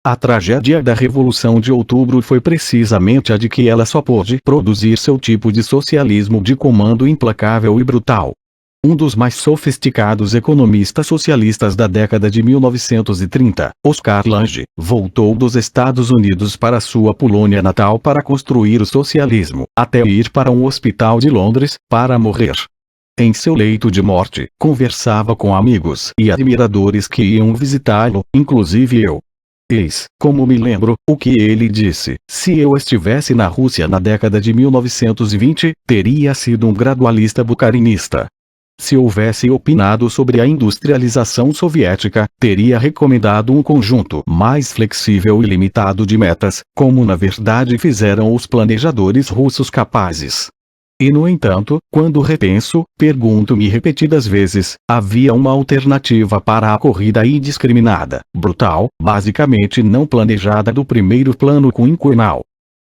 A tragédia da Revolução de Outubro foi precisamente a de que ela só pôde produzir seu tipo de socialismo de comando implacável e brutal. Um dos mais sofisticados economistas socialistas da década de 1930, Oscar Lange, voltou dos Estados Unidos para sua Polônia natal para construir o socialismo, até ir para um hospital de Londres, para morrer. Em seu leito de morte, conversava com amigos e admiradores que iam visitá-lo, inclusive eu. Eis, como me lembro, o que ele disse: se eu estivesse na Rússia na década de 1920, teria sido um gradualista bucarinista. Se houvesse opinado sobre a industrialização soviética, teria recomendado um conjunto mais flexível e limitado de metas, como na verdade fizeram os planejadores russos capazes. E no entanto, quando repenso, pergunto-me repetidas vezes, havia uma alternativa para a corrida indiscriminada, brutal, basicamente não planejada do primeiro plano quinquenal.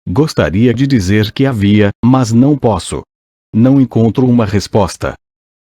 Gostaria de dizer que havia, mas não posso. Não encontro uma resposta.